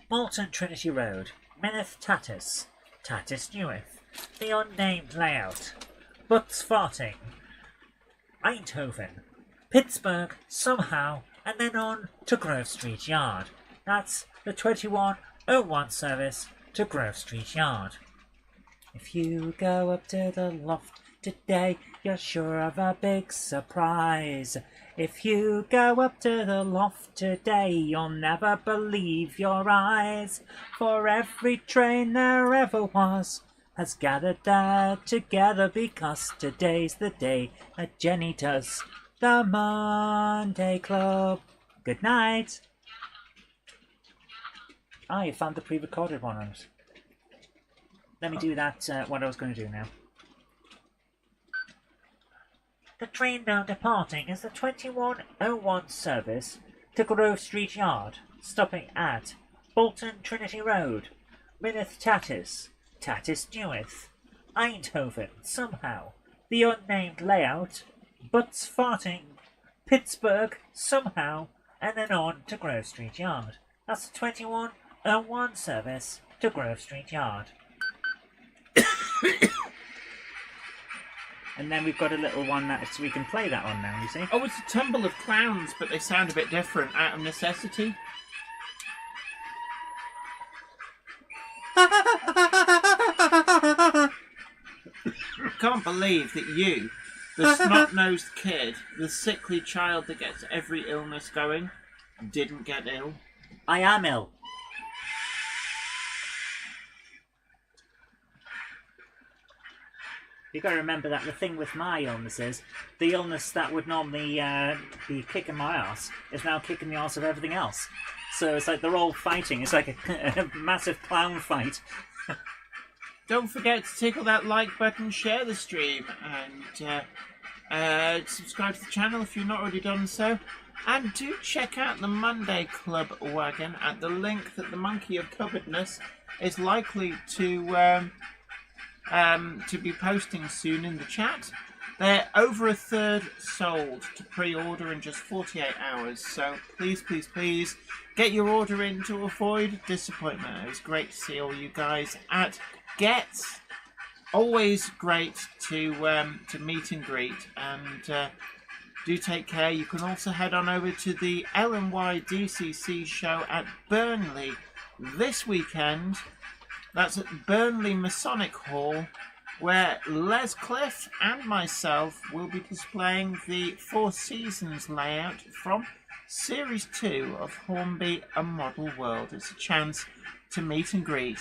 Bolton Trinity Road, Mineth Tatis, Tatis Newith, the unnamed layout, Butts Farting, Eindhoven, Pittsburgh, somehow, and then on to Grove Street Yard. That's the 2101 service to Grove Street Yard. If you go up to the loft today, you're sure of a big surprise. If you go up to the loft today, you'll never believe your eyes. For every train there ever was has gathered there together, because today's the day that Jenny does the Monday Club. Good night. Ah, you found the pre-recorded one on it. Let me do that, what I was going to do now. The train now departing is the 2101 service to Grove Street Yard, stopping at Bolton Trinity Road, Mineth Tatis, Tatis Newith, Eindhoven, somehow, the unnamed layout, Butts Farting, Pittsburgh, somehow, and then on to Grove Street Yard. That's the 2101 service to Grove Street Yard. And then we've got a little one that so we can play that on now, you see. Oh, it's a tumble of clowns, but they sound a bit different out of necessity. I can't believe that you, the snot-nosed kid, the sickly child that gets every illness going, didn't get ill. I am ill. You've got to remember that the thing with my illness is, the illness that would normally be kicking my ass is now kicking the ass of everything else. So it's like they're all fighting. It's like a massive clown fight. Don't forget to tickle that like button, share the stream, and subscribe to the channel if you've not already done so. And do check out the Monday Club Wagon at the link that the Monkey of Cupboardness is likely to be posting soon in the chat. They're over a third sold to pre-order in just 48 hours, so please, please, please get your order in to avoid disappointment. It was great to see all you guys at G.E.T.S. Always great to meet and greet, and do take care. You can also head on over to the LNY DCC show at Burnley this weekend. That's at Burnley Masonic Hall where Les Cliff and myself will be displaying the Four Seasons layout from Series 2 of Hornby A Model World. It's a chance to meet and greet.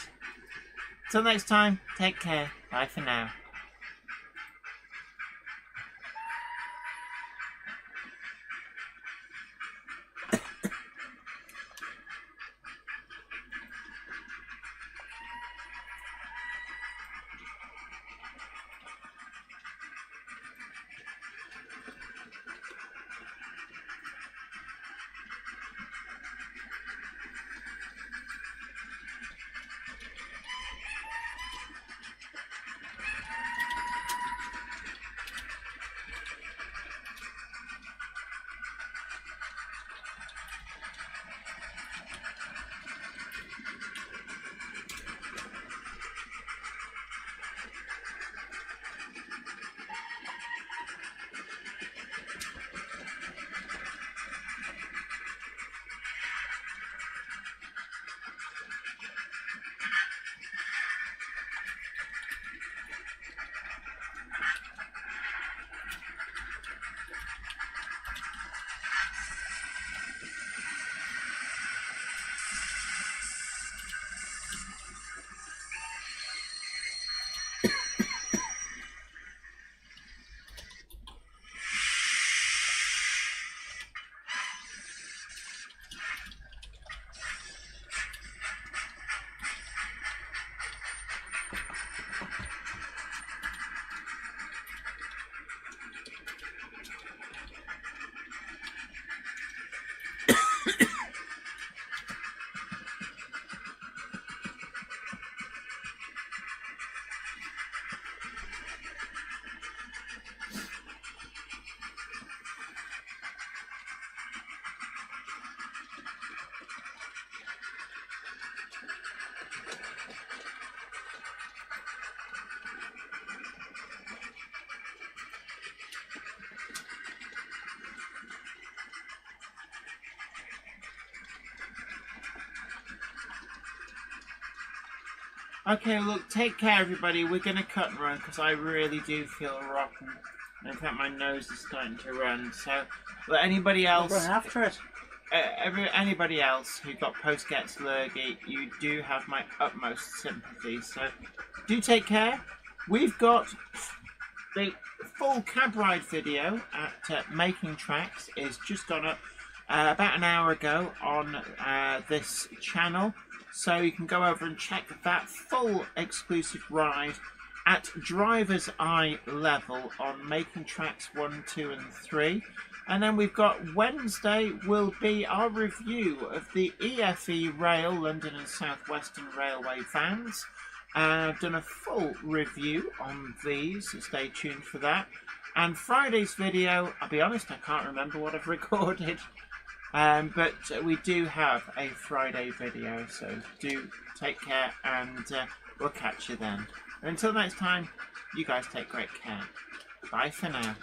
Till next time, take care. Bye for now. Okay, look, take care, everybody. We're going to cut and run because I really do feel rotten. In fact, my nose is starting to run. So, but anybody else, Run after it. Anybody else who got post-G.E.T.S lurgy, you do have my utmost sympathy. So, do take care. We've got the full cab ride video at Making Tracks is just gone up about an hour ago on this channel. So you can go over and check that full exclusive ride at driver's eye level on Making Tracks 1, 2 and 3. And then we've got Wednesday will be our review of the EFE Rail, London and South Western Railway vans. I've done a full review on these, so stay tuned for that. And Friday's video, I'll be honest, I can't remember what I've recorded. But we do have a Friday video, so do take care and we'll catch you then. And until next time, you guys take great care. Bye for now.